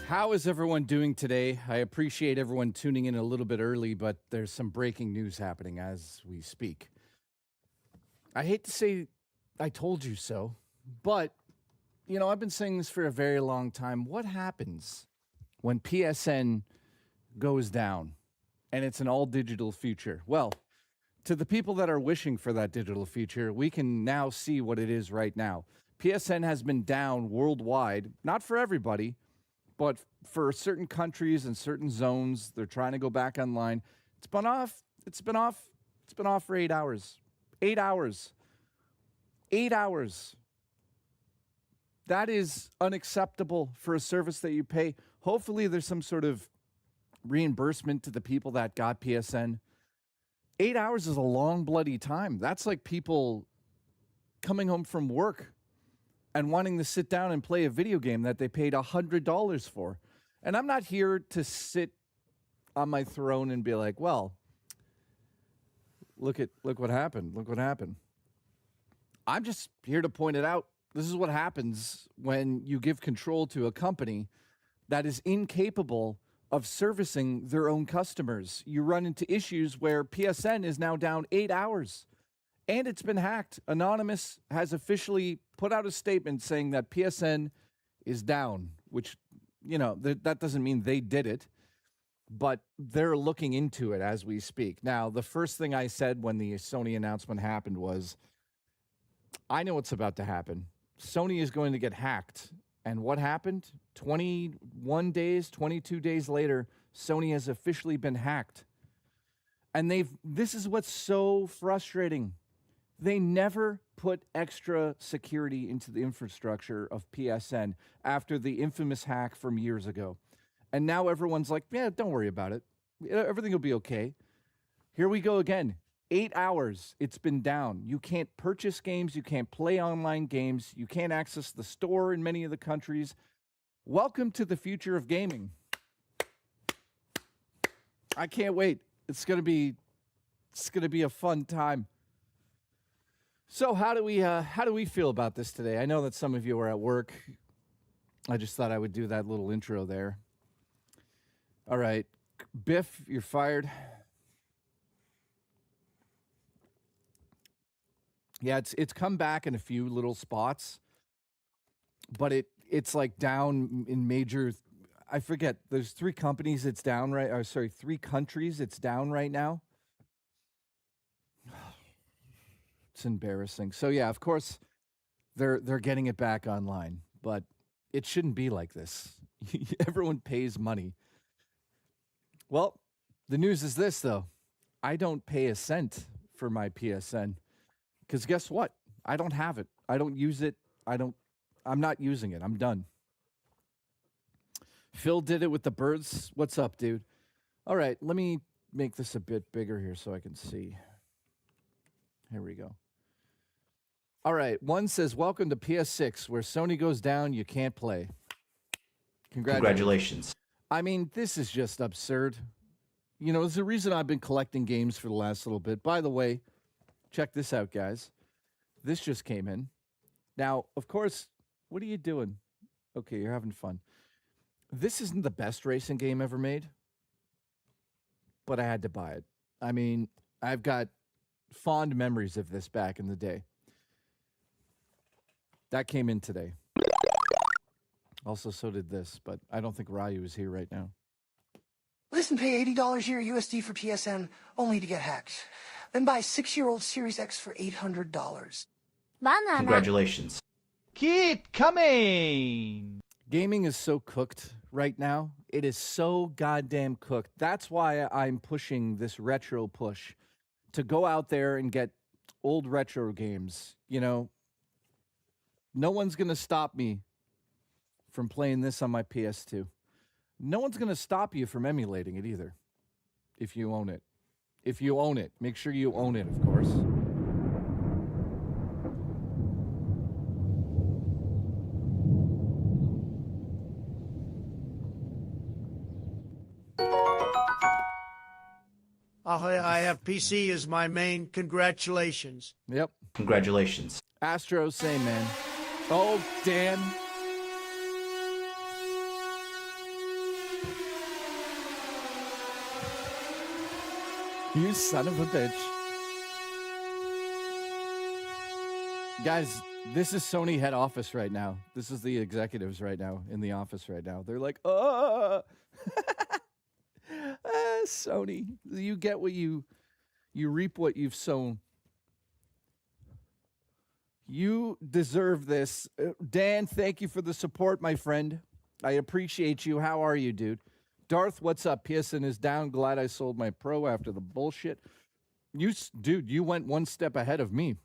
How is everyone doing today? I appreciate everyone tuning in a little bit early, but there's some breaking news happening as we speak. I hate to say I told you so, but, you know, I've been saying this for a very long time. What happens when PSN goes down and it's an all-digital future? Well, to the people that are wishing for that digital future, we can now see what it is right now. PSN has been down worldwide, not for everybody, but for certain countries and certain zones. They're trying to go back online. It's been off for 8 hours. 8 hours. 8 hours. That is unacceptable for a service that you pay. Hopefully there's some sort of reimbursement to the people that got PSN. 8 hours is a long bloody time. That's like people coming home from work and wanting to sit down and play a video game that they paid $100 for. And I'm not here to sit on my throne and be like, well, look what happened. Look what happened. I'm just here to point it out. This is what happens when you give control to a company that is incapable of servicing their own customers. You run into issues where PSN is now down 8 hours. And it's been hacked. Anonymous has officially put out a statement saying that PSN is down, which, you know, that doesn't mean they did it, but they're looking into it as we speak. Now, the first thing I said when the Sony announcement happened was, I know what's about to happen. Sony is going to get hacked. And what happened? 21 days, 22 days later, Sony has officially been hacked. And this is what's so frustrating. They never put extra security into the infrastructure of PSN after the infamous hack from years ago. And now everyone's like, yeah, don't worry about it. Everything will be okay. Here we go again. 8 hours it's been down. You can't purchase games. You can't play online games. You can't access the store in many of the countries. Welcome to the future of gaming. I can't wait. It's gonna be a fun time. So how do we feel about this today? I know that some of you are at work. I just thought I would do that little intro there. All right, Biff, you're fired. Yeah, it's come back in a few little spots, but it's like down in major. I forget. There's 3 companies it's down right. Or sorry, 3 countries it's down right now. It's embarrassing. So yeah, of course, they're getting it back online, but it shouldn't be like this. Everyone pays money. Well, the news is this though: I don't pay a cent for my PSN because guess what? I don't have it. I don't use it. I'm not using it. I'm done. Phil did it with the birds. What's up, dude? All right, let me make this a bit bigger here so I can see. Here we go. All right, one says, welcome to PS6, where Sony goes down, you can't play. Congratulations. I mean, this is just absurd. You know, there's a reason I've been collecting games for the last little bit. By the way, check this out, guys. This just came in. Now, of course, what are you doing? Okay, you're having fun. This isn't the best racing game ever made, but I had to buy it. I mean, I've got fond memories of this back in the day. That came in today. Also, so did this, but I don't think Ryu is here right now. Listen, pay $80 a year USD for PSN only to get hacked. Then buy a 6-year-old Series X for $800. Banana. Congratulations. Keep coming! Gaming is so cooked right now. It is so goddamn cooked. That's why I'm pushing this retro push to go out there and get old retro games. You know, no one's going to stop me from playing this on my PS2. No one's going to stop you from emulating it either, if you own it. If you own it, make sure you own it, of course. I have PC as my main. Congratulations. Yep. Congratulations. Astro, same man. Oh, Dan. You son of a bitch. Guys, this is Sony head office right now. This is the executives right now in the office right now. They're like, Sony, you get what you reap what you've sown. You deserve this. Dan, thank you for the support, my friend. I appreciate you. How are you, dude? Darth, what's up? PSN is down. Glad I sold my Pro after the bullshit. Dude, you went one step ahead of me,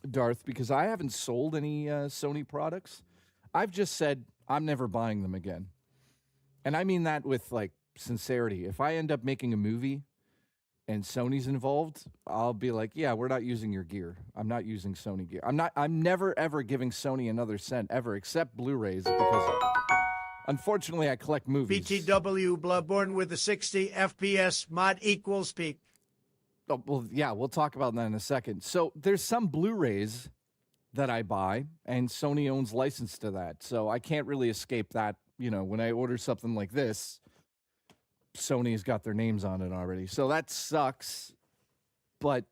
Darth, because I haven't sold any Sony products. I've just said I'm never buying them again. And I mean that with, like, sincerity. If I end up making a movie and Sony's involved, I'll be like, yeah, we're not using your gear. I'm not using Sony gear. I'm never, ever giving Sony another cent, ever, except Blu-rays, because unfortunately I collect movies. BTW Bloodborne with the 60 FPS mod equals peak. Oh, well, yeah, we'll talk about that in a second. So there's some Blu-rays that I buy, and Sony owns license to that. So I can't really escape that. You know, when I order something like this, Sony's got their names on it already. So that sucks. But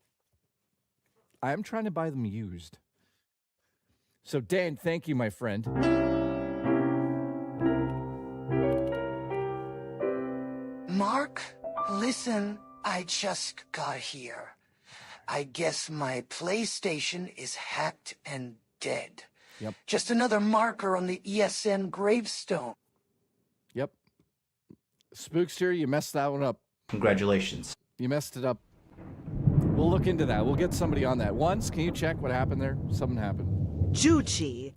I am trying to buy them used. So, Dan, thank you, my friend. Mark, listen, I just got here. I guess my PlayStation is hacked and dead. Yep. Just another marker on the ESN gravestone. Yep. Spookster, you messed that one up. Congratulations. You messed it up. We'll look into that. We'll get somebody on that. Once, can you check what happened there? Something happened. Juchi.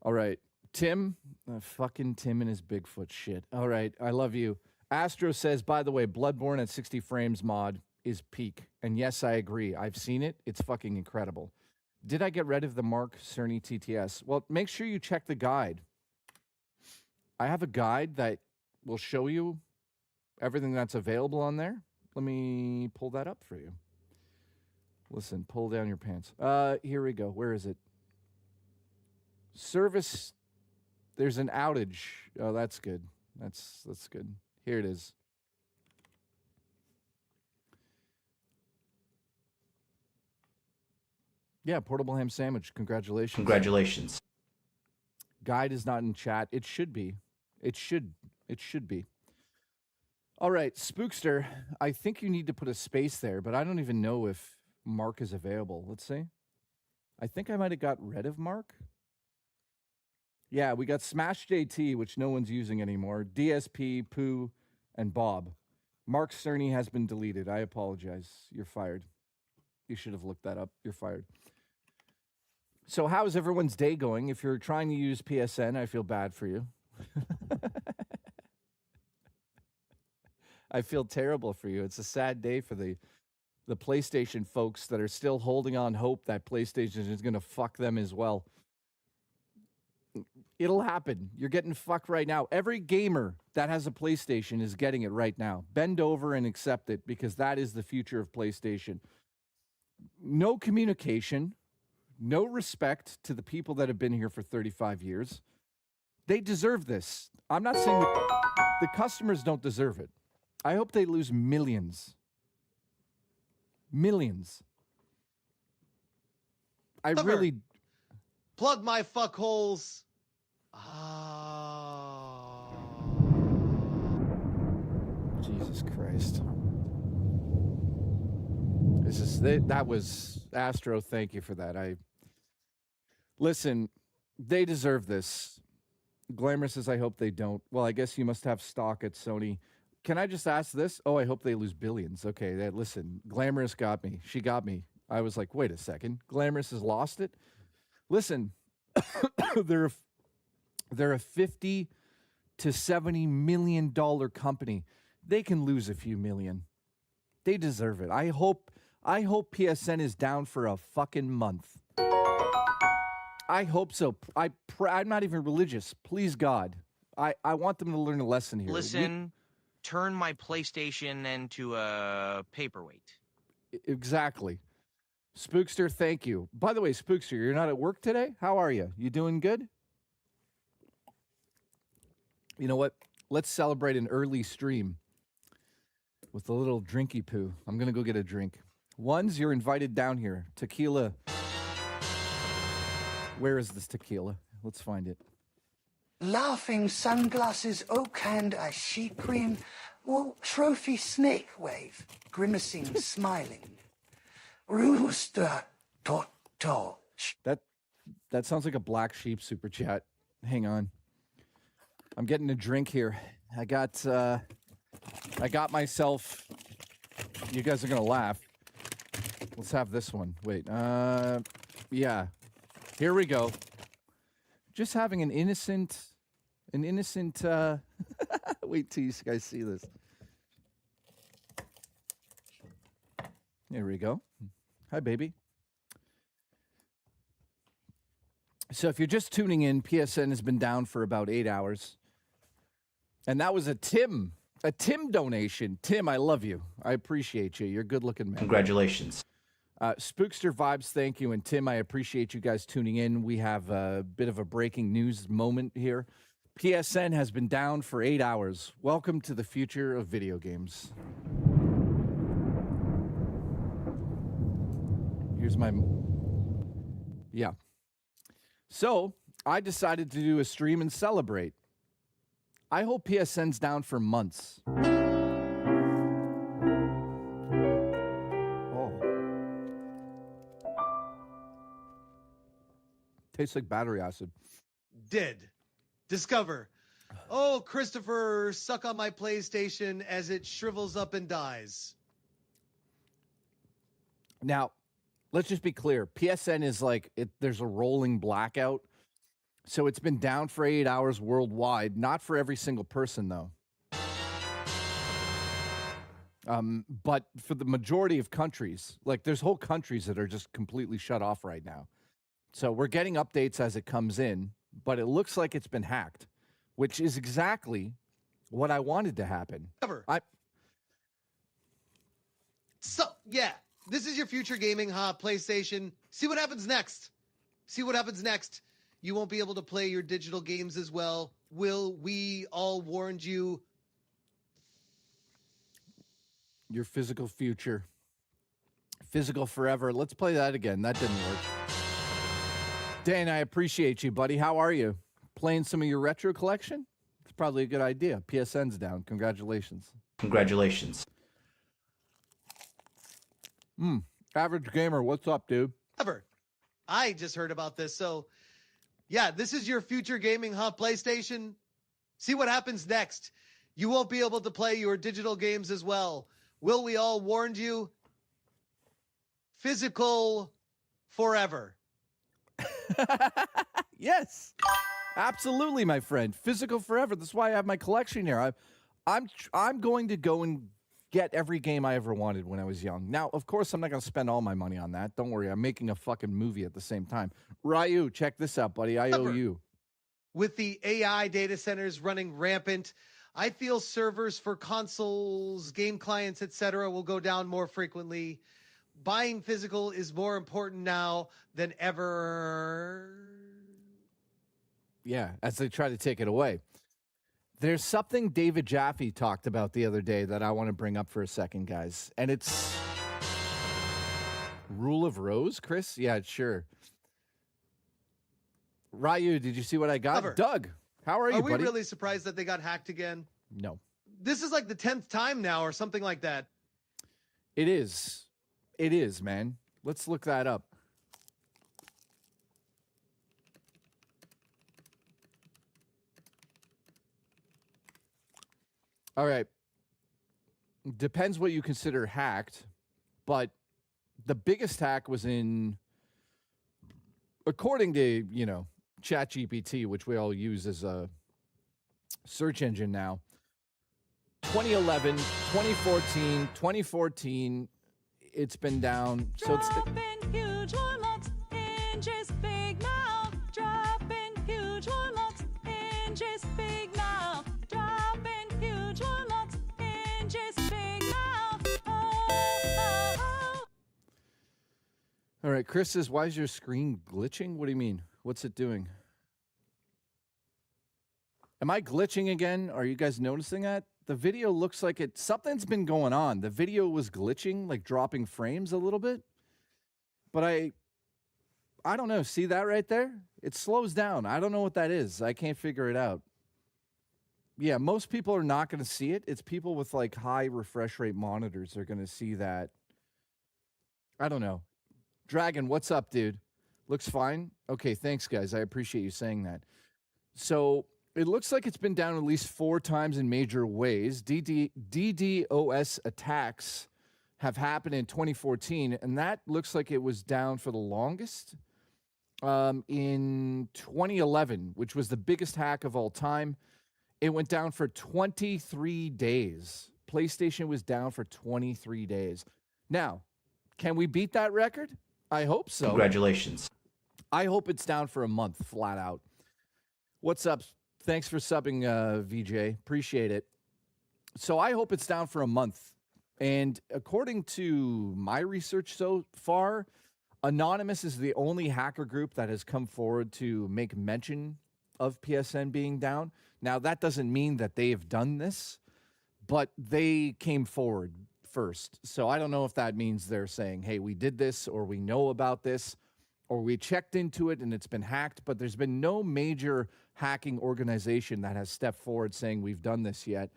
All right. Tim. Fucking Tim and his Bigfoot shit. All right. I love you. Astro says, by the way, Bloodborne at 60 frames mod is peak. And yes, I agree. I've seen it. It's fucking incredible. Did I get rid of the Mark Cerny TTS? Well, make sure you check the guide. I have a guide that will show you everything that's available on there. Let me pull that up for you. Listen, pull down your pants. Here we go. Where is it? Service. There's an outage. Oh, that's good. That's good. Here it is. Yeah, portable ham sandwich. Congratulations. Congratulations. Guide is not in chat. It should be. It should be. All right, Spookster, I think you need to put a space there, but I don't even know if Mark is available. Let's see. I think I might have got rid of Mark. Yeah, we got Smash JT, which no one's using anymore. DSP, Pooh, and Bob. Mark Cerny has been deleted. I apologize. You're fired. You should have looked that up. You're fired. So how is everyone's day going? If you're trying to use PSN, I feel bad for you. I feel terrible for you. It's a sad day for the PlayStation folks that are still holding on hope that PlayStation is going to fuck them as well. It'll happen. You're getting fucked right now. Every gamer that has a PlayStation is getting it right now. Bend over and accept it, because that is the future of PlayStation. No communication, no respect to the people that have been here for 35 years. They deserve this. I'm not saying the customers don't deserve it. I hope they lose millions. Millions. I Cover. really... Plug my fuckholes. Oh. Jesus Christ. That was Astro. Thank you for that. Listen, they deserve this. Glamour says, I hope they don't. Well, I guess you must have stock at Sony. Can I just ask this? Oh, I hope they lose billions. Okay, listen, Glamorous got me. She got me. I was like, wait a second. Glamorous has lost it? Listen, they're a $50 to $70 million company. They can lose a few million. They deserve it. I hope PSN is down for a fucking month. I hope so. I'm not even religious. Please, God. I want them to learn a lesson here. Listen, turn my PlayStation into a paperweight. Exactly. Spookster, thank you. By the way, Spookster, you're not at work today? How are you? You doing good? You know what? Let's celebrate an early stream. with a little drinky poo. I'm going to go get a drink. Ones, you're invited down here. Tequila. Where is this tequila? Let's find it. Laughing sunglasses, oak hand, a sheep cream, or trophy snake wave, grimacing, smiling. Rooster, toto. That sounds like a Black Sheep super chat. Hang on. I'm getting a drink here. I got myself. You guys are gonna laugh. Let's have this one. Wait. Yeah. Here we go. Just having an innocent. Wait till you guys see this. Here we go. Hi, baby. So if you're just tuning in, PSN has been down for about 8 hours. And that was a Tim donation. Tim, I love you. I appreciate you. You're a good-looking man. Congratulations. Spookster Vibes, thank you. And Tim, I appreciate you guys tuning in. We have a bit of a breaking news moment here. PSN has been down for 8 hours. Welcome to the future of video games. Here's my... Yeah. So, I decided to do a stream and celebrate. I hope PSN's down for months. Oh. Tastes like battery acid. Did. Discover. Oh, Christopher, suck on my PlayStation as it shrivels up and dies. Now, let's just be clear. PSN is like, there's a rolling blackout. So it's been down for 8 hours worldwide. Not for every single person, though. But for the majority of countries, like there's whole countries that are just completely shut off right now. So we're getting updates as it comes in, but it looks like it's been hacked, which is exactly what I wanted to happen. So, yeah, this is your future gaming, PlayStation. See what happens next. See what happens next. You won't be able to play your digital games as well. Will we all warned you? Your physical future. Physical forever. Let's play that again. That didn't work. Dan, I appreciate you, buddy. How are you? Playing some of your retro collection? It's probably a good idea. PSN's down. Congratulations. Congratulations. Average Gamer, what's up, dude? I just heard about this. So, yeah, this is your future gaming, PlayStation. See what happens next. You won't be able to play your digital games as well. Will we all warned you? Physical forever. Yes, absolutely, my friend. Physical forever. That's why I have my collection here. I'm going to go and get every game I ever wanted when I was young. Now, of course, I'm not going to spend all my money on that. Don't worry. I'm making a fucking movie at the same time. Ryu, check this out, buddy. I owe you. With the AI data centers running rampant, I feel servers for consoles, game clients, etc. will go down more frequently. Buying physical is more important now than ever. Yeah, as they try to take it away. There's something David Jaffe talked about the other day that I want to bring up for a second, guys. And it's Rule of Rose, Chris? Yeah, sure. Ryu, did you see what I got? Doug, how are you, buddy? Are we really surprised that they got hacked again? No. This is like the 10th time now or something like that. It is. It is, man. Let's look that up. All right. Depends what you consider hacked, but the biggest hack was in, according to, ChatGPT, which we all use as a search engine now, 2011, 2014, 2014, it's been down. So it's huge warlocks, inches big mouth. Dropping huge warlocks, inches big mouth. Dropping huge warlocks, inches big mouth. Oh. All right, Chris says, why is your screen glitching? What do you mean? What's it doing? Am I glitching again? Are you guys noticing that? The video looks like something's been going on. The video was glitching, like dropping frames a little bit. But I don't know. See that right there? It slows down. I don't know what that is. I can't figure it out. Yeah, most people are not going to see it. It's people with like high refresh rate monitors are going to see that. I don't know. Dragon, what's up, dude? Looks fine. Okay, thanks, guys. I appreciate you saying that. So it looks like it's been down at least 4 times in major ways. DDoS attacks have happened in 2014, and that looks like it was down for the longest in 2011, which was the biggest hack of all time. It went down for 23 days. PlayStation was down for 23 days. Now, can we beat that record? I hope so. Congratulations. I hope it's down for a month, flat out. What's up? Thanks for subbing, VJ. Appreciate it. So I hope it's down for a month. And according to my research so far, Anonymous is the only hacker group that has come forward to make mention of PSN being down. Now, that doesn't mean that they have done this, but they came forward first. So I don't know if that means they're saying, hey, we did this, or we know about this, or we checked into it and it's been hacked, but there's been no major hacking organization that has stepped forward saying we've done this yet.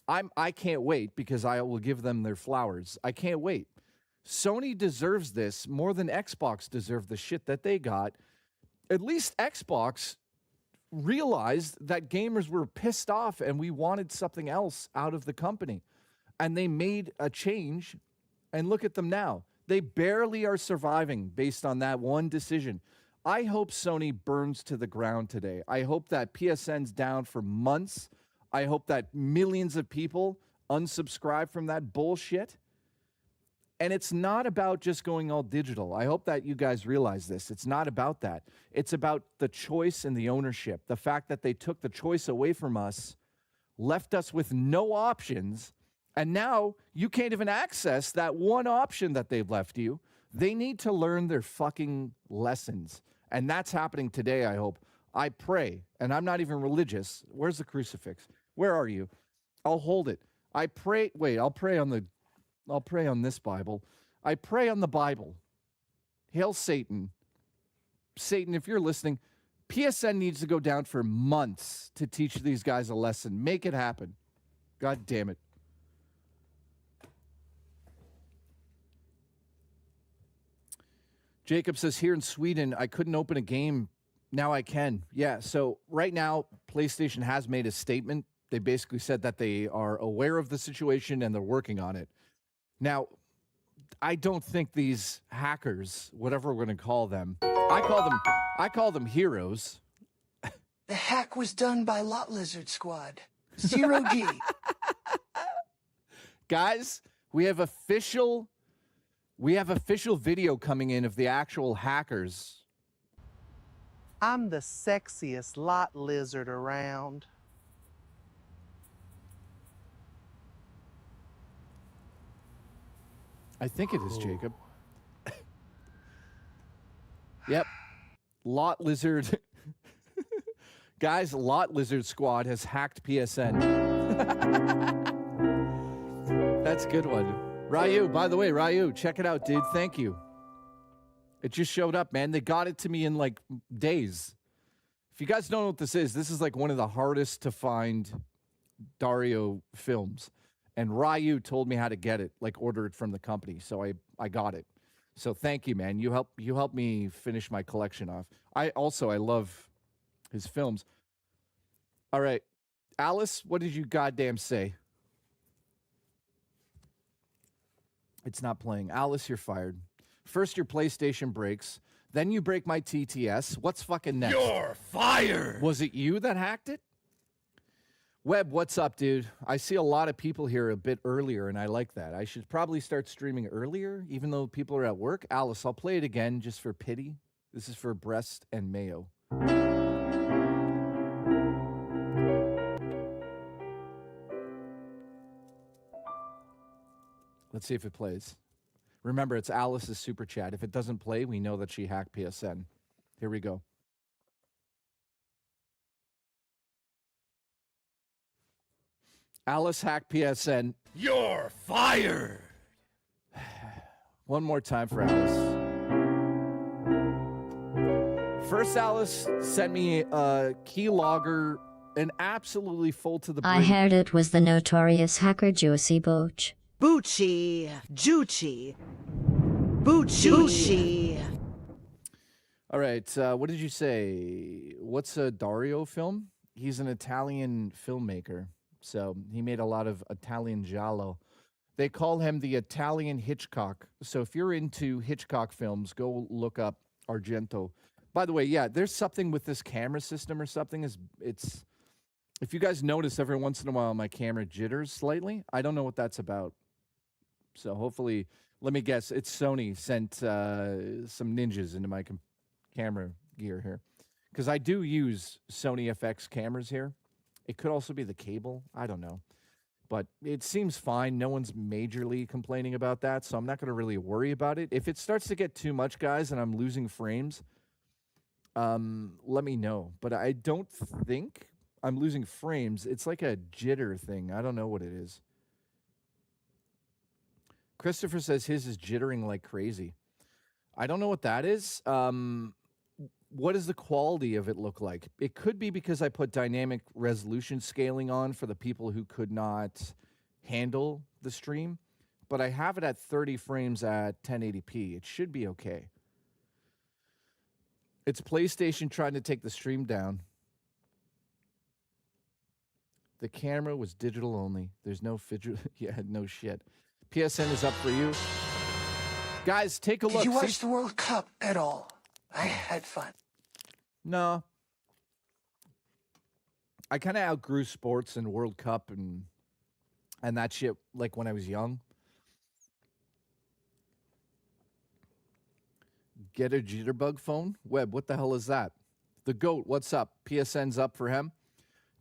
I can't wait, because I will give them their flowers. I can't wait. Sony deserves this more than Xbox deserved the shit that they got. At least Xbox realized that gamers were pissed off and we wanted something else out of the company. And they made a change, and look at them now. They barely are surviving based on that one decision. I hope Sony burns to the ground today. I hope that PSN's down for months. I hope that millions of people unsubscribe from that bullshit. And it's not about just going all digital. I hope that you guys realize this. It's not about that. It's about the choice and the ownership. The fact that they took the choice away from us, left us with no options, and now you can't even access that one option that they've left you. They need to learn their fucking lessons. And that's happening today, I hope. I pray, and I'm not even religious. Where's the crucifix? Where are you? I'll hold it. I pray. Wait, I'll pray on this Bible. I pray on the Bible. Hail Satan. Satan, if you're listening, PSN needs to go down for months to teach these guys a lesson. Make it happen. God damn it. Jacob says, here in Sweden, I couldn't open a game. Now I can. Yeah, so right now, PlayStation has made a statement. They basically said that they are aware of the situation and they're working on it. Now, I don't think these hackers, whatever we're going to call them, I call them heroes. The hack was done by Lot Lizard Squad. 0G. Guys, we have official video coming in of the actual hackers. I'm the sexiest lot lizard around. I think it is, Jacob. Yep. Lot Lizard. Guys, Lot Lizard Squad has hacked PSN. That's a good one. Ryu, by the way, Ryu, check it out, dude. Thank you. It just showed up, man. They got it to me in like days. If you guys don't know what this is like one of the hardest to find Dario films. And Ryu told me how to get it, like order it from the company. So I got it. So thank you, man. You helped me finish my collection off. I love his films. All right. Alice, what did you goddamn say? It's not playing. Alice, you're fired. First your PlayStation breaks, then you break my TTS. What's fucking next? You're fired. Was it you that hacked it? Webb, what's up, dude? I see a lot of people here a bit earlier, and I like that. I should probably start streaming earlier, even though people are at work. Alice, I'll play it again just for pity. This is for breast and mayo. Let's see if it plays. Remember, it's Alice's super chat. If it doesn't play, we know that she hacked PSN. Here we go. Alice hacked PSN. You're fired. One more time for Alice. First, Alice sent me a keylogger, and absolutely full to the brim. I heard it was the notorious hacker Juicy Booch. Bucci, Jucci, Bucci. All right, what did you say? What's a Dario film? He's an Italian filmmaker, so he made a lot of Italian giallo. They call him the Italian Hitchcock. So if you're into Hitchcock films, go look up Argento. By the way, yeah, there's something with this camera system or something. It's if you guys notice every once in a while my camera jitters slightly, I don't know what that's about. So hopefully, let me guess, it's Sony sent some ninjas into my camera gear here. Because I do use Sony FX cameras here. It could also be the cable. I don't know. But it seems fine. No one's majorly complaining about that, so I'm not going to really worry about it. If it starts to get too much, guys, and I'm losing frames, let me know. But I don't think I'm losing frames. It's like a jitter thing. I don't know what it is. Christopher says his is jittering like crazy. I don't know what that is. What does the quality of it look like? It could be because I put dynamic resolution scaling on for the people who could not handle the stream, but I have it at 30 frames at 1080p. It should be okay. It's PlayStation trying to take the stream down. The camera was digital only. There's no fidget. Yeah, no shit. PSN is up for you. Guys, take a look. Did you watch the World Cup at all? I had fun. No. I kind of outgrew sports and World Cup and that shit like when I was young. Get a jitterbug phone? Webb, what the hell is that? The GOAT, what's up? PSN's up for him.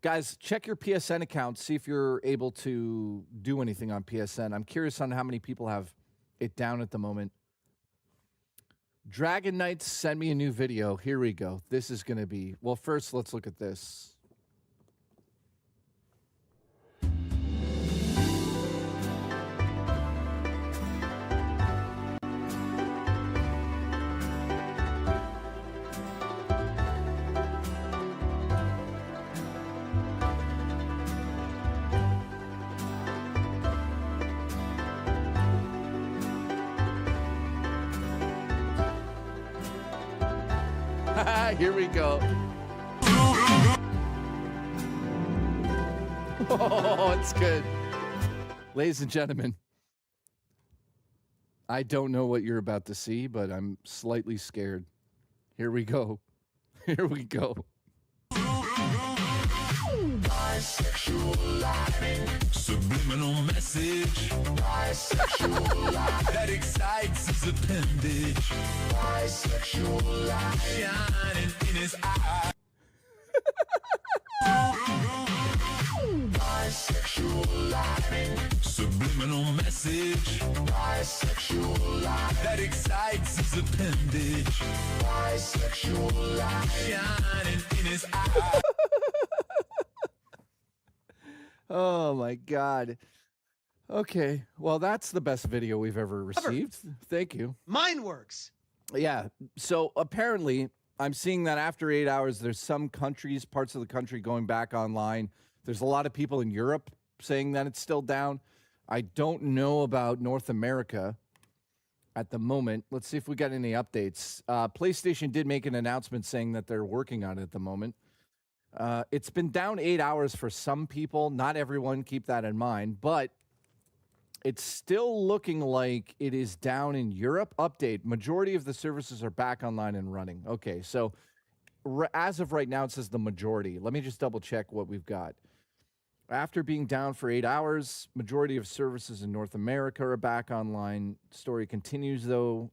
Guys, check your PSN account. See if you're able to do anything on PSN. I'm curious on how many people have it down at the moment. Dragon Knights, send me a new video. Here we go. This is going to be... Well, first, let's look at this. Here we go. Oh, it's good. Ladies and gentlemen, I don't know what you're about to see, but I'm slightly scared. Here we go. Here we go. Bisexual lighting, subliminal message. Bisexual light that excites his appendage. Bisexual light shining in his eye. Bisexual lighting, subliminal message. Bisexual light that excites his appendage. Bisexual light shining in his eye. Oh, my God. Okay. Well, that's the best video we've ever received. Thank you. Mine works. Yeah. So apparently, I'm seeing that after 8 hours, there's some countries, parts of the country going back online. There's a lot of people in Europe saying that it's still down. I don't know about North America at the moment. Let's see if we got any updates. PlayStation did make an announcement saying that they're working on it at the moment. It's been down 8 hours for some people. Not everyone, keep that in mind. But it's still looking like it is down in Europe. Update, majority of the services are back online and running. Okay, so as of right now, it says the majority. Let me just double check what we've got. After being down for 8 hours, majority of services in North America are back online. Story continues, though.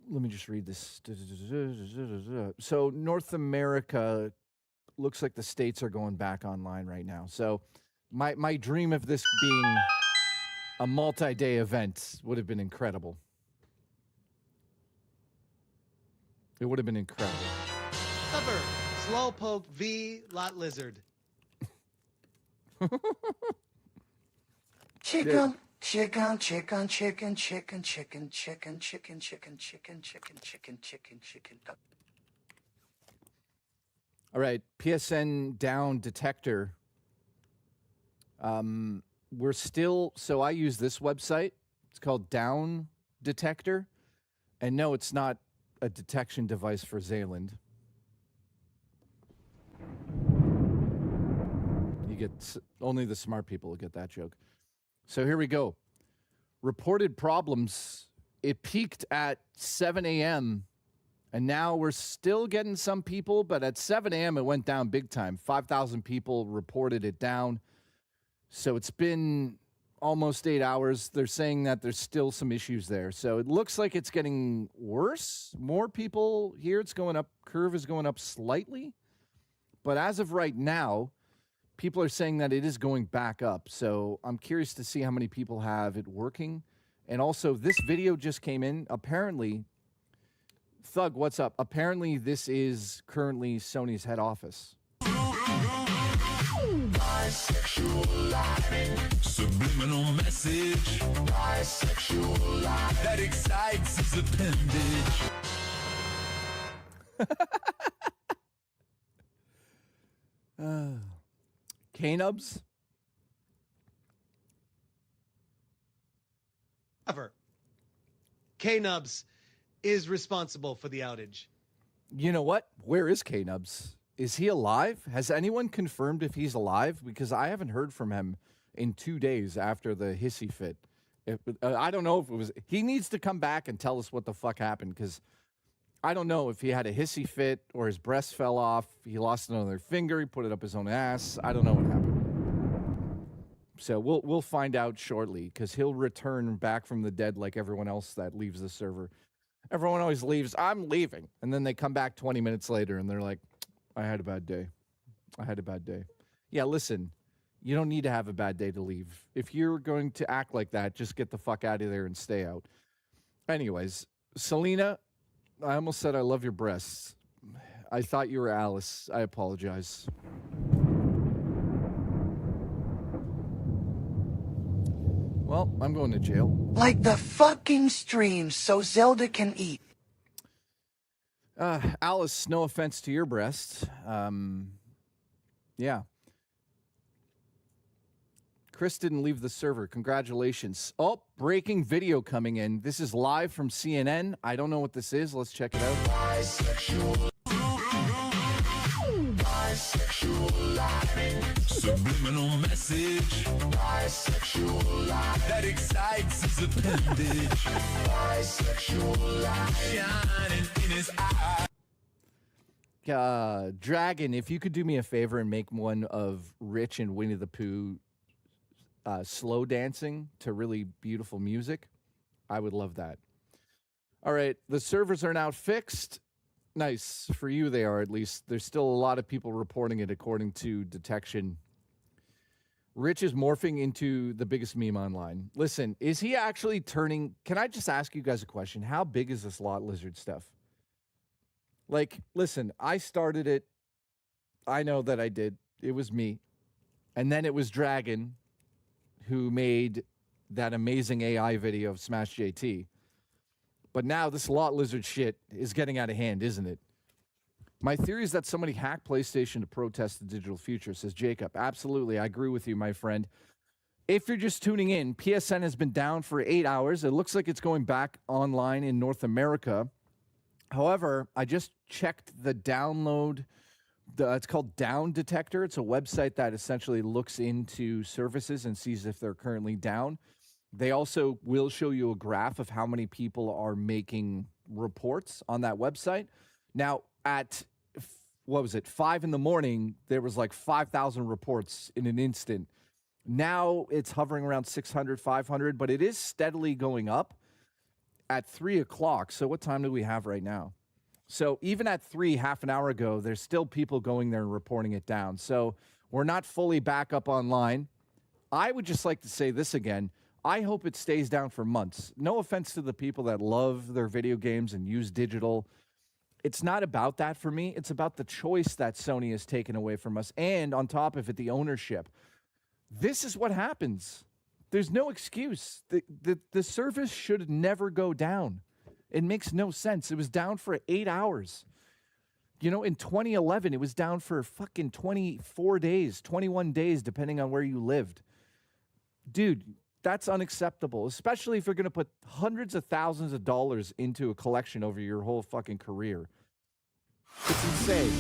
Let me just read this. So North America looks like the states are going back online right now. So my dream of this being a multi-day event would have been incredible. It would have been incredible. Cover Slowpoke v. Lot Lizard. Chicken, chicken, chicken, chicken, chicken, chicken, chicken, chicken, chicken, chicken, chicken, chicken, chicken, chicken. All right, PSN down detector. We're still, so I use this website. It's called Down Detector. And no, it's not a detection device for Zayland. You get, only the smart people will get that joke. So here we go. Reported problems. It peaked at 7 a.m. And now we're still getting some people, but at 7 a.m. it went down big time. 5,000 people reported it down. So it's been almost 8 hours. They're saying that there's still some issues there. So it looks like it's getting worse. More people here. It's going up. Curve is going up slightly. But as of right now, people are saying that it is going back up. So I'm curious to see how many people have it working. And also, this video just came in. Apparently, Thug, what's up? Apparently, this is currently Sony's head office. Bisexual life, subliminal message. Bisexual life that excites his appendage. K-Nubs? However, K-Nubs is responsible for the outage. You know what? Where is K-Nubs? Is he alive? Has anyone confirmed if he's alive? Because I haven't heard from him in 2 days after the hissy fit. I don't know if it was... He needs to come back and tell us what the fuck happened, because I don't know if he had a hissy fit or his breast fell off. He lost another finger. He put it up his own ass. I don't know what happened. So we'll find out shortly, because he'll return back from the dead like everyone else that leaves the server. Everyone always leaves. I'm leaving. And then they come back 20 minutes later and they're like, I had a bad day. I had a bad day. Yeah, listen, you don't need to have a bad day to leave. If you're going to act like that, just get the fuck out of there and stay out. Anyways, Selena, I almost said I love your breasts. I thought you were Alice. I apologize. Well, I'm going to jail. Like the fucking stream so Zelda can eat. Alice, no offense to your breasts. Yeah. Chris didn't leave the server. Congratulations. Oh, breaking video coming in. This is live from CNN. I don't know what this is. Let's check it out. Bisexual. Bisexual life, subliminal message. Bisexual life that excites his appendage. Bisexual life shining in his eye. Dragon, if you could do me a favor and make one of Rich and Winnie the Pooh slow dancing to really beautiful music, I would love that. All right, the servers are now fixed. Nice. For you, they are, at least. There's still a lot of people reporting it according to detection. Rich is morphing into the biggest meme online. Listen, is he actually turning... Can I just ask you guys a question? How big is this lot lizard stuff? Like, listen, I started it. I know that I did. It was me. And then it was Dragon who made that amazing AI video of Smash JT. But now this lot lizard shit is getting out of hand, isn't it? My theory is that somebody hacked PlayStation to protest the digital future, says Jacob. Absolutely, I agree with you, my friend. If you're just tuning in, PSN has been down for 8 hours. It looks like it's going back online in North America. However, I just checked the download. It's called Down Detector. It's a website that essentially looks into services and sees if they're currently down. They also will show you a graph of how many people are making reports on that website. Now, at, 5 in the morning, there was like 5,000 reports in an instant. Now it's hovering around 600, 500, but it is steadily going up at 3 o'clock. So what time do we have right now? So even at 3, half an hour ago, there's still people going there and reporting it down. So we're not fully back up online. I would just like to say this again. I hope it stays down for months. No offense to the people that love their video games and use digital. it's not about that for me. It's about the choice that Sony has taken away from us. And on top of it, the ownership. This is what happens. There's no excuse. The service should never go down. It makes no sense. It was down for 8 hours. You know, in 2011, it was down for fucking 24 days, 21 days, depending on where you lived. Dude, that's unacceptable, especially if you're going to put hundreds of thousands of dollars into a collection over your whole fucking career. It's insane.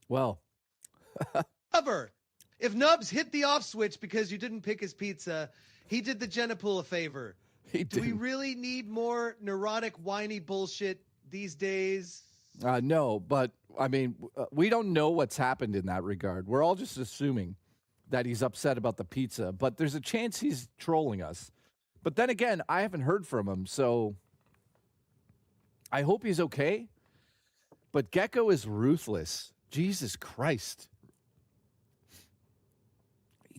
Well, However, if Nubs hit the off switch because you didn't pick his pizza, he did the Genapool a favor. Do we really need more neurotic, whiny bullshit these days? No, but I mean, we don't know what's happened in that regard. We're all just assuming that he's upset about the pizza, but there's a chance he's trolling us. But then again, I haven't heard from him, so I hope he's okay. But Gecko is ruthless. Jesus Christ.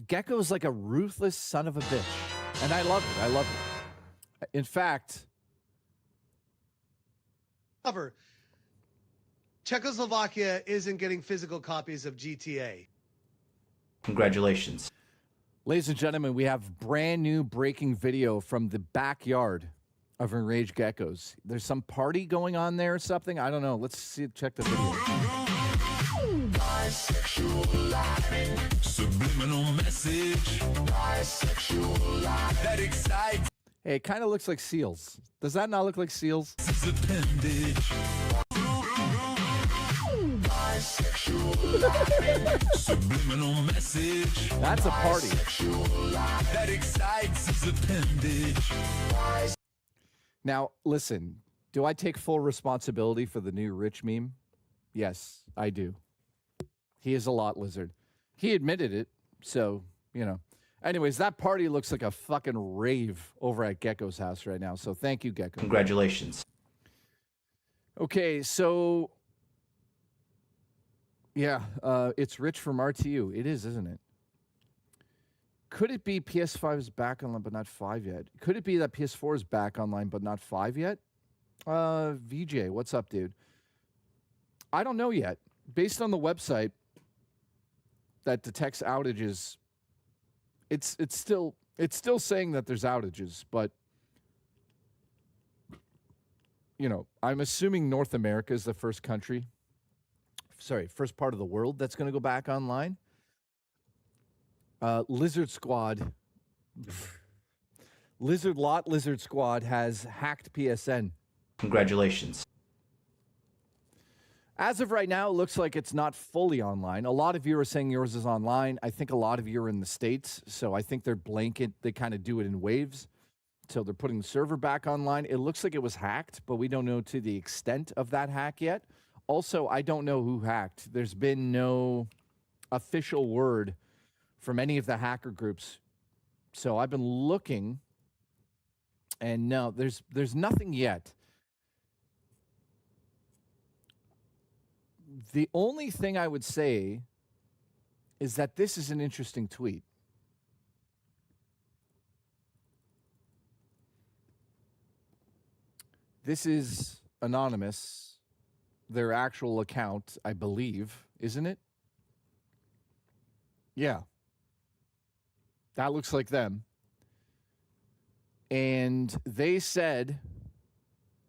Gecko is like a ruthless son of a bitch. And I love it. I love it. In fact, However, Czechoslovakia isn't getting physical copies of GTA. Congratulations. ladies and gentlemen, we have brand new breaking video from the backyard of Enraged Geckos. There's some party going on there or something. I don't know. Let's see. Check the video. Bisexual life. Subliminal message. Bisexual life. That excites. Hey, it kind of looks like seals. Does that not look like seals? This appendage. Bisexual life. Subliminal message. That's a party. That excites his appendage. Now, listen. Do I take full responsibility for the new Rich meme? Yes, I do. He is a lot lizard. He admitted it, so, you know. Anyways, that party looks like a fucking rave over at Gecko's house right now, so thank you, Gecko. Congratulations. Okay, so, yeah, it's Rich from RTU. It is, isn't it? Could it be PS5 is back online but not 5 yet? Could it be that PS4 is back online but not 5 yet? VJ, what's up, dude? I don't know yet. Based on the website that detects outages, it's still saying that there's outages, but you know, I'm assuming North America is the first part of the world that's going to go back online. Lizard Squad has hacked PSN. Congratulations. As of right now, it looks like it's not fully online. A lot of you are saying yours is online. I think a lot of you are in the States, so I think they're blanket. They kind of do it in waves. So they're putting the server back online. It looks like it was hacked, but we don't know to the extent of that hack yet. Also, I don't know who hacked. There's been no official word from any of the hacker groups. So I've been looking, and no, there's nothing yet. The only thing I would say is that this is an interesting tweet. This is anonymous, their actual account, I believe, isn't it? Yeah. That looks like them. And they said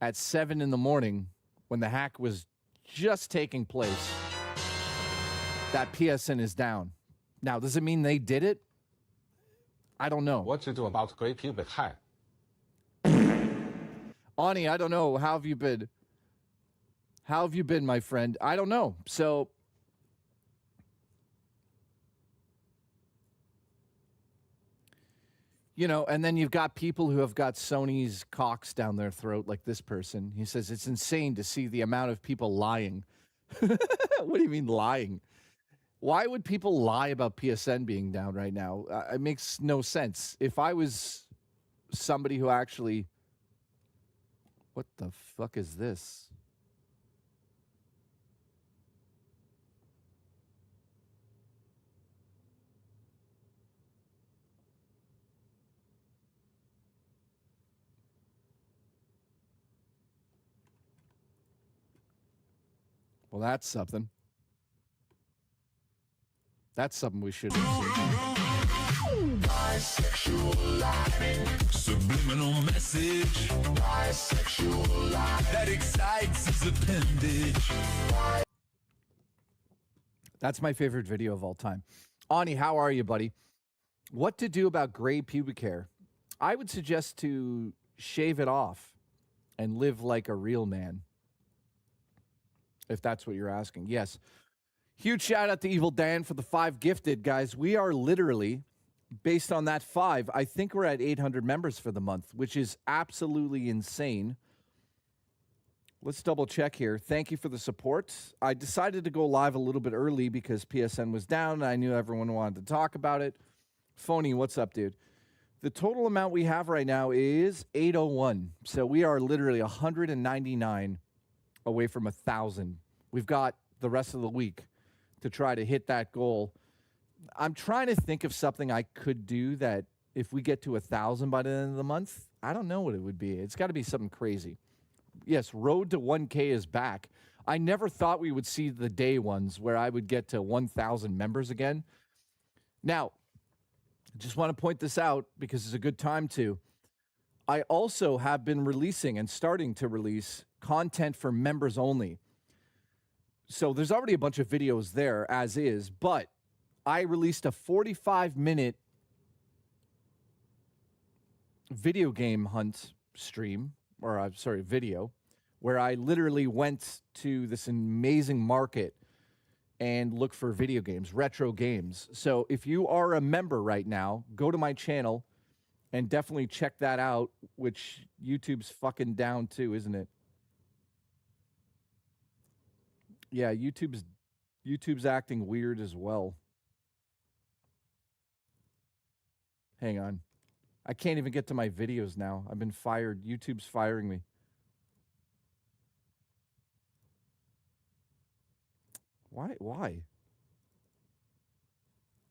at 7 in the morning, when the hack was just taking place, that PSN is down. Now, does it mean they did it? I don't know. What to do about great people hack? Ani, I don't know. How have you been? How have you been, my friend? I don't know. So, you know, and then you've got people who have got Sony's cocks down their throat, like this person. He says it's insane to see the amount of people lying. What do you mean lying? Why would people lie about PSN being down right now? It makes no sense. If I was somebody who actually... What the fuck is this? Well, that's something. That's something we should have seen. Bisexual life. Subliminal message. Bisexual life. That excites his appendage. That's my favorite video of all time. Ani, how are you, buddy? What to do about gray pubic hair? I would suggest to shave it off and live like a real man. If that's what you're asking. Yes. Huge shout out to Evil Dan for the 5 gifted, guys. We are literally, based on that 5, I think we're at 800 members for the month, which is absolutely insane. Let's double check here. Thank you for the support. I decided to go live a little bit early because PSN was down and I knew everyone wanted to talk about it. Phony, what's up, dude? The total amount we have right now is 801. So we are literally 199 away from 1,000. We've got the rest of the week to try to hit that goal. I'm trying to think of something I could do that if we get to 1,000 by the end of the month, I don't know what it would be. It's got to be something crazy. Yes, road to 1K is back. I never thought we would see the day ones where I would get to 1,000 members again. Now, I just want to point this out because it's a good time to. I also have been releasing and starting to release content for members only. So there's already a bunch of videos there as is, but I released a 45-minute video game hunt stream, or video, where I literally went to this amazing market and looked for video games, retro games. So if you are a member right now, go to my channel and definitely check that out, which YouTube's fucking down too, isn't it? Yeah, YouTube's acting weird as well. Hang on. I can't even get to my videos now. I've been fired. YouTube's firing me. Why?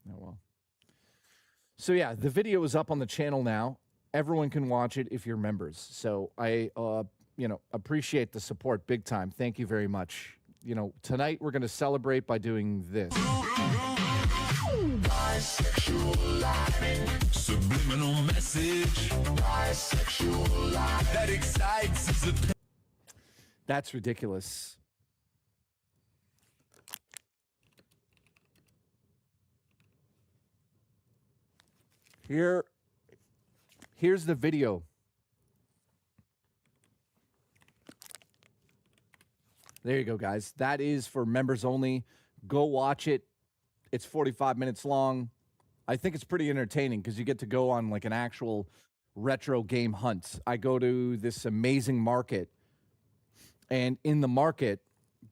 Oh, well. So, yeah, the video is up on the channel now. Everyone can watch it if you're members. So I, appreciate the support big time. Thank you very much. Tonight we're going to celebrate by doing this. Bisexual life. Subliminal message. Bisexual life. That excites his appendage. That's ridiculous. Here's the video. There you go, guys. That is for members only. Go watch it. It's 45 minutes long. I think it's pretty entertaining because you get to go on like an actual retro game hunt. I go to this amazing market, and in the market,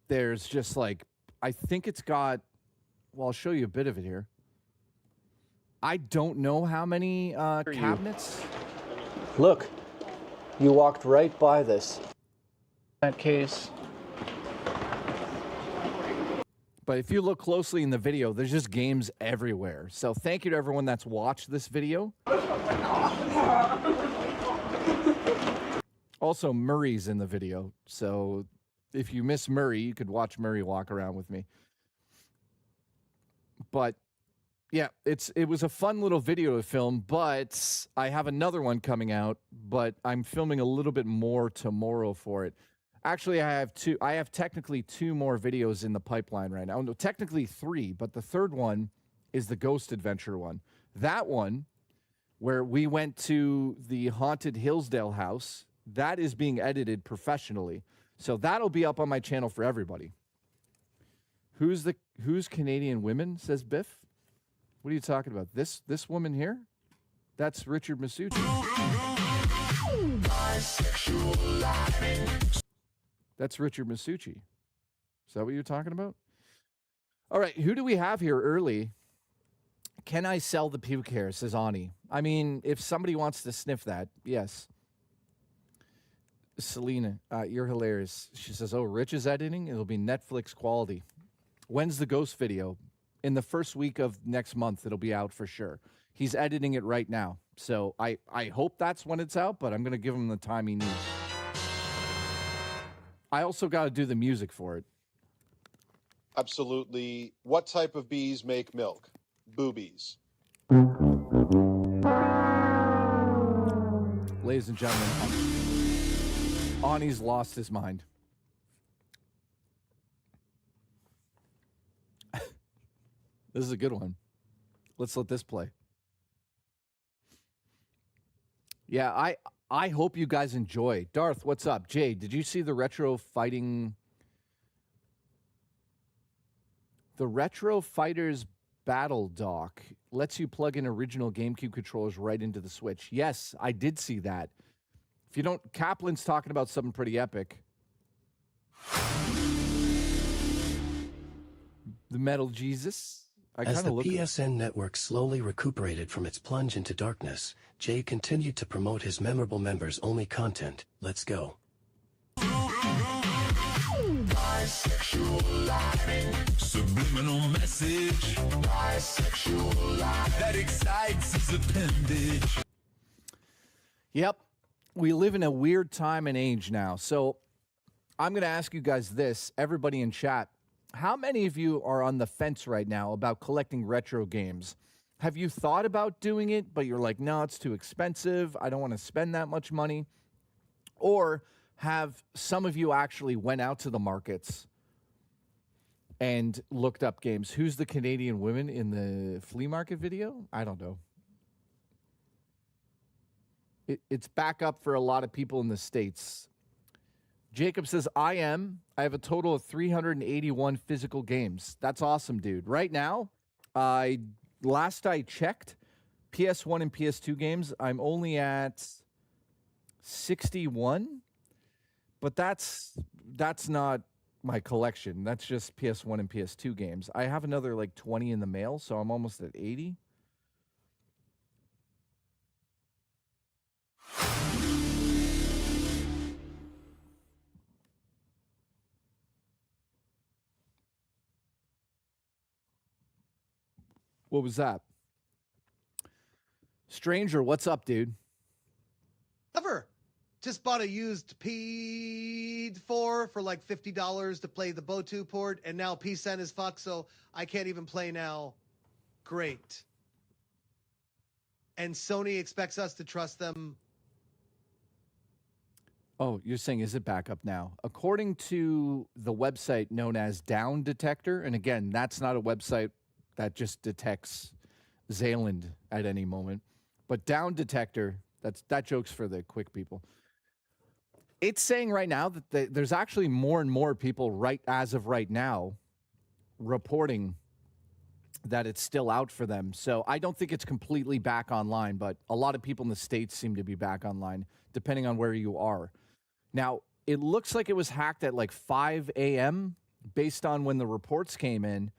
there's just like, I think it's got, well, I'll show you a bit of it here. I don't know how many cabinets. Look, you walked right by this. That case. But if you look closely in the video, there's just games everywhere. So thank you to everyone that's watched this video. Also, Murray's in the video. So if you miss Murray, you could watch Murray walk around with me. But yeah, it was a fun little video to film, but I have another one coming out, but I'm filming a little bit more tomorrow for it. Actually, I have technically 2 more videos in the pipeline right now. No, technically 3, but the third one is the Ghost Adventure one. That one, where we went to the haunted Hillsdale house, that is being edited professionally. So that'll be up on my channel for everybody. Who's Canadian women, says Biff? What are you talking about? This woman here? That's Richard Masucci. That's Richard Masucci. Is that what you're talking about? All right, who do we have here early? Can I sell the pubic hair, says Ani. I mean, if somebody wants to sniff that, yes. Selena, you're hilarious. She says, oh, Rich is editing? It'll be Netflix quality. When's the ghost video? In the first week of next month, it'll be out for sure. He's editing it right now. So I hope that's when it's out, but I'm going to give him the time he needs. I also got to do the music for it. Absolutely. What type of bees make milk? Boobies. Ladies and gentlemen, Ani's lost his mind. This is a good one. Let's let this play. Yeah, I hope you guys enjoy. Darth, what's up? Jay, did you see the Retro Fighters Battle Dock? Lets you plug in original GameCube controllers right into the Switch. Yes, I did see that. If you don't, Kaplan's talking about something pretty epic. The Metal Jesus. As the PSN network slowly recuperated from its plunge into darkness, Jay continued to promote his memorable members-only content. Let's go. Bisexual life. Subliminal message. Bisexual life. That excites his appendage. Yep. We live in a weird time and age now. So I'm going to ask you guys this, everybody in chat. How many of you are on the fence right now about collecting retro games? Have you thought about doing it, but you're like, no, it's too expensive. I don't want to spend that much money. Or have some of you actually went out to the markets and looked up games? Who's the Canadian woman in the flea market video? I don't know. It's back up for a lot of people in the States. Jacob says, I have a total of 381 physical games. That's awesome, dude. Right now, last I checked, PS1 and PS2 games, I'm only at 61. But that's not my collection. That's just PS1 and PS2 games. I have another like 20 in the mail, so I'm almost at 80. What was that? Stranger, what's up, dude? Ever. Just bought a used P4 for like $50 to play the Botu port, and now PSN is fucked, so I can't even play now. Great. And Sony expects us to trust them. Oh, you're saying, is it back up now? According to the website known as Down Detector, and again, that's not a website that just detects Zayland at any moment, but Down Detector, that joke's for the quick people. It's saying right now that there's actually more and more people as of right now reporting that it's still out for them. So I don't think it's completely back online, but a lot of people in the States seem to be back online, depending on where you are. Now, it looks like it was hacked at like 5 a.m. based on when the reports came in.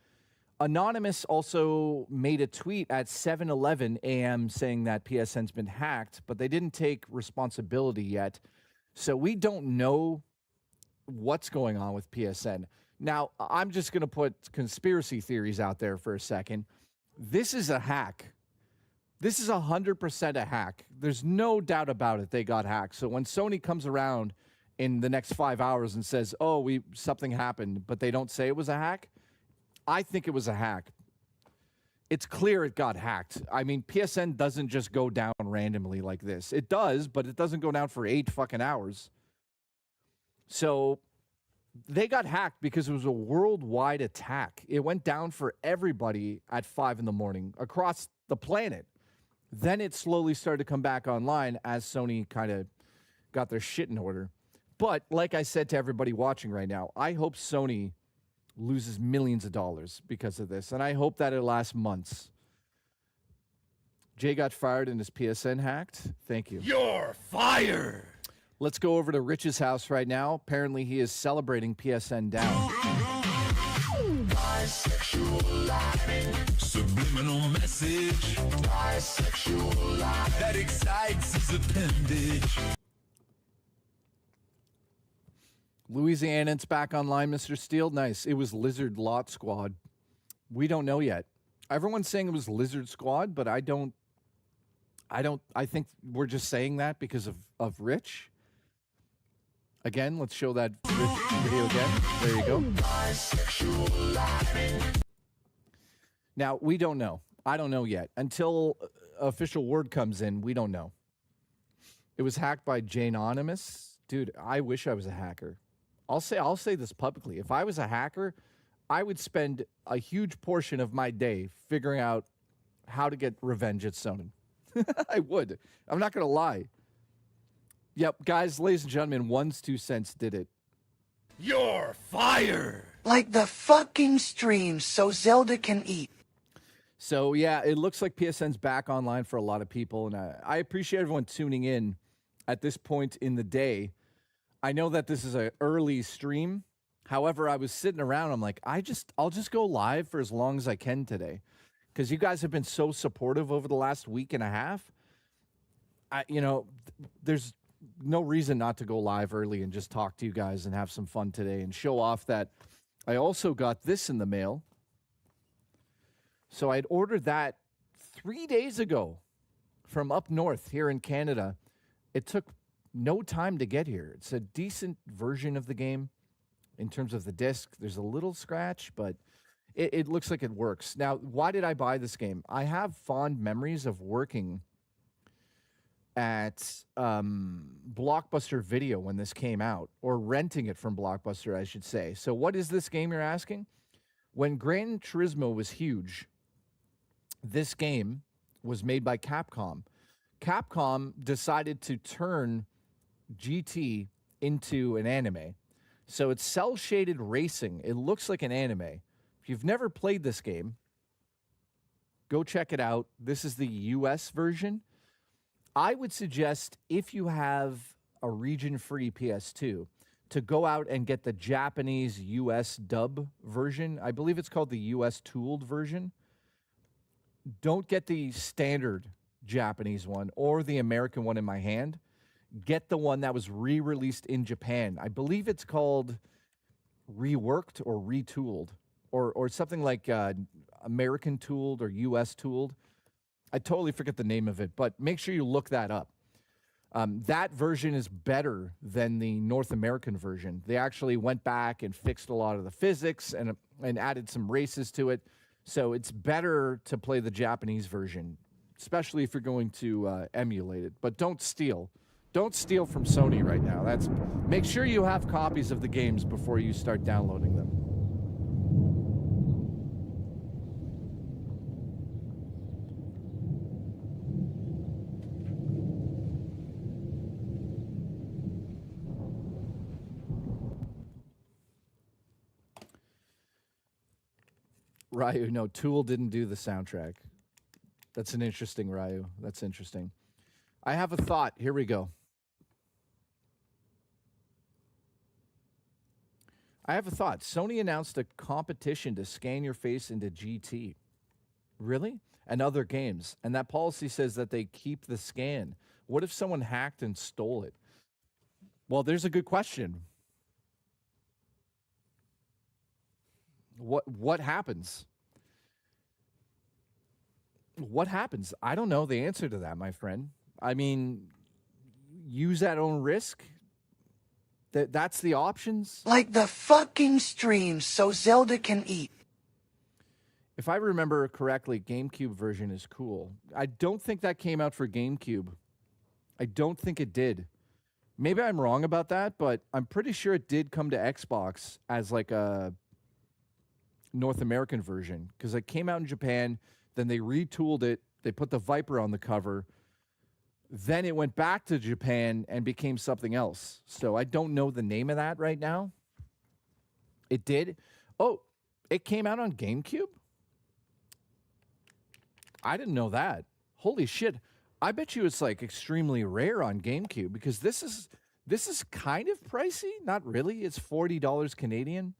Anonymous also made a tweet at 7:11 a.m. saying that PSN's been hacked, but they didn't take responsibility yet. So we don't know what's going on with PSN. Now, I'm just going to put conspiracy theories out there for a second. This is a hack. This is 100% a hack. There's no doubt about it. They got hacked. So when Sony comes around in the next 5 hours and says, oh, something happened, but they don't say it was a hack, I think it was a hack. It's clear it got hacked. I mean, PSN doesn't just go down randomly like this. It does, but it doesn't go down for 8 fucking hours. So they got hacked because it was a worldwide attack. It went down for everybody at 5 in the morning across the planet. Then it slowly started to come back online as Sony kind of got their shit in order. But like I said to everybody watching right now, I hope Sony loses millions of dollars because of this, and I hope that it lasts months. Jay got fired and his PSN hacked. Thank you. You're fired. Let's go over to Rich's house right now. Apparently, he is celebrating PSN down. Bisexual life. Subliminal message. Bisexual life. That excites his appendage. Louisianans back online, Mr. Steele. Nice. It was Lizard Lot Squad. We don't know yet. Everyone's saying it was Lizard Squad, but I think we're just saying that because of Rich. Again, let's show that video again. There you go. Now, we don't know. I don't know yet. Until official word comes in, we don't know. It was hacked by Janonymous. Dude, I wish I was a hacker. I'll say this publicly. If I was a hacker, I would spend a huge portion of my day figuring out how to get revenge at Sony. I would. I'm not going to lie. Yep, guys, ladies and gentlemen, 1's 2 cents did it. You're fired. Like the fucking stream so Zelda can eat. So, yeah, it looks like PSN's back online for a lot of people, and I appreciate everyone tuning in at this point in the day. I know that this is an early stream. However, I was sitting around. I'm like, I'll just go live for as long as I can today because you guys have been so supportive over the last week and a half. There's no reason not to go live early and just talk to you guys and have some fun today and show off that I also got this in the mail. So I'd ordered that 3 days ago from up north here in Canada. It took no time to get here. It's a decent version of the game in terms of the disc. There's a little scratch, but it looks like it works. Now, why did I buy this game? I have fond memories of working at Blockbuster Video when this came out, or renting it from Blockbuster, I should say. So what is this game, you're asking? When Gran Turismo was huge, this game was made by Capcom. Capcom decided to turn GT into an anime. So it's cel-shaded racing. It looks like an anime. If you've never played this game, go check it out. This is the US version. I would suggest if you have a region-free PS2 to go out and get the Japanese US dub version. I believe it's called the US tooled version. Don't get the standard Japanese one or the American one in my hand. Get the one that was re-released in Japan. I believe it's called reworked or retooled or something like American tooled or US tooled. I totally forget the name of it, but make sure you look that up. That version is better than the North American version. They actually went back and fixed a lot of the physics and added some races to it. So it's better to play the Japanese version, especially if you're going to emulate it. But don't steal. Don't steal from Sony right now. Make sure you have copies of the games before you start downloading them. Ryu, no, Tool didn't do the soundtrack. That's an interesting, Ryu. That's interesting. I have a thought. Here we go. I have a thought. Sony announced a competition to scan your face into GT. Really? And other games. And that policy says that they keep the scan. What if someone hacked and stole it? Well, there's a good question. What happens? What happens? I don't know the answer to that, my friend. I mean, use at own risk. That's the options. Like the fucking stream so Zelda can eat. If I remember correctly, GameCube version is cool. I don't think that came out for GameCube. I don't think it did. Maybe I'm wrong about that, but I'm pretty sure it did come to Xbox as like a North American version because it came out in Japan, then they retooled it, they put the Viper on the cover, then it went back to Japan and became something else. So I don't know the name of that right now. It did. Oh, it came out on GameCube? I didn't know that. Holy shit. I bet you it's like extremely rare on GameCube because this is kind of pricey. Not really. It's $40 Canadian.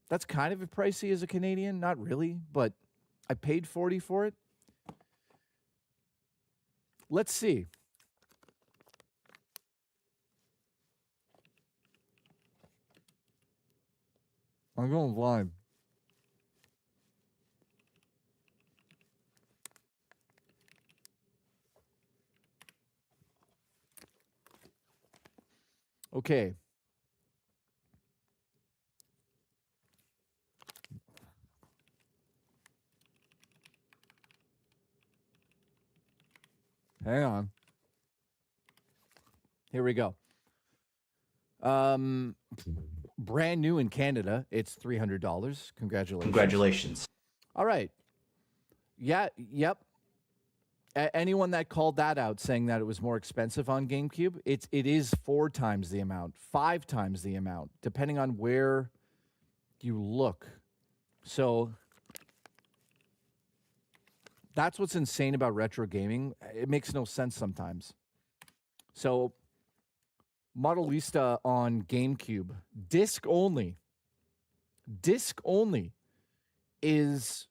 That's kind of pricey as a Canadian. Not really, but I paid $40 for it. Let's see. I'm going blind. Okay. Hang on. Here we go. Brand new in Canada, it's $300. Congratulations. Congratulations. All right. Yeah, yep. Anyone that called that out saying that it was more expensive on GameCube, it is 4 times the amount, 5 times the amount, depending on where you look. So that's what's insane about retro gaming. It makes no sense sometimes. So Modelista on GameCube, disc only is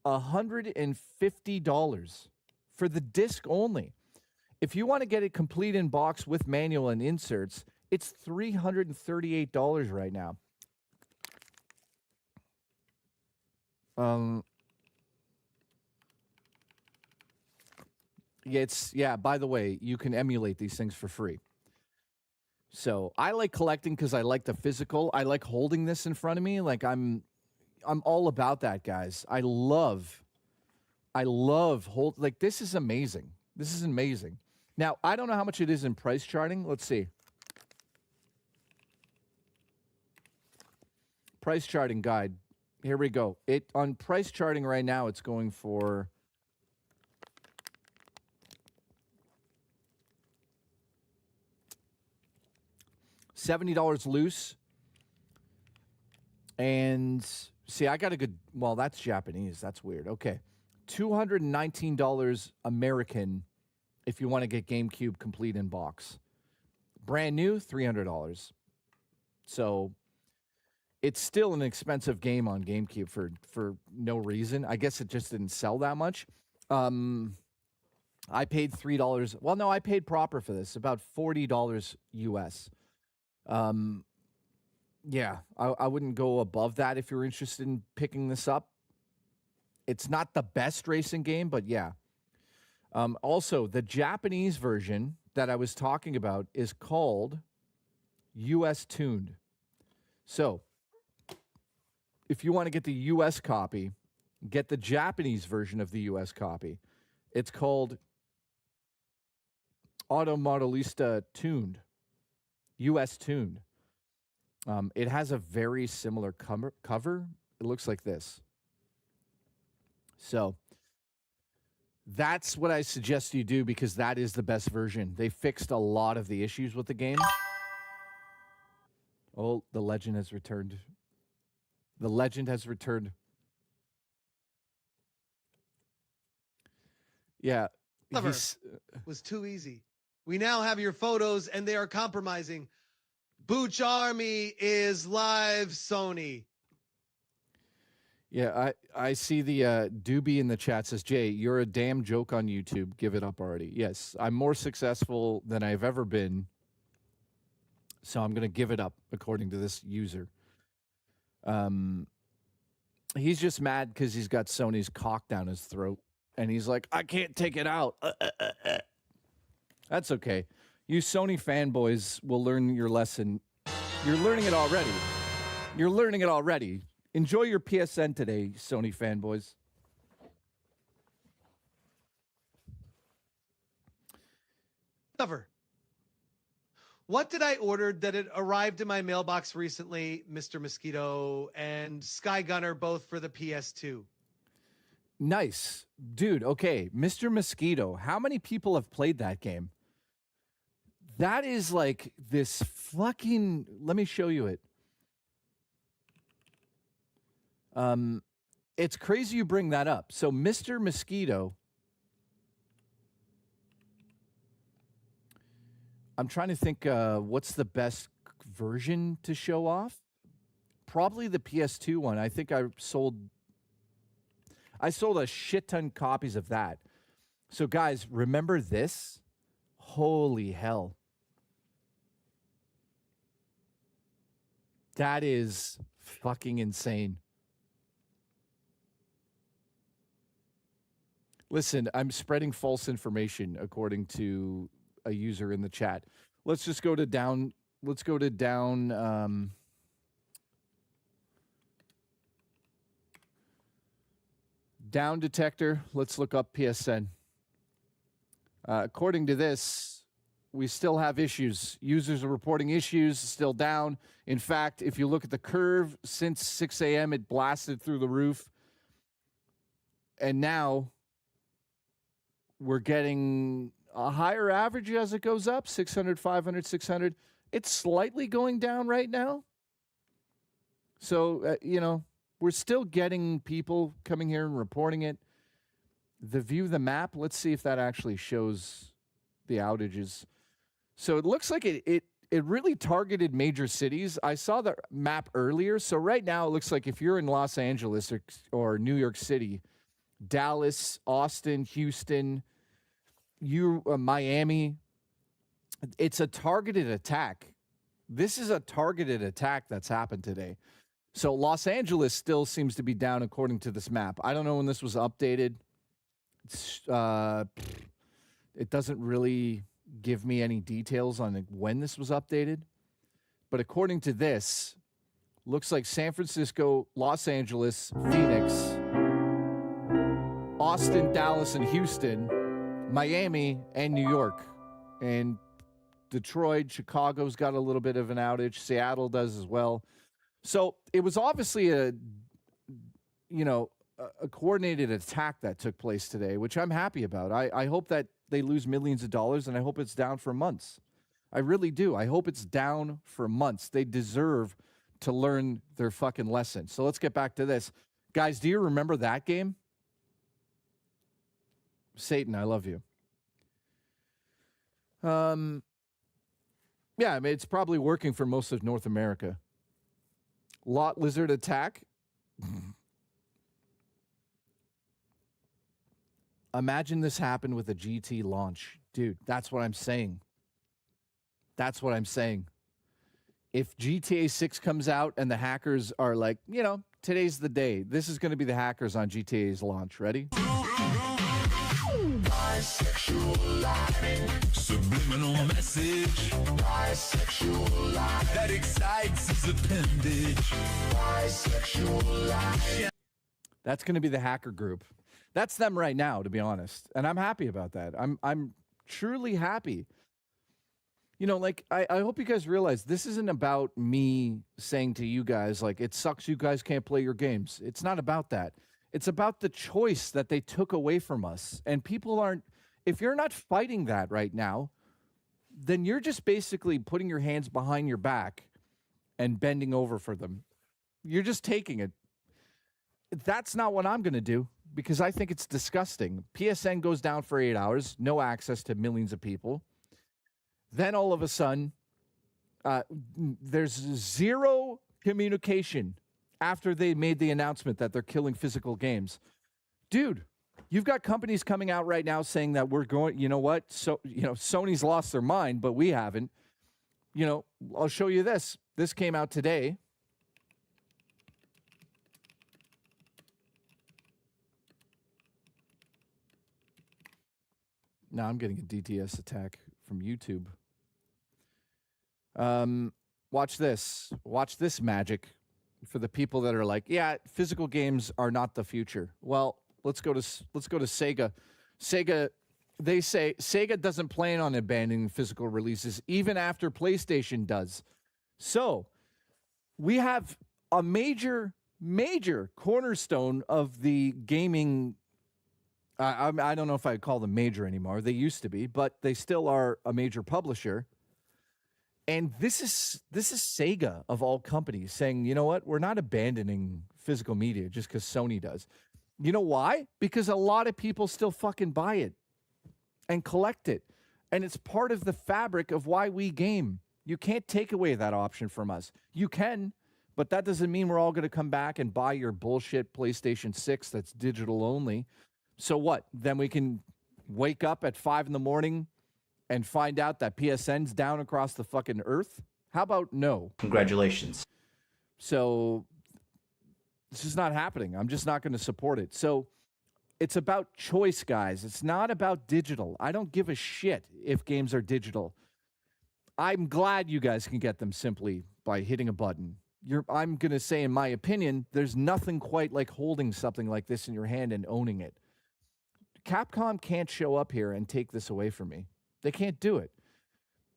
$150 for the disc only. If you want to get it complete in box with manual and inserts, it's $338 right now. Yeah, by the way, you can emulate these things for free. So I like collecting because I like the physical. I like holding this in front of me. Like I'm all about that, guys. I love like this is amazing. This is amazing. Now, I don't know how much it is in price charting. Let's see. Price charting guide. Here we go. It on price charting right now, it's going for $70 loose. And see, I got a good, well, that's Japanese. That's weird. Okay. $219 American if you want to get GameCube complete in box. Brand new, $300. So it's still an expensive game on GameCube for no reason. I guess it just didn't sell that much. I paid $3. Well, no, I paid proper for this, about $40 US. Yeah, I wouldn't go above that if you're interested in picking this up. It's not the best racing game, but yeah. Also, the Japanese version that I was talking about is called US Tuned. So, if you want to get the US copy, get the Japanese version of the US copy. It's called Auto Modelista Tuned, US Tuned. It has a very similar cover. It looks like this. So that's what I suggest you do because that is the best version. They fixed a lot of the issues with the game. Oh, the legend has returned. The legend has returned. Yeah. Was too easy. We now have your photos and they are compromising. Booch Army is live, Sony. Yeah, I see the Doobie in the chat says, Jay, you're a damn joke on YouTube. Give it up already. Yes, I'm more successful than I've ever been. So I'm going to give it up, according to this user. He's just mad because he's got Sony's cock down his throat. And he's like, I can't take it out. That's okay. You Sony fanboys will learn your lesson. You're learning it already. You're learning it already. Enjoy your PSN today, Sony fanboys. Cover. What did I order that it arrived in my mailbox recently, Mr. Mosquito and Sky Gunner, both for the PS2? Nice. Dude, okay. Mr. Mosquito, how many people have played that game? That is like this fucking... Let me show you it. It's crazy you bring that up. So Mr. Mosquito... I'm trying to think what's the best version to show off. Probably the PS2 one. I think I sold a shit ton copies of that. So guys, remember this? Holy hell. That is fucking insane. Listen, I'm spreading false information according to a user in the chat. Let's just go to down let's go to down. Down detector. Let's look up PSN. According to this, we still have issues. Users are reporting issues, still down. In fact, if you look at the curve, since 6 a.m., it blasted through the roof. And now we're getting a higher average as it goes up, 600, 500, 600. It's slightly going down right now. So, we're still getting people coming here and reporting it. The view the map, let's see if that actually shows the outages. So it looks like it really targeted major cities. I saw the map earlier. So right now it looks like if you're in Los Angeles or New York City, Dallas, Austin, Houston, Miami, it's a targeted attack. This is a targeted attack that's happened today. So Los Angeles still seems to be down according to this map. I don't know when this was updated. It doesn't really give me any details on when this was updated. But according to this, looks like San Francisco, Los Angeles, Phoenix, Austin, Dallas, and Houston, Miami, and New York. And Detroit, Chicago's got a little bit of an outage. Seattle does as well. So it was obviously a coordinated attack that took place today, which I'm happy about. I hope that they lose millions of dollars, and I hope it's down for months. I really do. I hope it's down for months. They deserve to learn their fucking lesson. So let's get back to this. Guys, do you remember that game? Satan, I love you. Yeah, I mean, it's probably working for most of North America. Lot lizard attack. Imagine this happened with a GT launch. Dude, that's what I'm saying. That's what I'm saying. If GTA 6 comes out and the hackers are like, today's the day. This is going to be the hackers on GTA's launch. Ready? Bisexual life. Subliminal message. Bisexual life. That excites his appendage. Bisexual life. That's going to be the hacker group. That's them right now, to be honest. And I'm happy about that. I'm truly happy. I hope you guys realize this isn't about me saying to you guys, like, it sucks you guys can't play your games. It's not about that. It's about the choice that they took away from us. And people aren't, if you're not fighting that right now, then you're just basically putting your hands behind your back and bending over for them. You're just taking it. That's not what I'm going to do, because I think it's disgusting. PSN goes down for 8 hours, no access to millions of people. Then all of a sudden, there's zero communication after they made the announcement that they're killing physical games. Dude, you've got companies coming out right now saying that we're going, you know what? So, Sony's lost their mind, but we haven't. I'll show you this. This came out today. Now I'm getting a DTS attack from YouTube. Watch this. Watch this magic for the people that are like, yeah, physical games are not the future. Well, let's go to Sega. Sega, they say Sega doesn't plan on abandoning physical releases even after PlayStation does. So, we have a major cornerstone of the gaming. I don't know if I'd call them major anymore. They used to be, but they still are a major publisher. And this is Sega, of all companies, saying, you know what? We're not abandoning physical media just because Sony does. You know why? Because a lot of people still fucking buy it and collect it. And it's part of the fabric of why we game. You can't take away that option from us. You can, but that doesn't mean we're all going to come back and buy your bullshit PlayStation 6 that's digital only. So what? Then we can wake up at 5 a.m. and find out that PSN's down across the fucking earth? How about no? Congratulations. So this is not happening. I'm just not going to support it. So it's about choice, guys. It's not about digital. I don't give a shit if games are digital. I'm glad you guys can get them simply by hitting a button. I'm going to say, in my opinion, there's nothing quite like holding something like this in your hand and owning it. Capcom can't show up here and take this away from me. They can't do it.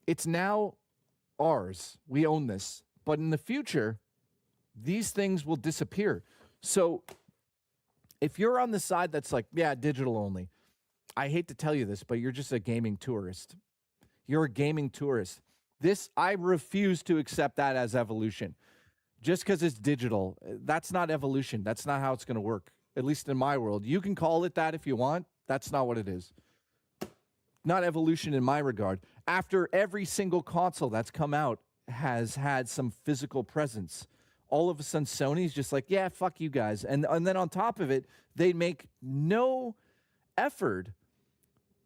It's now ours. We own this. But in the future, these things will disappear. So if you're on the side that's like, yeah, digital only, I hate to tell you this, but you're just a gaming tourist. You're a gaming tourist. I refuse to accept that as evolution. Just because it's digital, that's not evolution. That's not how it's going to work, at least in my world. You can call it that if you want. That's not what it is. Not evolution in my regard. After every single console that's come out has had some physical presence, all of a sudden Sony's just like, yeah, fuck you guys. And then on top of it, they make no effort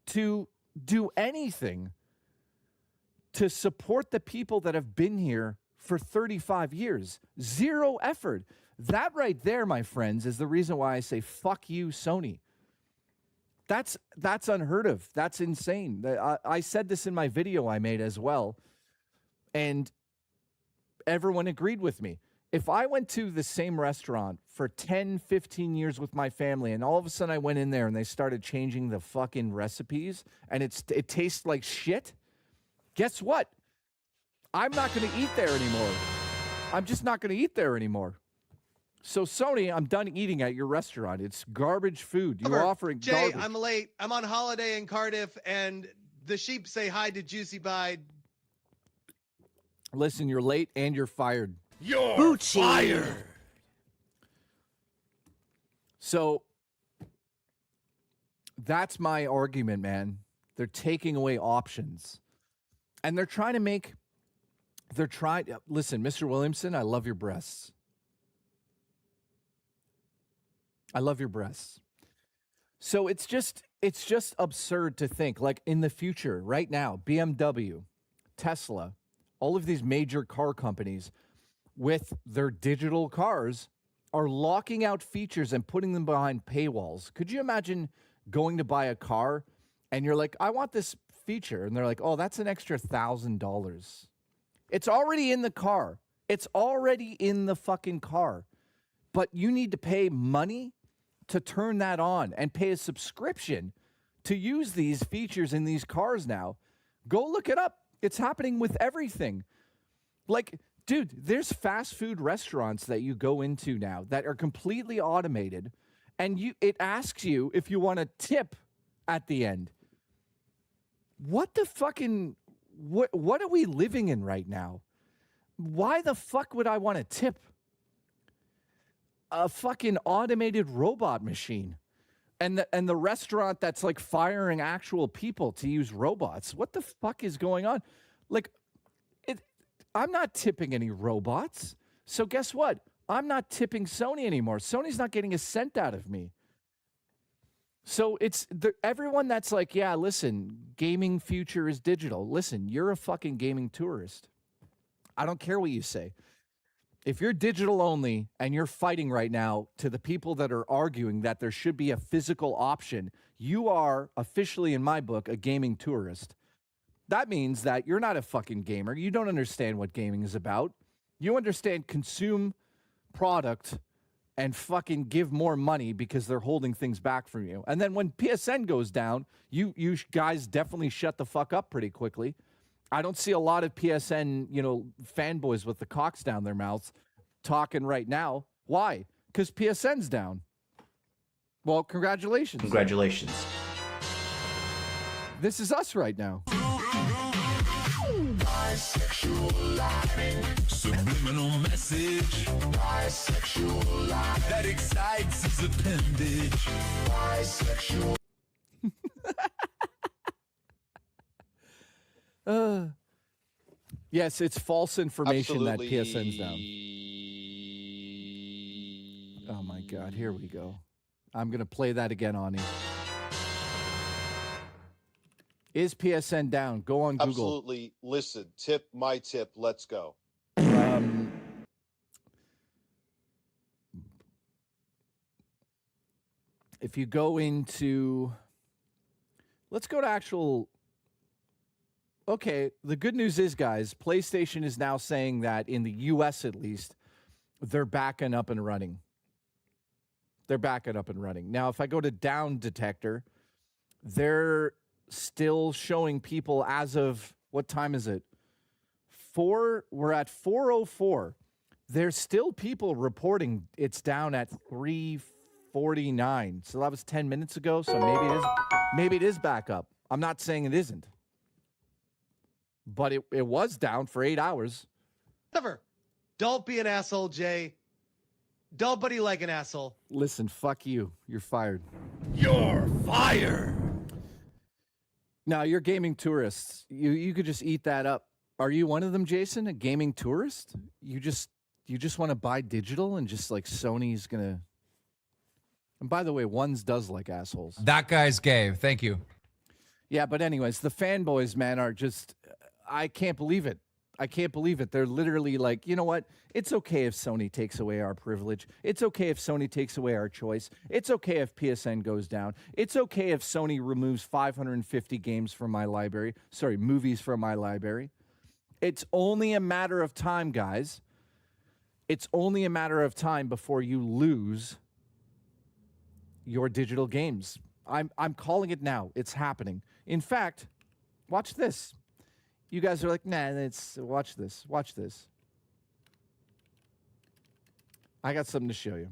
to do anything to support the people that have been here for 35 years. Zero effort. That right there, my friends, is the reason why I say fuck you, Sony. That's unheard of. That's insane. I said this in my video I made as well, and everyone agreed with me. If I went to the same restaurant for 10, 15 years with my family, and all of a sudden I went in there and they started changing the fucking recipes, and it tastes like shit, guess what? I'm not going to eat there anymore. I'm just not going to eat there anymore. So, Sony, I'm done eating at your restaurant. It's garbage food. You're offering Jay, garbage. I'm late. I'm on holiday in Cardiff, and the sheep say hi to Juicy Bide. Listen, you're late and you're fired. You're fired. So, that's my argument, man. They're taking away options. And listen, Mr. Williamson, I love your breasts. I love your breasts. So it's just absurd to think, like, in the future, right now, BMW, Tesla, all of these major car companies with their digital cars are locking out features and putting them behind paywalls. Could you imagine going to buy a car and you're like, I want this feature, and they're like, oh, that's an extra $1,000. It's already in the car. It's already in the fucking car. But you need to pay money to turn that on and pay a subscription to use these features in these cars now. Go look it up. It's happening with everything. Like, dude, there's fast food restaurants that you go into now that are completely automated, and it asks you if you want a tip at the end. What the fucking, what are we living in right now? Why the fuck would I want to tip a fucking automated robot machine? And the restaurant that's like firing actual people to use robots. What the fuck is going on? Like, I'm not tipping any robots. So guess what? I'm not tipping Sony anymore. Sony's not getting a cent out of me. So it's everyone that's like, yeah, listen, gaming future is digital. Listen, you're a fucking gaming tourist. I don't care what you say. If you're digital only and you're fighting right now to the people that are arguing that there should be a physical option, you are officially, in my book, a gaming tourist. That means that you're not a fucking gamer. You don't understand what gaming is about. You understand consume product and fucking give more money because they're holding things back from you. And then when PSN goes down, you guys definitely shut the fuck up pretty quickly. I don't see a lot of PSN, fanboys with the cocks down their mouths talking right now. Why? Because PSN's down. Well, congratulations. Congratulations. This is us right now. Bisexual subliminal message. Bisexual that excites his appendage. Bisexual. Yes, it's false information Absolutely. that PSN's down. Oh my God, here we go. I'm going to play that again, Ani. Is PSN down? Go on Google. Absolutely. Listen, my tip, let's go. If you go into, let's go to actual, okay, the good news is, guys, PlayStation is now saying that in the U.S. at least, they're backing up and running. They're backing up and running. Now, if I go to Down Detector, they're still showing people as of, what time is it? We're at 4:04. There's still people reporting it's down at 3:49. So that was 10 minutes ago. So maybe it is back up. I'm not saying it isn't. But it was down for 8 hours. Never. Don't be an asshole, Jay. Don't buddy like an asshole. Listen, fuck you. You're fired. You're fired. Now, you're gaming tourists. You could just eat that up. Are you one of them, Jason? A gaming tourist? You just want to buy digital and just like Sony's gonna. And by the way, Ones does like assholes. That guy's gay. Thank you. Yeah, but anyways, the fanboys, man, are just. I can't believe it. I can't believe it. They're literally like, you know what? It's okay if Sony takes away our privilege. It's okay if Sony takes away our choice. It's okay if PSN goes down. It's okay if Sony removes 550 games from my library. Sorry, movies from my library. It's only a matter of time, guys. It's only a matter of time before you lose your digital games. I'm calling it now. It's happening. In fact, watch this. You guys are like, nah, watch this. Watch this. I got something to show you.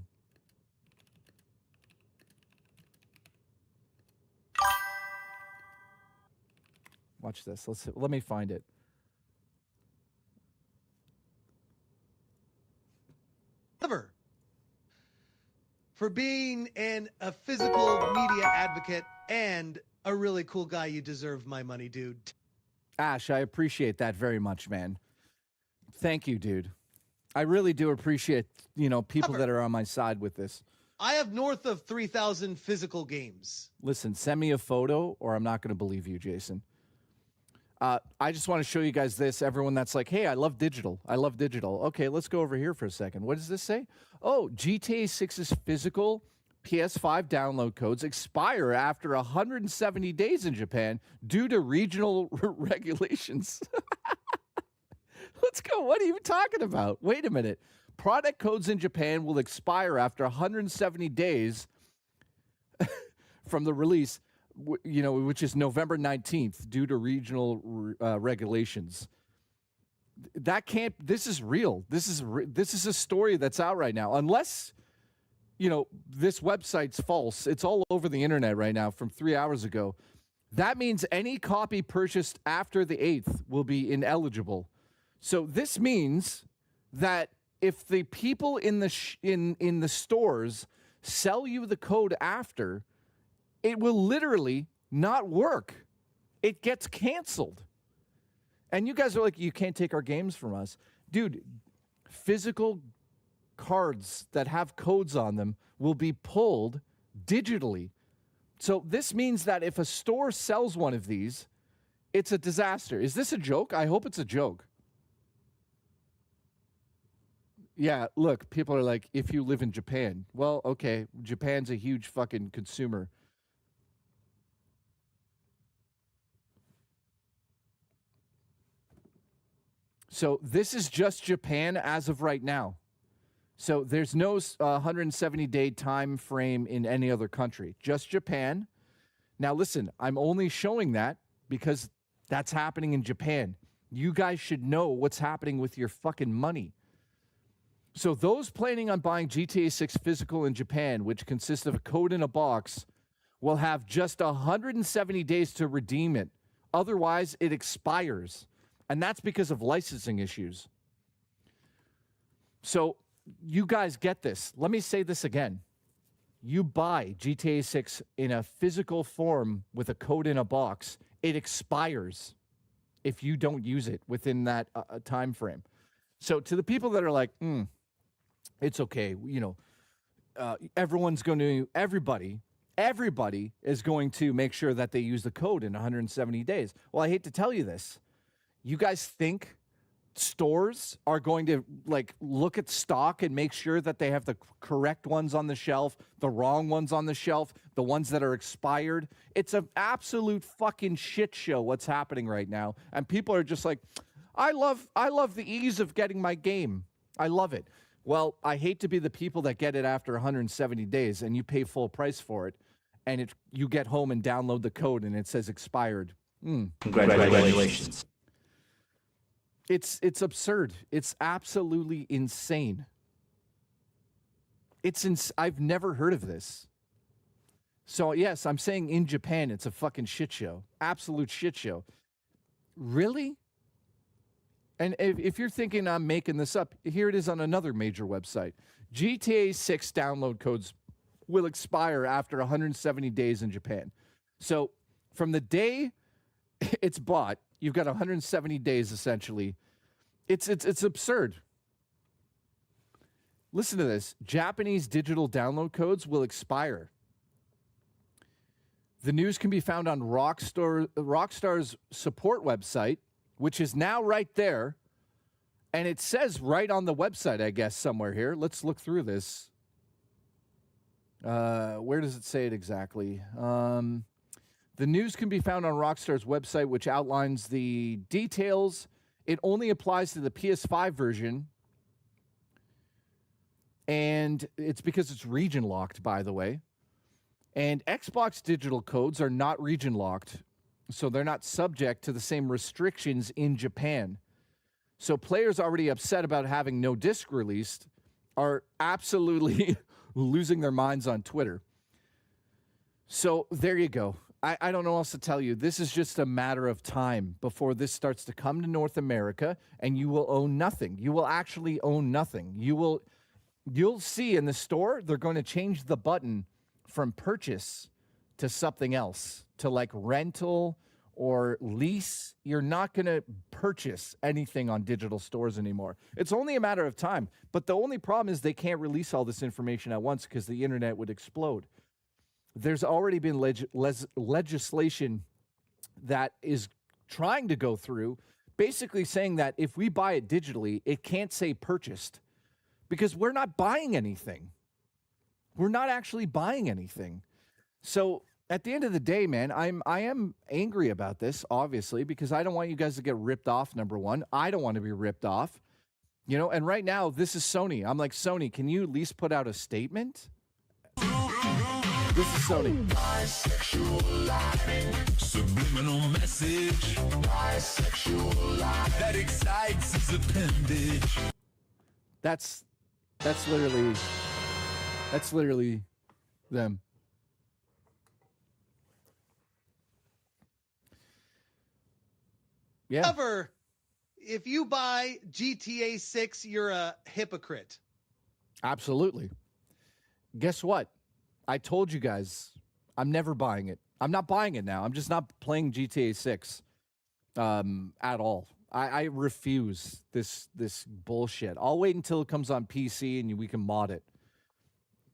Watch this. Let me find it. Never. For being a physical media advocate and a really cool guy, you deserve my money, dude. Ash, I appreciate that very much, man. Thank you, dude. I really do appreciate, people that are on my side with this. I have north of 3,000 physical games. Listen, send me a photo or I'm not going to believe you, Jason. I just want to show you guys this. Everyone that's like, hey, I love digital. I love digital. Okay, let's go over here for a second. What does this say? Oh, GTA 6's physical PS5 download codes expire after 170 days in Japan due to regional regulations. Let's go. What are you talking about? Wait a minute. Product codes in Japan will expire after 170 days from the release, which is November 19th due to regional regulations. This is real. This is a story that's out right now. Unless this website's false. It's all over the internet right now from 3 hours ago. That means any copy purchased after the 8th will be ineligible. So this means that if the people in the stores sell you the code after, it will literally not work. It gets canceled. And you guys are like, you can't take our games from us. Dude, physical cards that have codes on them will be pulled digitally. So this means that if a store sells one of these, it's a disaster. Is this a joke? I hope it's a joke. Yeah, look, people are like, if you live in Japan. Well, okay, Japan's a huge fucking consumer. So this is just Japan as of right now. So there's no 170-day time frame in any other country, just Japan. Now, listen, I'm only showing that because that's happening in Japan. You guys should know what's happening with your fucking money. So those planning on buying GTA 6 physical in Japan, which consists of a code in a box, will have just 170 days to redeem it. Otherwise, it expires. And that's because of licensing issues. So you guys get this. Let me say this again. You buy GTA 6 in a physical form with a code in a box, it expires if you don't use it within that time frame. So to the people that are like, it's okay, everybody is going to make sure that they use the code in 170 days. Well, I hate to tell you this. You guys think stores are going to like look at stock and make sure that they have the correct ones on the shelf, the wrong ones on the shelf, the ones that are expired. It's an absolute fucking shit show what's happening right now. And people are just like, I love the ease of getting my game. I love it. Well, I hate to be the people that get it after 170 days and you pay full price for it, and you get home and download the code and it says expired. Congratulations. It's absurd. It's absolutely insane. I've never heard of this. So yes, I'm saying in Japan it's a fucking shit show. Absolute shit show. Really? And if you're thinking I'm making this up, here it is on another major website. GTA 6 download codes will expire after 170 days in Japan. So from the day it's bought, you've got 170 days essentially. It's absurd. Listen to this. Japanese digital download codes will expire. The news can be found on Rockstar's support website, which is now right there. And it says right on the website, I guess, somewhere here. Let's look through this. Where does it say it exactly? The news can be found on Rockstar's website, which outlines the details. It only applies to the PS5 version. And it's because it's region locked, by the way. And Xbox digital codes are not region locked, so they're not subject to the same restrictions in Japan. So players already upset about having no disc released are absolutely losing their minds on Twitter. So there you go. I don't know what else to tell you. This is just a matter of time before this starts to come to North America, and you will own nothing. You will actually own nothing. You'll see in the store, they're going to change the button from purchase to something else, to like rental or lease. You're not going to purchase anything on digital stores anymore. It's only a matter of time. But the only problem is they can't release all this information at once because the internet would explode. There's already been legislation that is trying to go through, basically saying that if we buy it digitally, it can't say purchased because we're not buying anything. We're not actually buying anything. So at the end of the day, man, I am angry about this, obviously, because I don't want you guys to get ripped off, number one. I don't want to be ripped off. You know, and right now, this is Sony. I'm like, Sony, can you at least put out a statement? This is Sony. Bisexual life, subliminal message. Bisexual life that excites his appendage. That's literally them. Yeah. However, if you buy GTA 6, you're a hypocrite. Absolutely. Guess what? I told you guys, I'm never buying it. I'm not buying it now. I'm just not playing GTA 6 at all. I refuse this bullshit. I'll wait until it comes on PC and we can mod it.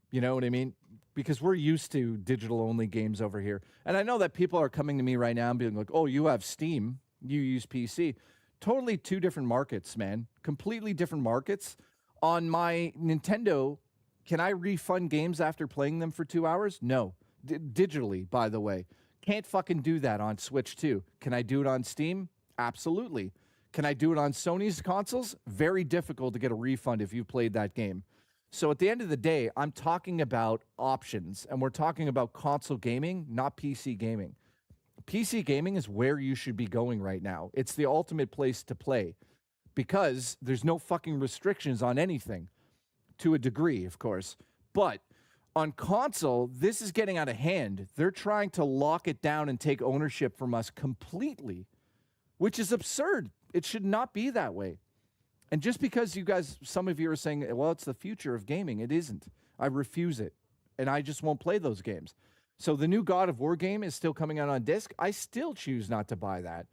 You know what I mean? Because we're used to digital-only games over here. And I know that people are coming to me right now and being like, oh, you have Steam. You use PC. Totally two different markets, man. Completely different markets. On my Nintendo, can I refund games after playing them for 2 hours? No. Digitally, by the way. Can't fucking do that on Switch too. Can I do it on Steam? Absolutely. Can I do it on Sony's consoles? Very difficult to get a refund if you played that game. So at the end of the day, I'm talking about options, and we're talking about console gaming, not PC gaming. PC gaming is where you should be going right now. It's the ultimate place to play because there's no fucking restrictions on anything. To a degree, of course. But on console, this is getting out of hand. They're trying to lock it down and take ownership from us completely, which is absurd. It should not be that way. And just because you guys, some of you are saying, well, it's the future of gaming. It isn't. I refuse it. And I just won't play those games. So the new God of War game is still coming out on disc. I still choose not to buy that.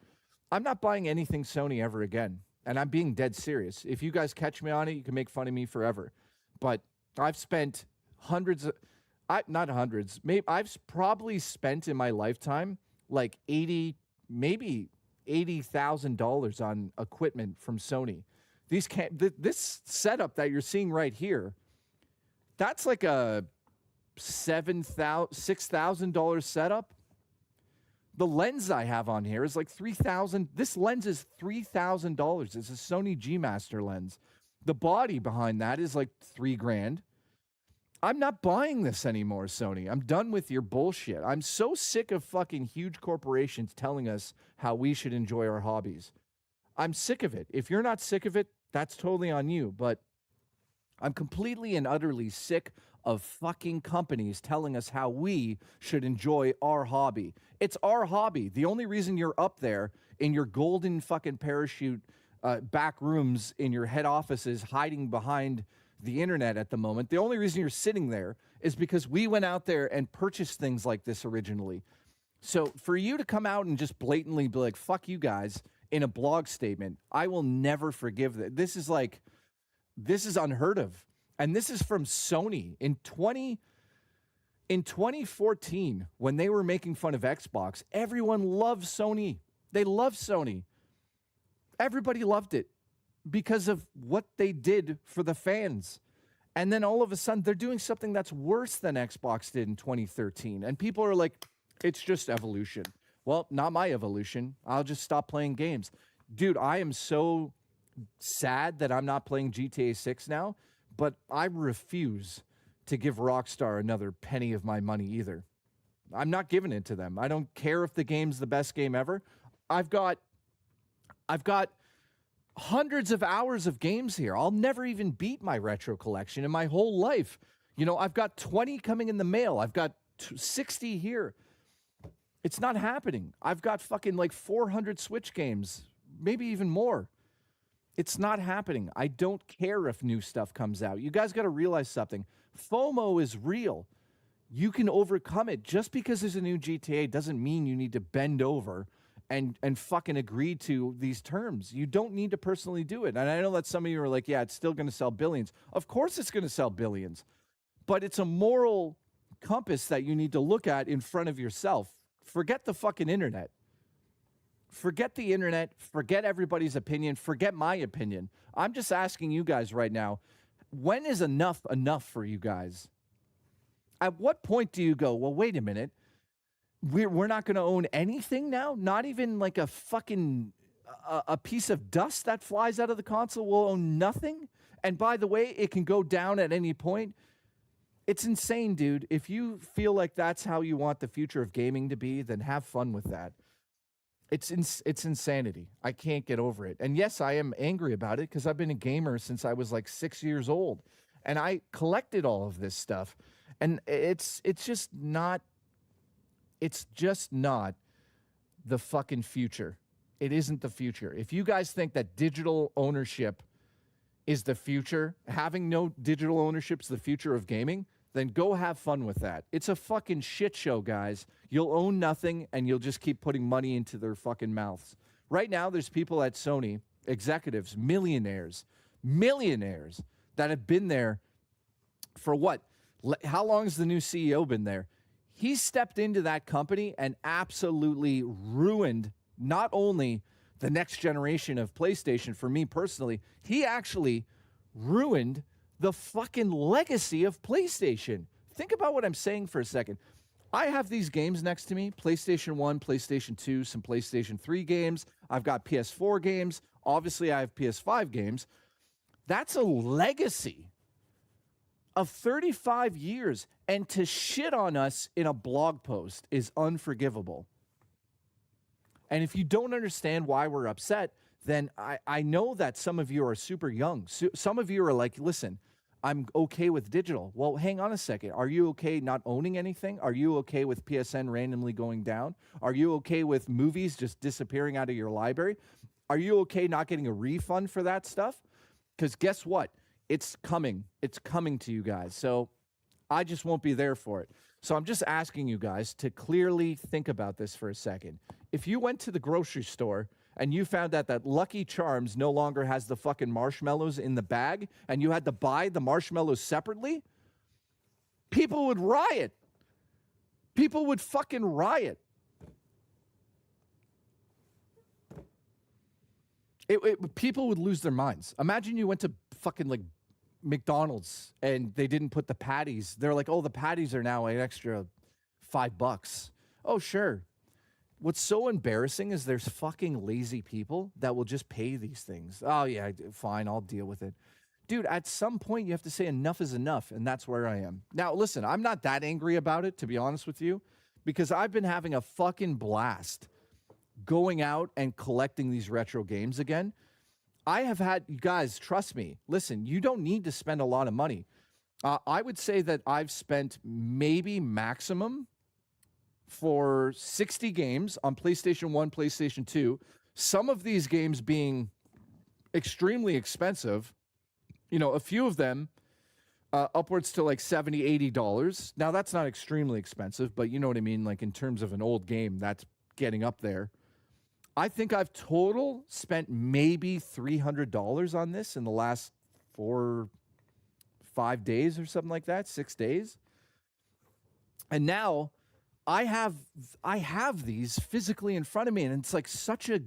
I'm not buying anything Sony ever again. And I'm being dead serious. If you guys catch me on it, you can make fun of me forever. But I've spent not hundreds, maybe I've probably spent in my lifetime like 80, maybe $80,000 on equipment from Sony. These this setup that you're seeing right here, that's like a $6,000 setup. The lens I have on here is like $3,000. This lens is $3,000. It's a Sony G Master lens. The body behind that is like $3,000. I'm not buying this anymore, Sony. I'm done with your bullshit. I'm so sick of fucking huge corporations telling us how we should enjoy our hobbies. I'm sick of it. If you're not sick of it, that's totally on you. But I'm completely and utterly sick of fucking companies telling us how we should enjoy our hobby. It's our hobby. The only reason you're up there in your golden fucking parachute back rooms in your head offices hiding behind the internet at the moment, the only reason you're sitting there is because we went out there and purchased things like this originally. So for you to come out and just blatantly be like, fuck you guys, in a blog statement, I will never forgive that. This is unheard of. And this is from Sony in 2014, when they were making fun of Xbox. Everyone loved Sony. They loved Sony. Everybody loved it because of what they did for the fans. And then all of a sudden, they're doing something that's worse than Xbox did in 2013. And people are like, it's just evolution. Well, not my evolution. I'll just stop playing games. Dude, I am so sad that I'm not playing GTA 6 now, but I refuse to give Rockstar another penny of my money either. I'm not giving it to them. I don't care if the game's the best game ever. I've got hundreds of hours of games here. I'll never even beat my retro collection in my whole life. You know, I've got 20 coming in the mail. I've got 60 here. It's not happening. I've got fucking like 400 Switch games, maybe even more. It's not happening. I don't care if new stuff comes out. You guys got to realize something. FOMO is real. You can overcome it. Just because there's a new GTA doesn't mean you need to bend over and fucking agree to these terms. You don't need to personally do it. And I know that some of you are like, yeah, it's still going to sell billions. Of course it's going to sell billions. But it's a moral compass that you need to look at in front of yourself. Forget the fucking internet. Forget the internet. Forget everybody's opinion. Forget my opinion. I'm just asking you guys right now, when is enough for you guys? At what point do you go, well, wait a minute. We're not going to own anything now? Not even like a fucking a piece of dust that flies out of the console? We'll own nothing? And by the way, it can go down at any point. It's insane, dude. If you feel like that's how you want the future of gaming to be, then have fun with that. It's insanity. I can't get over it. And yes, I am angry about it because I've been a gamer since I was like 6 years old. And I collected all of this stuff. And it's just not the fucking future. It isn't the future. If you guys think that digital ownership is the future, having no digital ownership is the future of gaming, then go have fun with that. It's a fucking shit show, guys. You'll own nothing, and you'll just keep putting money into their fucking mouths. Right now, there's people at Sony, executives, millionaires, that have been there for what? How long has the new CEO been there? He stepped into that company and absolutely ruined not only the next generation of PlayStation for me personally, he actually ruined the fucking legacy of PlayStation. Think about what I'm saying for a second. I have these games next to me, PlayStation 1, PlayStation 2, some PlayStation 3 games. I've got PS4 games. Obviously, I have PS5 games. That's a legacy of 35 years. And to shit on us in a blog post is unforgivable. And if you don't understand why we're upset, then I know that some of you are super young. So some of you are like, listen, I'm okay with digital. Well, hang on a second. Are you okay not owning anything? Are you okay with PSN randomly going down? Are you okay with movies just disappearing out of your library? Are you okay not getting a refund for that stuff? Because guess what? It's coming. It's coming to you guys. So I just won't be there for it. So I'm just asking you guys to clearly think about this for a second. If you went to the grocery store and you found out that Lucky Charms no longer has the fucking marshmallows in the bag and you had to buy the marshmallows separately, people would riot. People would fucking riot. People would lose their minds. Imagine you went to fucking like McDonald's and they didn't put the patties. They're like, oh, the patties are now an extra $5. Oh, sure. What's so embarrassing is there's fucking lazy people that will just pay these things. Oh, yeah, fine, I'll deal with it. Dude, at some point you have to say enough is enough, and that's where I am. Now, listen, I'm not that angry about it, to be honest with you, because I've been having a fucking blast going out and collecting these retro games again. I have had, you guys, trust me, listen, you don't need to spend a lot of money. I would say that I've spent maybe maximum for 60 games on PlayStation 1, PlayStation 2, some of these games being extremely expensive, you know, a few of them upwards to like $70, $80. Now, that's not extremely expensive, but you know what I mean? Like in terms of an old game, that's getting up there. I think I've total spent maybe $300 on this in the last 4-5 days or something like that, 6 days. And now I have these physically in front of me, and it's like such a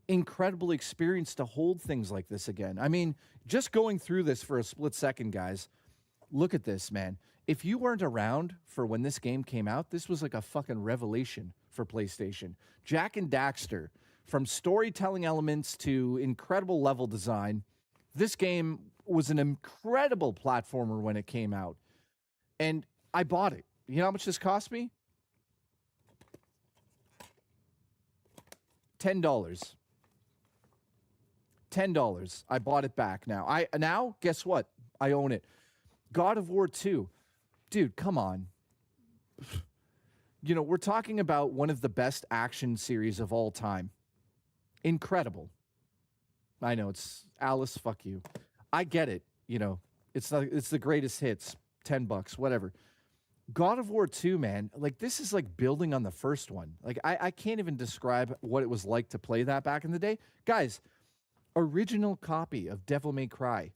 incredible experience to hold things like this again. I mean, just going through this for a split second, guys, look at this, man. If you weren't around for when this game came out, this was like a fucking revelation for PlayStation. Jack and Daxter, from storytelling elements to incredible level design, this game was an incredible platformer when it came out. And I bought it. You know how much this cost me? $10. $10. I bought it back now. Now, guess what? I own it. God of War 2. Dude, come on. You know, we're talking about one of the best action series of all time. Incredible. I know, it's Alice, fuck you. I get it, you know. It's the greatest hits, $10, whatever. God of War 2, man, like this is like building on the first one. Like I can't even describe what it was like to play that back in the day. Guys, original copy of Devil May Cry.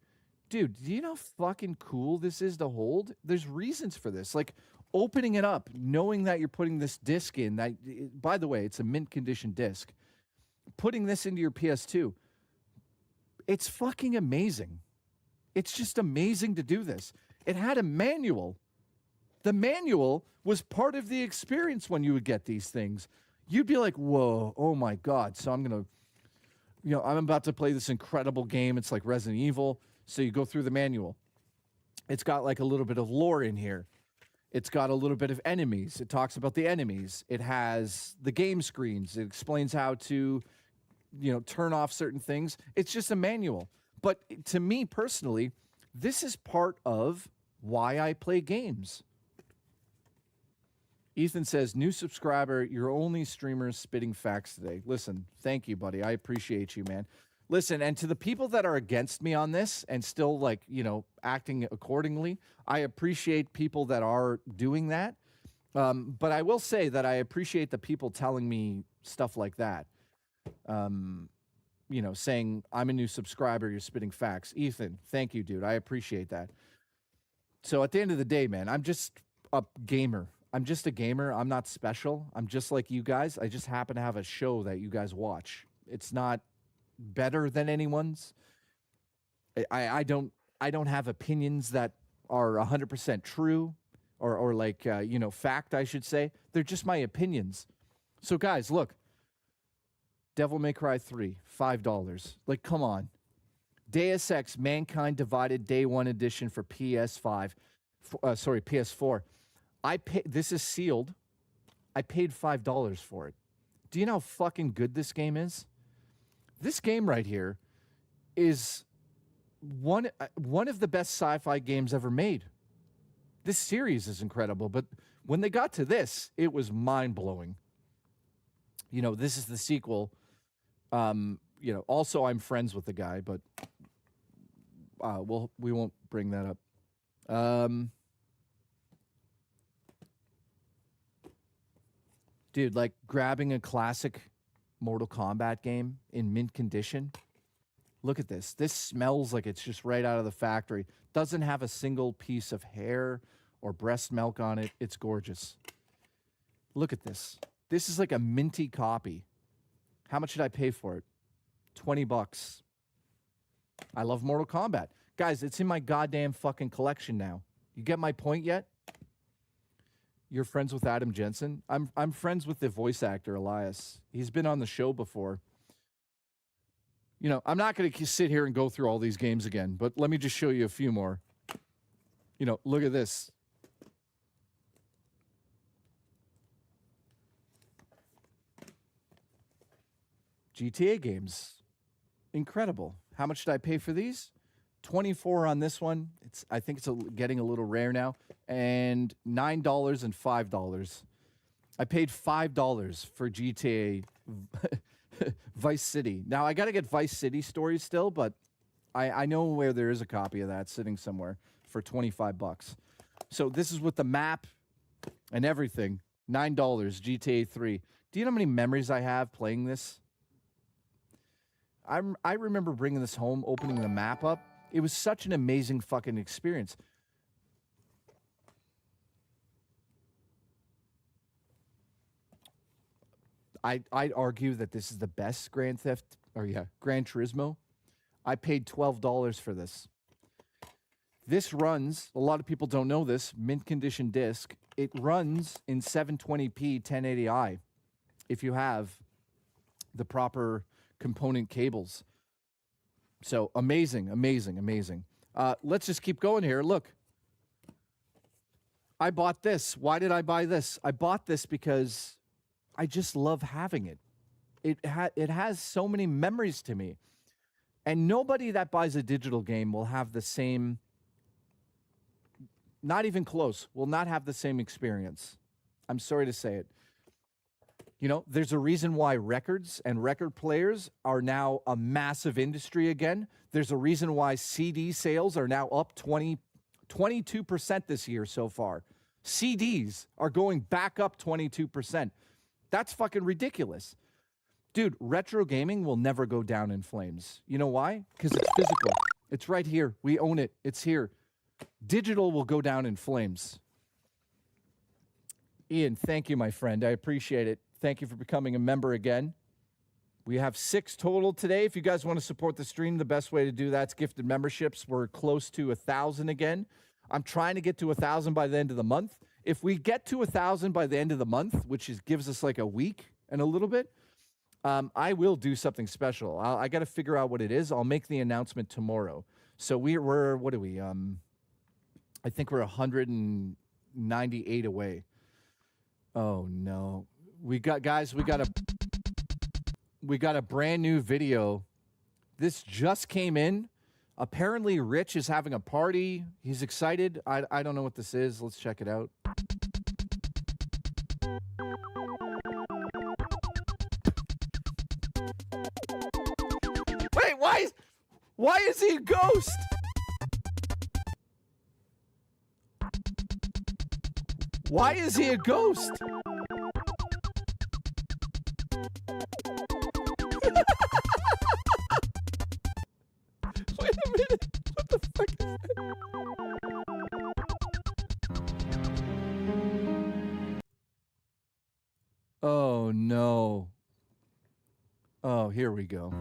Dude, do you know how fucking cool this is to hold? There's reasons for this. Like opening it up, knowing that you're putting this disc in, that, by the way, it's a mint condition disc. Putting this into your PS2, it's fucking amazing. It's just amazing to do this. It had a manual. The manual was part of the experience when you would get these things. You'd be like, whoa, oh my God. So I'm going to, you know, I'm about to play this incredible game. It's like Resident Evil. So you go through the manual. It's got like a little bit of lore in here. It's got a little bit of enemies. It talks about the enemies. It has the game screens. It explains how to, you know, turn off certain things. It's just a manual. But to me personally, this is part of why I play games. Ethan says, new subscriber, your only streamer spitting facts today. Listen, thank you, buddy. I appreciate you, man. Listen, and to the people that are against me on this and still, like, you know, acting accordingly, I appreciate people that are doing that. But I will say that I appreciate the people telling me stuff like that. You know, saying, I'm a new subscriber, you're spitting facts. Ethan, thank you, dude. I appreciate that. So at the end of the day, man, I'm just a gamer. I'm just a gamer. I'm not special. I'm just like you guys. I just happen to have a show that you guys watch. It's not better than anyone's. I don't have opinions that are 100% true or like, you know, fact, I should say. They're just my opinions. So guys, look, Devil May Cry 3, $5. Like, come on. Deus Ex Mankind Divided Day 1 Edition for PS4. This is sealed. I paid $5 for it. Do you know how fucking good this game is? This game right here is one of the best sci-fi games ever made. This series is incredible, but when they got to this, it was mind-blowing. You know, this is the sequel. You know, also I'm friends with the guy, but we won't bring that up. Dude, like grabbing a classic Mortal Kombat game in mint condition. Look at this. This smells like it's just right out of the factory. Doesn't have a single piece of hair or breast milk on it. It's gorgeous. Look at this. This is like a minty copy. How much did I pay for it? $20. I love Mortal Kombat. Guys, it's in my goddamn fucking collection now. You get my point yet? You're friends with Adam Jensen? I'm friends with the voice actor, Elias. He's been on the show before. You know, I'm not going to sit here and go through all these games again, but let me just show you a few more. You know, look at this. GTA games. Incredible. How much did I pay for these? $24 on this one. I think it's getting a little rare now. And $9 and $5. I paid $5 for GTA Vice City. Now, I got to get Vice City stories still, but I know where there is a copy of that sitting somewhere for $25. So this is with the map and everything. $9, GTA 3. Do you know how many memories I have playing this? I remember bringing this home, opening the map up. It was such an amazing fucking experience. I'd argue that this is the best Gran Turismo. I paid $12 for this. This runs, a lot of people don't know this, mint condition disc. It runs in 720p 1080i if you have the proper component cables. So amazing, amazing, amazing. Let's just keep going here. Look, I bought this. Why did I buy this? I bought this because I just love having it. It has so many memories to me. And nobody that buys a digital game will have the same, not even close, will not have the same experience. I'm sorry to say it. You know, there's a reason why records and record players are now a massive industry again. There's a reason why CD sales are now up 22% this year so far. CDs are going back up 22%. That's fucking ridiculous. Dude, retro gaming will never go down in flames. You know why? Because it's physical. It's right here. We own it. It's here. Digital will go down in flames. Ian, thank you, my friend. I appreciate it. Thank you for becoming a member again. We have 6 total today. If you guys want to support the stream, the best way to do that is gifted memberships. We're close to 1,000 again. I'm trying to get to 1,000 by the end of the month. If we get to 1,000 by the end of the month, which gives us like a week and a little bit, I will do something special. I got to figure out what it is. I'll make the announcement tomorrow. So we're what are we? I think we're 198 away. Oh no. We got a brand new video. This just came in. Apparently Rich is having a party. He's excited. I don't know what this is. Let's check it out. Wait, why is he a ghost? Why is he a ghost? Wait a minute. What the fuck is that? Oh, no. Oh, here we go.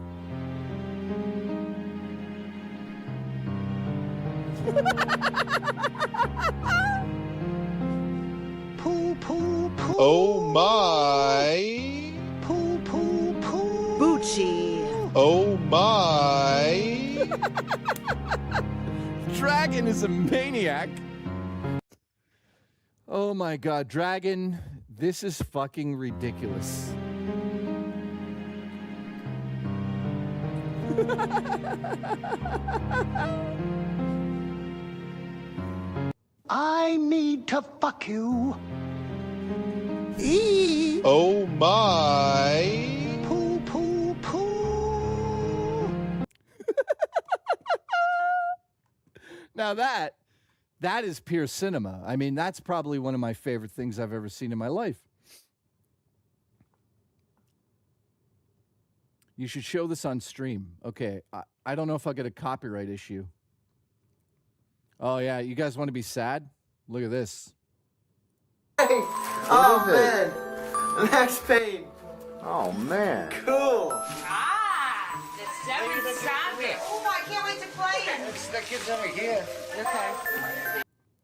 Poo, poo, poo. Oh my. Poo, poo, poo. Bucci. Oh my. Dragon is a maniac. Oh my God, Dragon, this is fucking ridiculous. I need to fuck you. Oh my. Poo, poo, poo. Now that is pure cinema. I mean, that's probably one of my favorite things I've ever seen in my life. You should show this on stream. Okay, I don't know if I'll get a copyright issue. Oh, yeah, you guys want to be sad? Look at this. Oh, man. Max Payne. Oh, man. Cool. Ah, the Seven, stop it. Oh, I can't wait to play it. The kid's over here. Okay.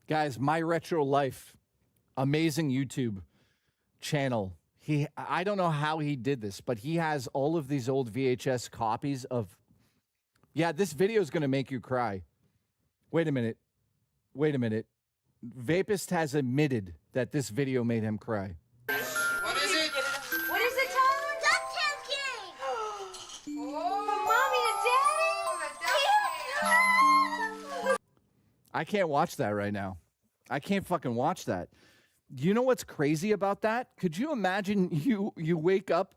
Guys, My Retro Life, amazing YouTube channel. I don't know how he did this, but he has all of these old VHS copies of. Yeah, this video is going to make you cry. Wait a minute. Vapist has admitted that this video made him cry. What is it? What is it, Tyler? DuckTales game. Oh, Mommy and Daddy. I can't watch that right now. I can't fucking watch that. Do you know what's crazy about that? Could you imagine you wake up?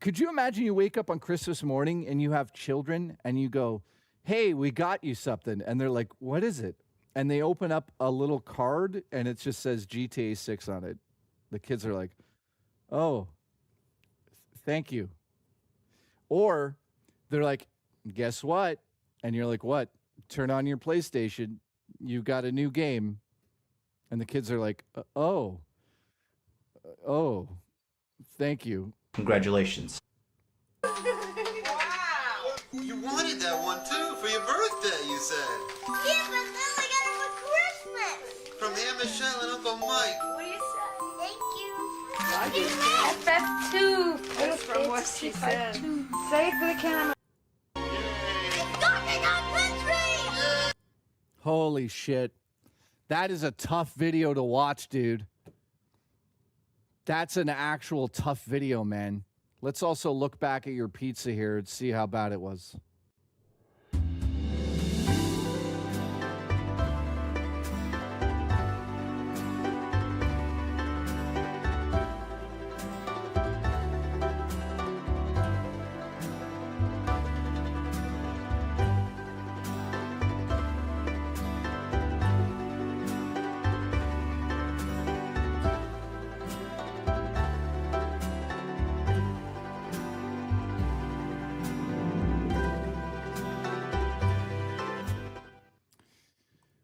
Could you imagine you wake up on Christmas morning and you have children and you go, "Hey, we got you something," and they're like, "What is it?" And they open up a little card and it just says GTA 6 on it. The kids are like, "Oh, thank you." Or they're like, "Guess what?" And you're like, "What?" Turn on your PlayStation. You got a new game. And the kids are like, oh, thank you. Congratulations. Wow. You wanted that one too for your birthday, you said. Yeah, but then we got it for Christmas. From Aunt Michelle and Uncle Mike. What do you say? Thank you. FF2. That's from what she said. Say it for the camera. Holy shit. That is a tough video to watch, dude. That's an actual tough video, man. Let's also look back at your pizza here and see how bad it was.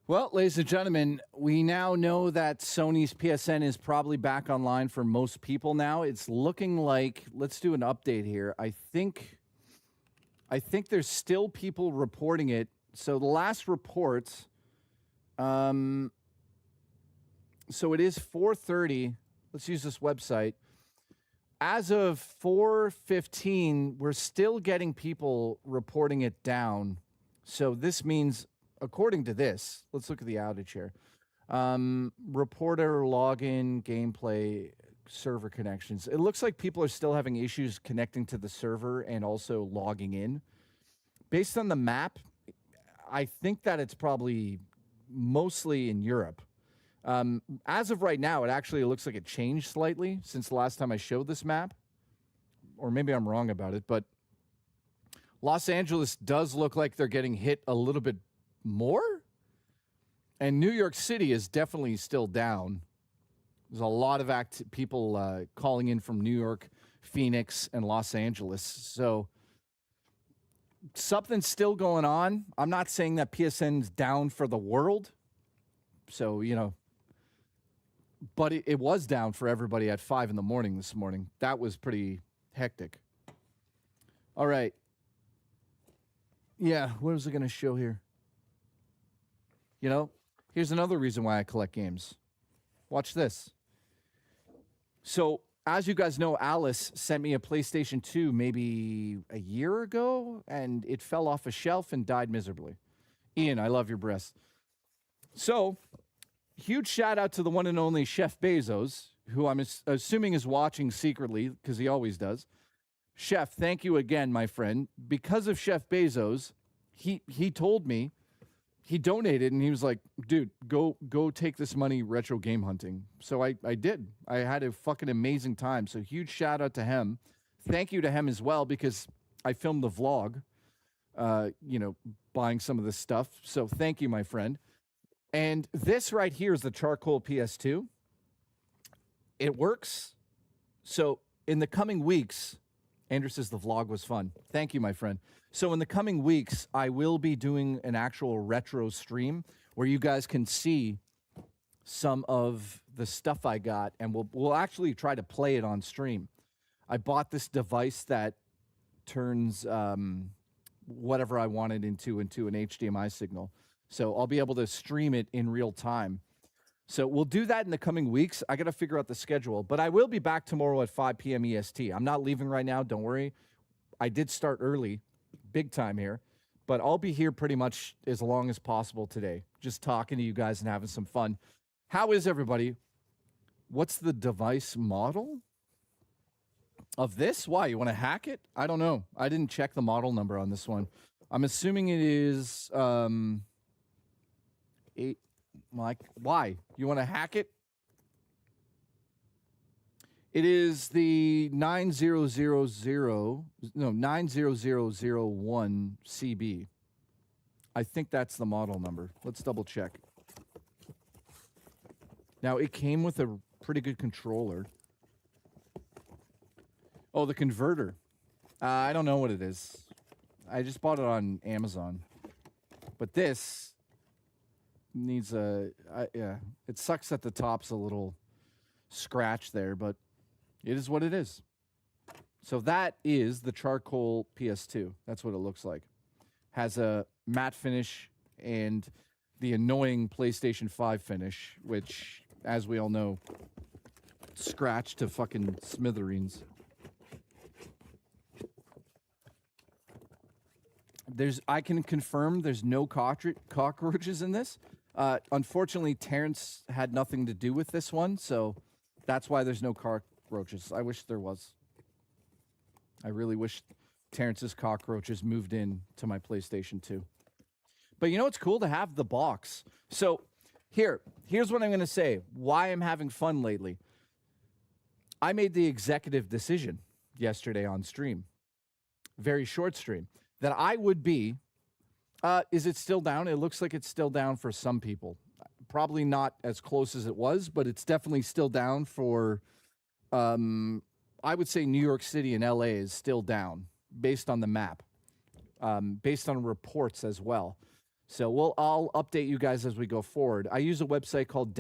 Well, ladies and gentlemen, we now know that Sony's PSN is probably back online for most people now. It's looking like, let's do an update here. I think there's still people reporting it. So the last reports, so it is 4:30. Let's use this website. As of 4:15, we're still getting people reporting it down. So this means, according to this, let's look at the outage here. Reporter, login, gameplay, server connections. It looks like people are still having issues connecting to the server and also logging in. Based on the map, I think that it's probably mostly in Europe. As of right now, it actually looks like it changed slightly since the last time I showed this map. Or maybe I'm wrong about it, but Los Angeles does look like they're getting hit a little bit more, and New York City is definitely still down. There's a lot of people calling in from New York, Phoenix, and Los Angeles. So something's still going on. I'm not saying that PSN's down for the world. So, but it was down for everybody at 5 in the morning this morning. That was pretty hectic. All right. Yeah, what was I going to show here? Here's another reason why I collect games. Watch this. So, as you guys know, Alice sent me a PlayStation 2 maybe a year ago, and it fell off a shelf and died miserably. Ian, I love your breasts. So, huge shout out to the one and only Chef Bezos, who I'm assuming is watching secretly, because he always does. Chef, thank you again, my friend. Because of Chef Bezos, he told me, he donated, and he was like, dude, go take this money retro game hunting. So I did. I had a fucking amazing time. So huge shout out to him. Thank you to him as well, because I filmed the vlog, buying some of this stuff. So thank you, my friend. And this right here is the charcoal PS2. It works. So in the coming weeks, Andrew says the vlog was fun. Thank you, my friend. So in the coming weeks, I will be doing an actual retro stream where you guys can see some of the stuff I got, and we'll actually try to play it on stream. I bought this device that turns whatever I wanted into an HDMI signal. So I'll be able to stream it in real time. So we'll do that in the coming weeks. I got to figure out the schedule, but I will be back tomorrow at 5 p.m. EST. I'm not leaving right now. Don't worry. I did start early, big time here, but I'll be here pretty much as long as possible today, just talking to you guys and having some fun. How is everybody? What's the device model of this? Why? You want to hack it? I don't know. I didn't check the model number on this one. I'm assuming it is 8. Like, why? You want to hack it? It is the 90001 CB. I think that's the model number. Let's double check. Now, it came with a pretty good controller. Oh, the converter. I don't know what it is. I just bought it on Amazon. But this needs yeah, it sucks that the top's a little scratch there, but it is what it is. So that is the charcoal PS2. That's what it looks like. Has a matte finish and the annoying PlayStation 5 finish, which, as we all know, scratched to fucking smithereens. I can confirm there's no cockroaches in this. Unfortunately, Terrence had nothing to do with this one, so that's why there's no cockroaches. I wish there was. I really wish Terrence's cockroaches moved in to my PlayStation 2. But you know what's cool? To have the box. So here's what I'm going to say. Why I'm having fun lately. I made the executive decision yesterday on stream. Very short stream. That I would be... is it still down? It looks like it's still down for some people. Probably not as close as it was, but it's definitely still down for, I would say New York City and LA is still down based on the map, based on reports as well. So I'll update you guys as we go forward. I use a website called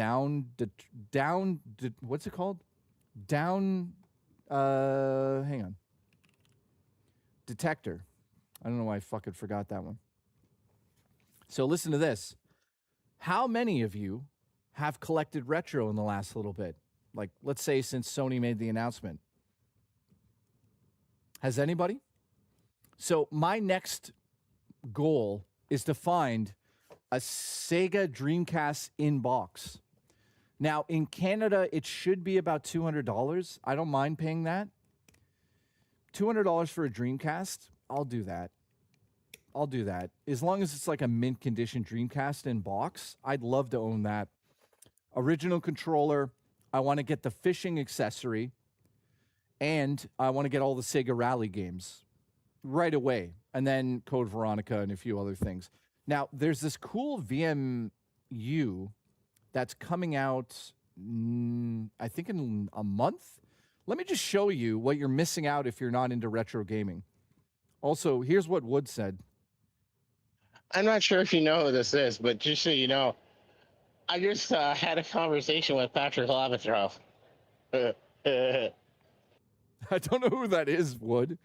what's it called? Hang on. Detector. I don't know why I fucking forgot that one. So listen to this. How many of you have collected retro in the last little bit? Like, let's say since Sony made the announcement. Has anybody? So my next goal is to find a Sega Dreamcast in box. Now, in Canada, it should be about $200. I don't mind paying that. $200 for a Dreamcast, I'll do that. I'll do that. As long as it's like a mint condition Dreamcast in box, I'd love to own that. Original controller. I want to get the fishing accessory. And I want to get all the Sega Rally games right away. And then Code Veronica and a few other things. Now, there's this cool VMU that's coming out, I think, in a month. Let me just show you what you're missing out if you're not into retro gaming. Also, here's what Wood said. I'm not sure if you know who this is, but just so you know, I just had a conversation with Patrick Lavatroff. I don't know who that is, Wood.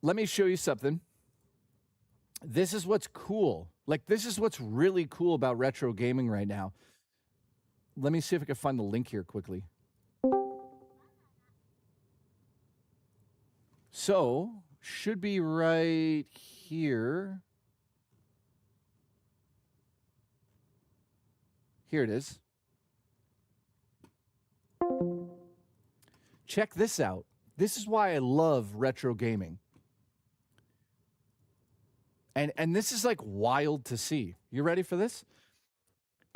Let me show you something. This is what's cool. Like, this is what's really cool about retro gaming right now. Let me see if I can find the link here quickly. So, should be right here. Here it is. Check this out. This is why I love retro gaming. And this is like wild to see. You ready for this?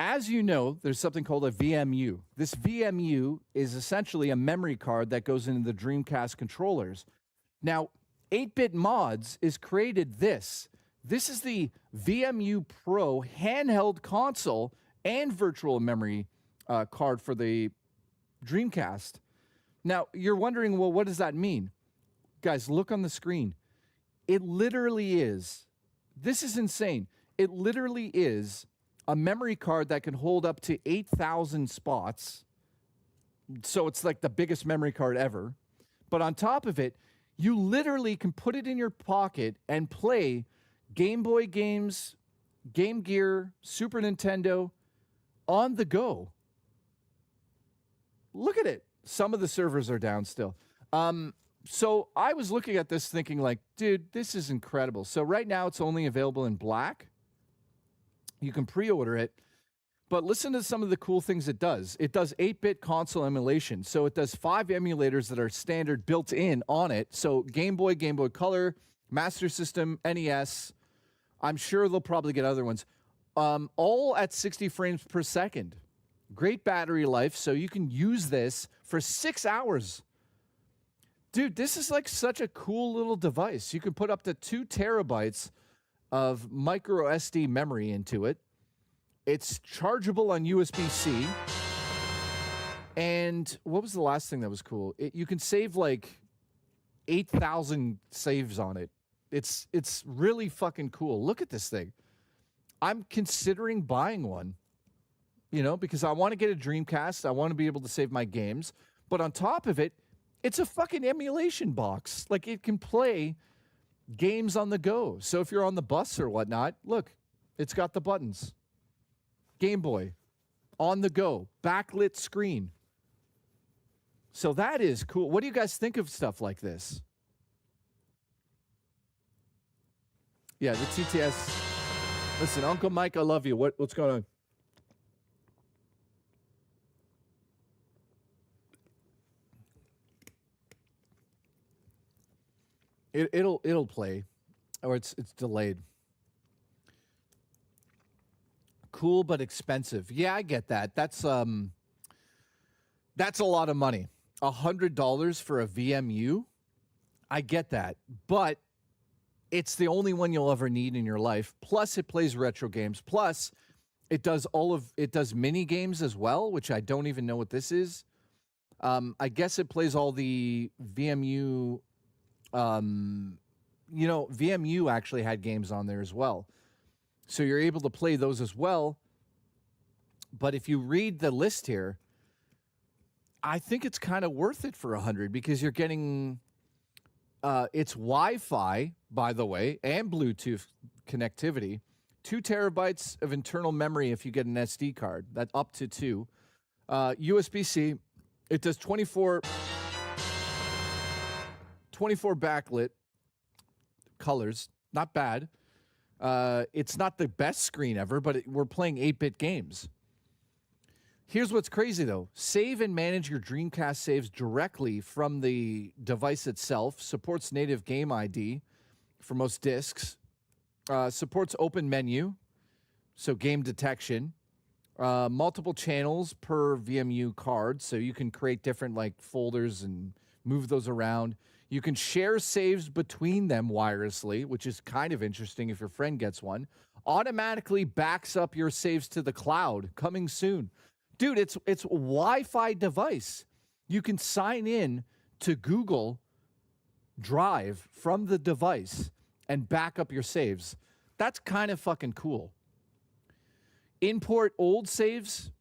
As you know, there's something called a VMU. This VMU is essentially a memory card that goes into the Dreamcast controllers. Now, 8-Bit Mods is created this. This is the VMU Pro handheld console and virtual memory card for the Dreamcast. Now, you're wondering, well, what does that mean? Guys, look on the screen. It literally is. This is insane. It literally is a memory card that can hold up to 8,000 spots. So it's like the biggest memory card ever. But on top of it, You literally can put it in your pocket and play Game Boy games, Game Gear, Super Nintendo on the go. Look at it. Some of the servers are down still. So I was looking at this thinking like, dude, this is incredible. So right now it's only available in black. You can pre-order it. But listen to some of the cool things it does. It does 8-bit console emulation. So it does 5 emulators that are standard built in on it. So Game Boy, Game Boy Color, Master System, NES. I'm sure they'll probably get other ones. All at 60 frames per second. Great battery life. So you can use this for 6 hours. Dude, this is like such a cool little device. You can put up to 2 terabytes of micro SD memory into it. It's chargeable on USB-C. And what was the last thing that was cool? You can save like 8,000 saves on it. It's really fucking cool. Look at this thing. I'm considering buying one, you know, because I want to get a Dreamcast. I want to be able to save my games. But on top of it, it's a fucking emulation box. Like, it can play games on the go. So if you're on the bus or whatnot, look, it's got the buttons. Game Boy, on the go, backlit screen. So that is cool. What do you guys think of stuff like this? Yeah, the TTS. Listen, Uncle Mike, I love you. What's going on? It'll play, or it's delayed. Cool but expensive. Yeah, I get that. That's a lot of money. $100 for a VMU. I get that, but it's the only one you'll ever need in your life. Plus, it plays retro games. Plus, it does mini games as well, which I don't even know what this is. I guess it plays all the VMU. VMU actually had games on there as well. So you're able to play those as well. But if you read the list here, I think it's kind of worth it for $100 because you're getting it's Wi-Fi, by the way, and Bluetooth connectivity. 2 terabytes of internal memory if you get an SD card. That's up to 2. USB-C. It does 24 backlit colors. Not bad. It's not the best screen ever, but we're playing 8-bit games. Here's what's crazy, though. Save and manage your Dreamcast saves directly from the device itself. Supports native game ID for most discs. Supports open menu, so game detection. Multiple channels per VMU card, so you can create different like folders and move those around. You can share saves between them wirelessly, which is kind of interesting if your friend gets one. Automatically backs up your saves to the cloud. Coming soon. Dude, it's a Wi-Fi device. You can sign in to Google Drive from the device and back up your saves. That's kind of fucking cool. Import old saves,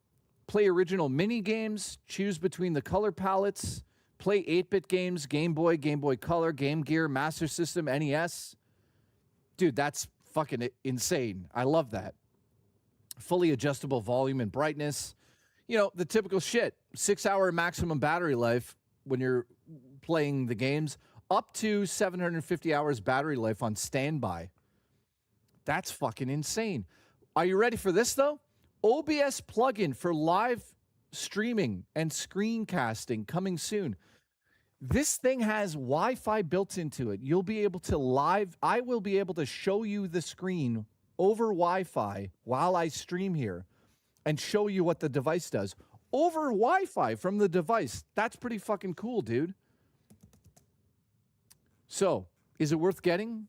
play original mini games, choose between the color palettes, play 8-bit games, Game Boy, Game Boy Color, Game Gear, Master System, NES. Dude, that's fucking insane. I love that. Fully adjustable volume and brightness. You know, the typical shit. 6-hour maximum battery life when you're playing the games. Up to 750 hours battery life on standby. That's fucking insane. Are you ready for this, though? OBS plugin for live streaming and screencasting coming soon. This thing has Wi-Fi built into it. You'll be able to I will be able to show you the screen over Wi-Fi while I stream here and show you what the device does. Over Wi-Fi from the device. That's pretty fucking cool, dude. So, is it worth getting?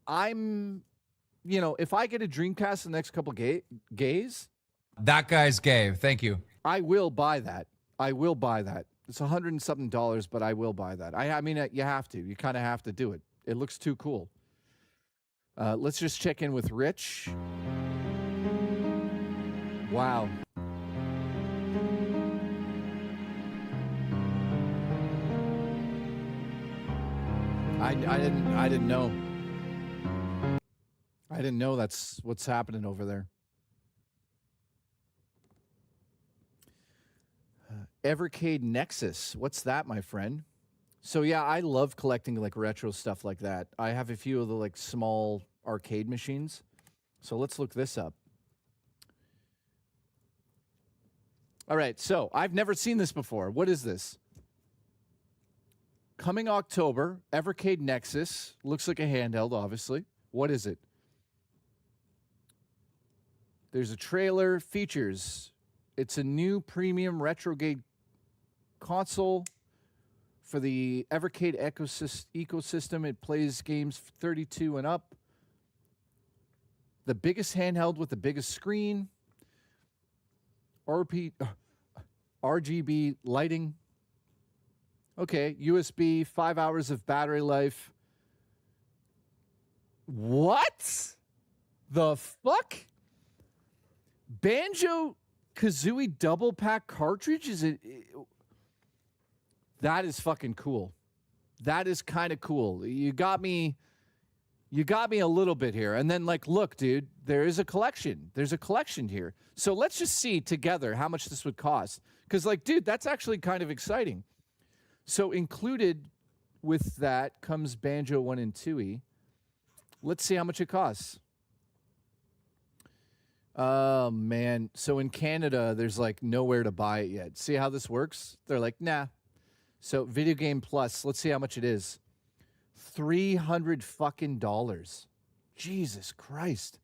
If I get a Dreamcast in the next couple gays. That guy's gay. Thank you. I will buy that. I will buy that. It's $100 and something, but I will buy that. I mean, you have to. You kind of have to do it. It looks too cool. Let's just check in with Rich. Wow. I didn't know. I didn't know that's what's happening over there. Evercade Nexus. What's that, my friend? So yeah, I love collecting like retro stuff like that. I have a few of the like small arcade machines. So let's look this up. All right, so I've never seen this before. What is this? Coming October, Evercade Nexus. Looks like a handheld, obviously. What is it? There's a trailer. Features. It's a new premium retrograde console for the Evercade ecosystem. It plays games 32 and up. The biggest handheld with the biggest screen. RGB lighting. Okay, USB, 5 hours of battery life. What the fuck? Banjo-Kazooie double pack cartridge? Is it? That is fucking cool. That is kind of cool. You got me a little bit here. And then like, look, dude, there is a collection. There's a collection here. So let's just see together how much this would cost. Because like, dude, that's actually kind of exciting. So included with that comes Banjo 1 and 2E. Let's see how much it costs. Oh, man. So in Canada, there's like nowhere to buy it yet. See how this works? They're like, nah. So Video Game Plus, let's see how much it is. $300 fucking dollars. Jesus Christ.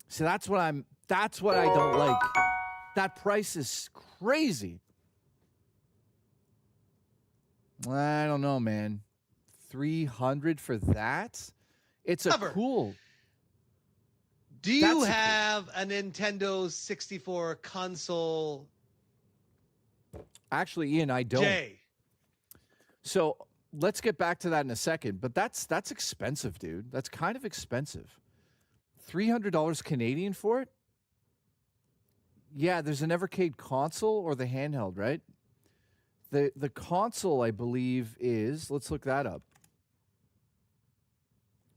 See, that's what I don't like. That price is crazy. I don't know, man. $300 for that? It's a cool. Do you have a Nintendo 64 console? Actually, Ian, I don't. Jay. So let's get back to that in a second. But that's expensive, dude. That's kind of expensive. $300 Canadian for it? Yeah, there's an Evercade console or the handheld, right? The console, I believe, is, let's look that up.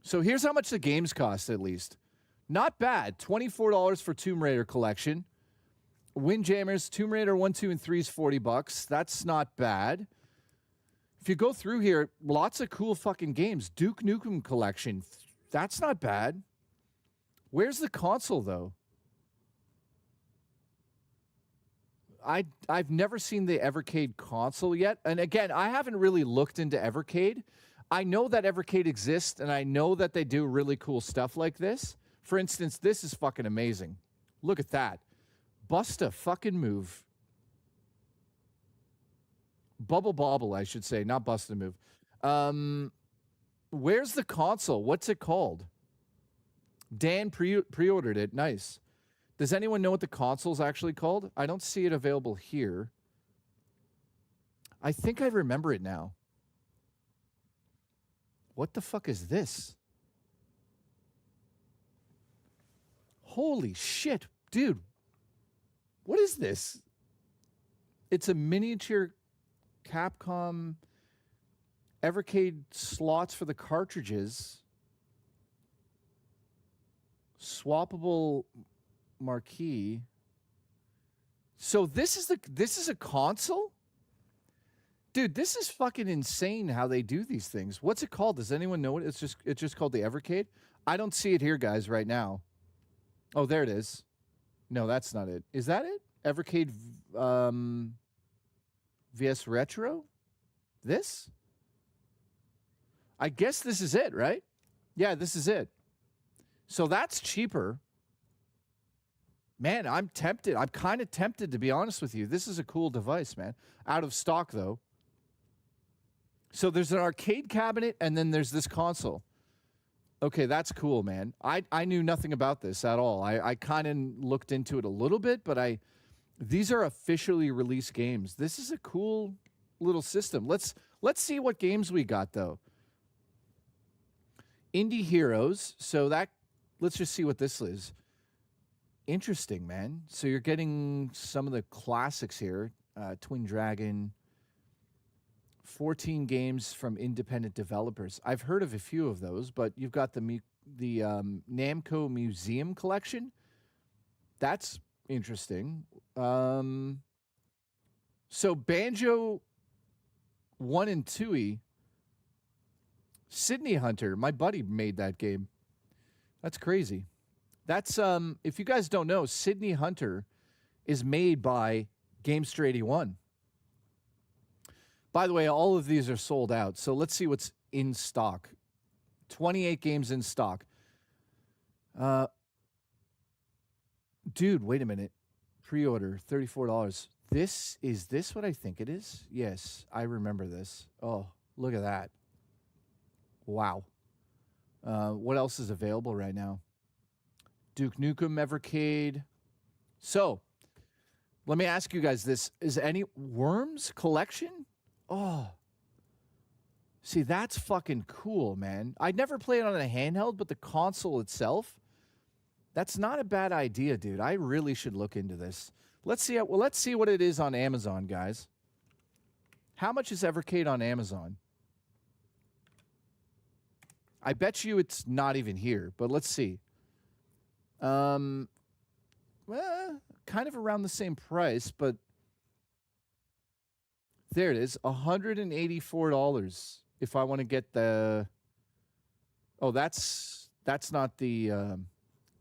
So here's how much the games cost, at least. Not bad. $24 for Tomb Raider collection. Windjammers, Tomb Raider 1, 2, and 3 is $40. That's not bad. If you go through here, lots of cool fucking games. Duke Nukem collection. That's not bad. Where's the console, though? I've never seen the Evercade console yet. And again, I haven't really looked into Evercade. I know that Evercade exists, and I know that they do really cool stuff like this. For instance, this is fucking amazing. Look at that. Bust a fucking move. Bubble Bobble, I should say, not bust a move. Where's the console? What's it called? Dan pre-ordered it. Nice. Does anyone know what the console's actually called? I don't see it available here. I think I remember it now. What the fuck is this? Holy shit, dude. What is this? It's a miniature Capcom Evercade slots for the cartridges. Swappable marquee. So this is a console? Dude, this is fucking insane how they do these things. What's it called? Does anyone know it? It's just called the Evercade. I don't see it here, guys, right now. Oh, there it is. No, that's not it. Is that it? Evercade VS Retro? This? I guess this is it, right? Yeah, this is it. So that's cheaper. Man, I'm tempted. I'm kind of tempted, to be honest with you. This is a cool device, man. Out of stock, though. So there's an arcade cabinet, and then there's this console. Okay, that's cool, man. I knew nothing about this at all. I kind of looked into it a little bit, but these are officially released games. This is a cool little system. Let's see what games we got, though. Indie Heroes. So let's just see what this is. Interesting, man. So you're getting some of the classics here. Twin Dragon, 14 games from independent developers. I've heard of a few of those, but you've got the Namco Museum Collection. That's interesting. So Banjo 1 and 2E, Sydney Hunter, my buddy made that game. That's crazy. That's if you guys don't know, Sydney Hunter is made by Gamester 81. By the way, all of these are sold out. So let's see what's in stock. 28 games in stock. Dude, wait a minute. Pre-order, $34. Is this what I think it is? Yes, I remember this. Oh, look at that. Wow. What else is available right now? Duke Nukem Evercade. So, let me ask you guys this. Is any Worms Collection? Oh. See, that's fucking cool, man. I'd never played on a handheld, but the console itself, that's not a bad idea, dude. I really should look into this. Let's see what it is on Amazon, guys. How much is Evercade on Amazon? I bet you it's not even here, but let's see. Well, kind of around the same price, but there it is, $184 if I want to get the... Oh, that's not the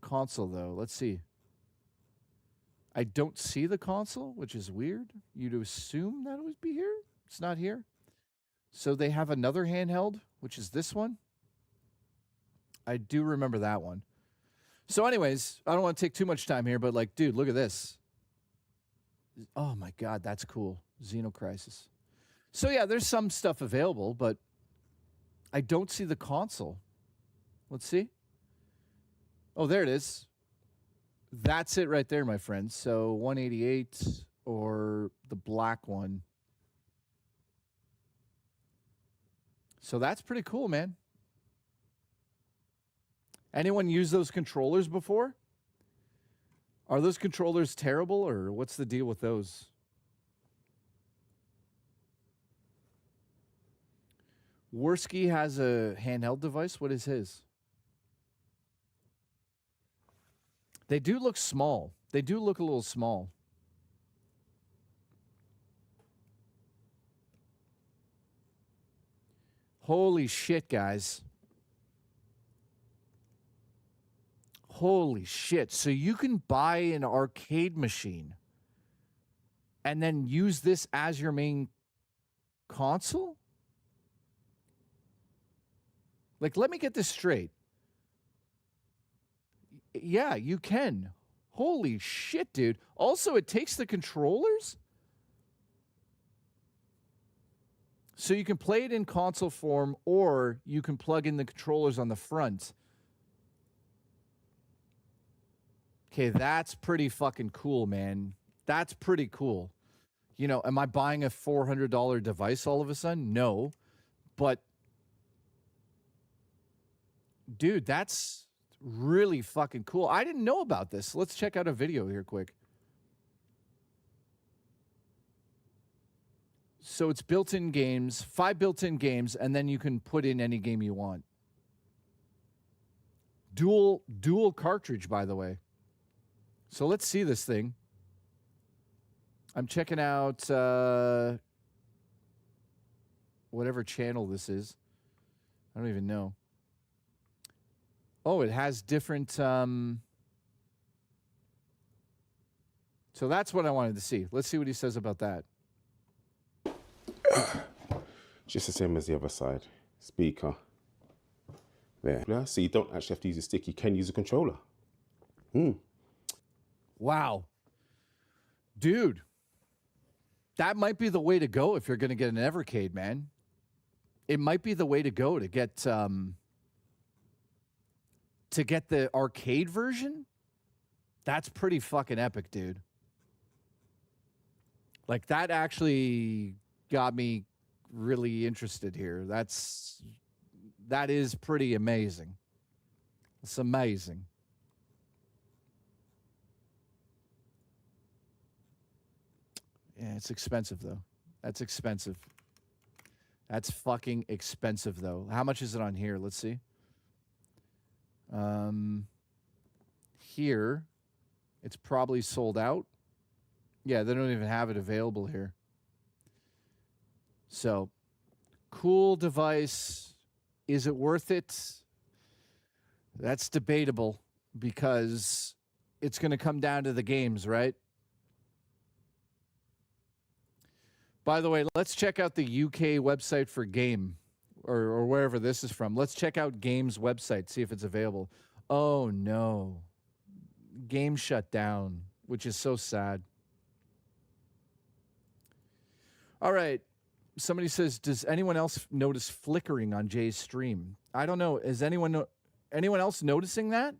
console, though. Let's see. I don't see the console, which is weird. You'd assume that it would be here. It's not here. So they have another handheld, which is this one. I do remember that one. So anyways, I don't want to take too much time here, but like, dude, look at this. Oh my God, that's cool. Xenocrisis. So yeah, there's some stuff available, but I don't see the console. Let's see. Oh, there it is. That's it right there, my friends. So 188 or the black one. So that's pretty cool, man. Anyone use those controllers before? Are those controllers terrible, or what's the deal with those? Worski has a handheld device. What is his? They do look small. They do look a little small. Holy shit, guys. Holy shit. So you can buy an arcade machine and then use this as your main console? Like, let me get this straight. Yeah, you can. Holy shit, dude. Also, it takes the controllers? So you can play it in console form, or you can plug in the controllers on the front. Okay, that's pretty fucking cool, man. That's pretty cool. You know, am I buying a $400 device all of a sudden? No. But, dude, that's really fucking cool. I didn't know about this. Let's check out a video here quick. So it's built-in games, 5 built-in games, and then you can put in any game you want. Dual cartridge, by the way. So let's see this thing. I'm checking out whatever channel this is. I don't even know. Oh, it has different... So that's what I wanted to see. Let's see what he says about that. Just the same as the other side. Speaker. There. So you don't actually have to use a stick. You can use a controller. Wow. Dude. That might be the way to go if you're going to get an Evercade, man. It might be the way to go to get the arcade version. That's pretty fucking epic, dude. Like, that actually got me really interested here. That is pretty amazing. It's amazing. Yeah, it's expensive though. That's expensive. That's fucking expensive, though. How much is it on here? Let's see. Here, it's probably sold out. Yeah, they don't even have it available here. So, cool device. Is it worth it? That's debatable because it's going to come down to the games, right? By the way, let's check out the UK website for Game or wherever this is from. Let's check out Game's website, see if it's available. Oh, no. Game shut down, which is so sad. All right. Somebody says, does anyone else notice flickering on Jay's stream? I don't know. Is anyone else noticing that?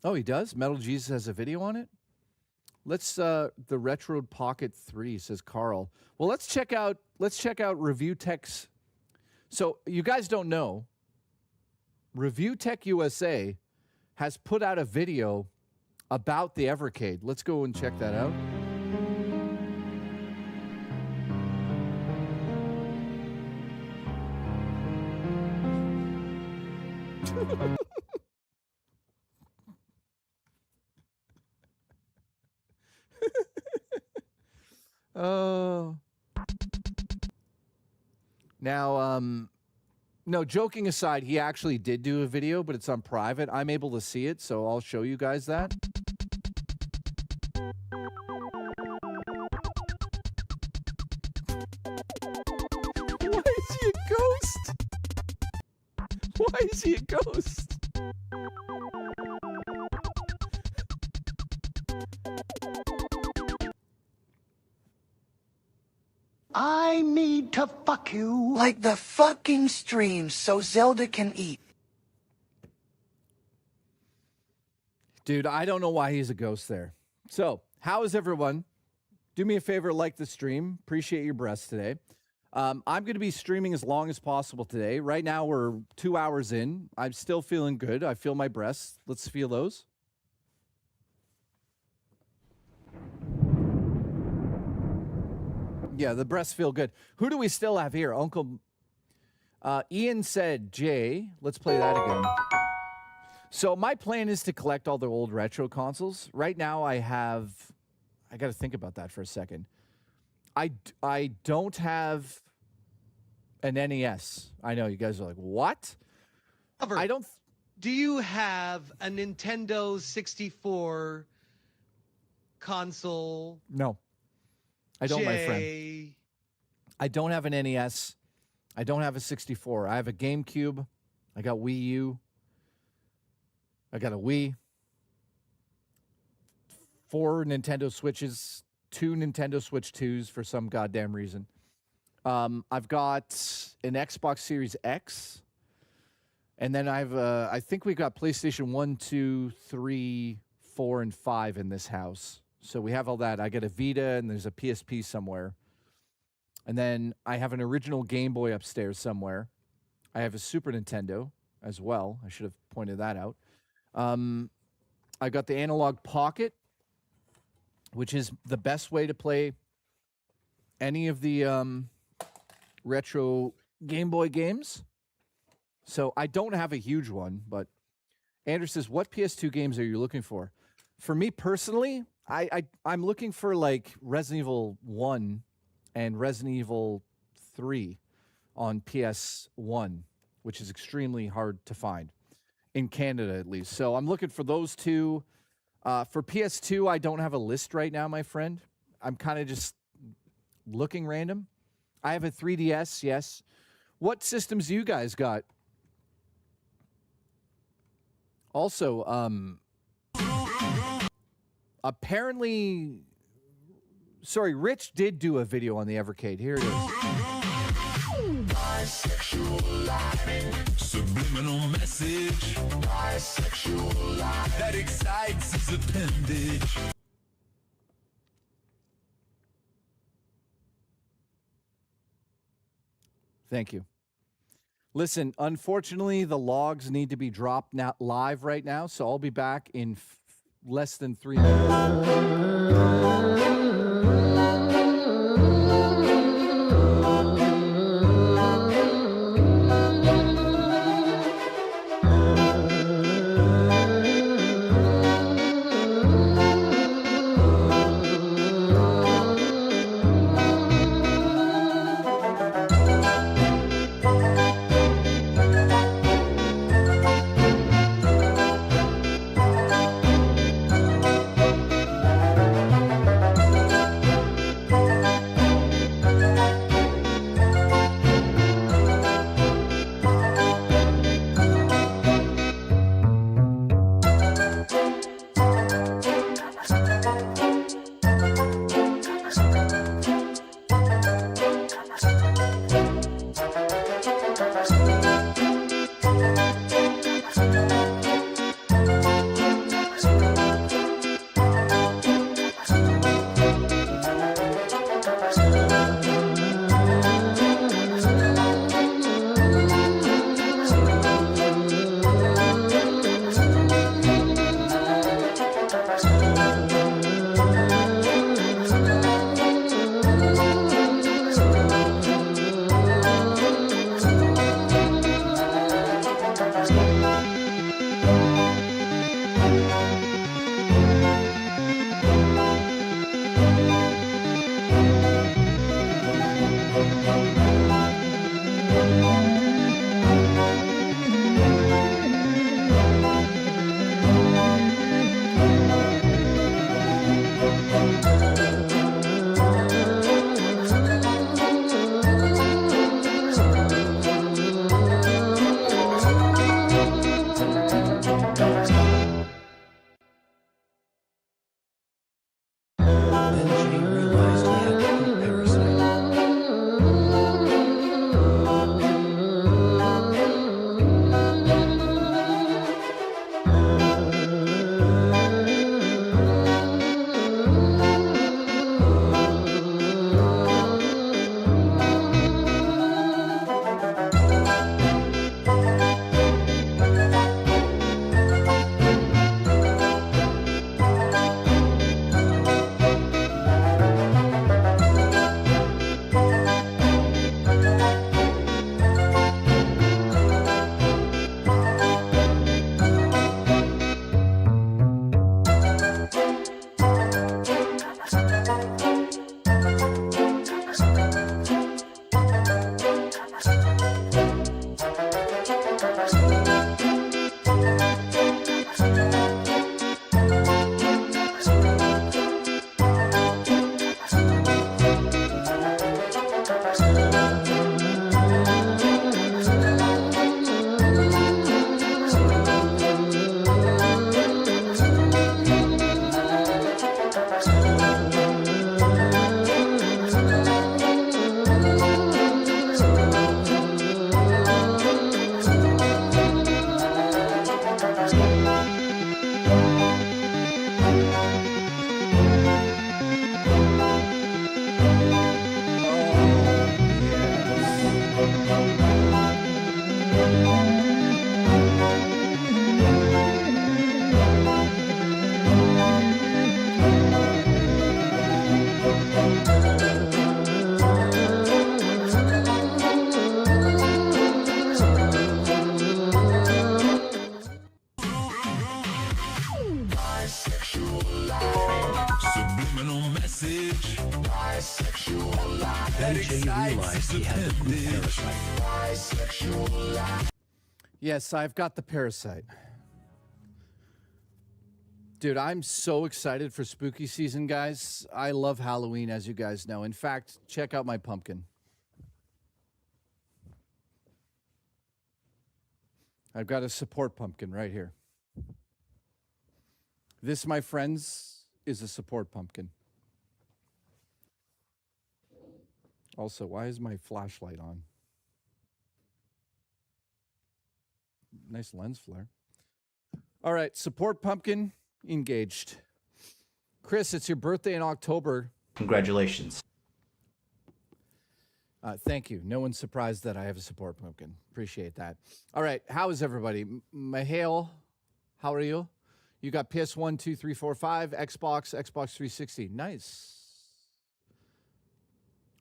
Oh, he does? Metal Jesus has a video on it? Let's the Retro Pocket 3, says Carl. Well, let's check out Review Tech's. So you guys don't know, Review Tech USA has put out a video about the Evercade. Let's go and check that out. Oh. Now, no, joking aside, he actually did do a video, but it's on private. I'm able to see it, so I'll show you guys that. Why is he a ghost? Why is he a ghost? I need to fuck you like the fucking stream so Zelda can eat. Dude, I don't know why he's a ghost there. So, how is everyone? Do me a favor, like the stream. Appreciate your breasts today. I'm going to be streaming as long as possible today. Right now, we're 2 hours in. I'm still feeling good. I feel my breasts. Let's feel those. Yeah, the breasts feel good. Who do we still have here? Uncle Ian said, Jay, let's play that again. So my plan is to collect all the old retro consoles. Right now I got to think about that for a second. I don't have an NES. I know you guys are like, what? I don't. Do you have a Nintendo 64 console? No. I don't, my friend. I don't have an NES. I don't have a 64. I have a GameCube. I got Wii U. I got a Wii. 4 Nintendo Switches. 2 Nintendo Switch 2s for some goddamn reason. I've got an Xbox Series X. And then I think we got PlayStation 1, 2, 3, 4, and 5 in this house. So we have all that. I got a Vita and there's a PSP somewhere. And then I have an original Game Boy upstairs somewhere. I have a Super Nintendo as well. I should have pointed that out. I got the Analog Pocket, which is the best way to play any of the retro Game Boy games. So I don't have a huge one, but Andrew says, what PS2 games are you looking for? For me personally, I'm looking for like Resident Evil 1 and Resident Evil 3 on PS1, which is extremely hard to find in Canada at least. So I'm looking for those two. For PS2, I don't have a list right now, my friend. I'm kind of just looking random. I have a 3DS, yes. What systems do you guys got? Also, apparently, sorry, Rich did do a video on the Evercade. Here it is. Bisexual life. Subliminal message. Bisexual life. That excites his appendage. Thank you. Listen, unfortunately, the logs need to be dropped now live right now, so I'll be back in less than 3 minutes. Then Jay realized he had the group parasite. Yes, I've got the parasite. Dude, I'm so excited for spooky season, guys. I love Halloween, as you guys know. In fact, check out my pumpkin. I've got a support pumpkin right here. This, my friends, is a support pumpkin. Also, why is my flashlight on? Nice lens flare. All right, support pumpkin engaged. Chris, it's your birthday in October. Congratulations. Thank you. No one's surprised that I have a support pumpkin. Appreciate that. All right, how is everybody? Mihail, how are you? You got PS1, 2, 3, 4, 5, Xbox, Xbox 360. Nice.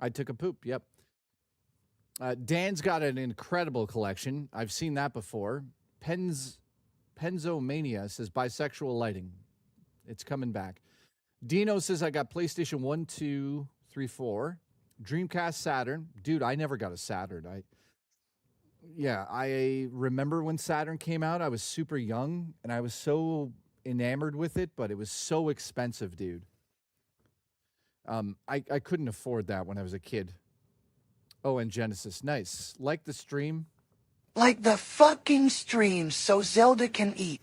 I took a poop, yep. Dan's got an incredible collection. I've seen that before. Penzomania says bisexual lighting. It's coming back. Dino says I got PlayStation 1, 2, 3, 4. Dreamcast, Saturn. Dude, I never got a Saturn. I remember when Saturn came out. I was super young, and I was so enamored with it, but it was so expensive, dude. I couldn't afford that when I was a kid. Oh, and Genesis. Nice. Like the stream. Like the fucking stream so Zelda can eat.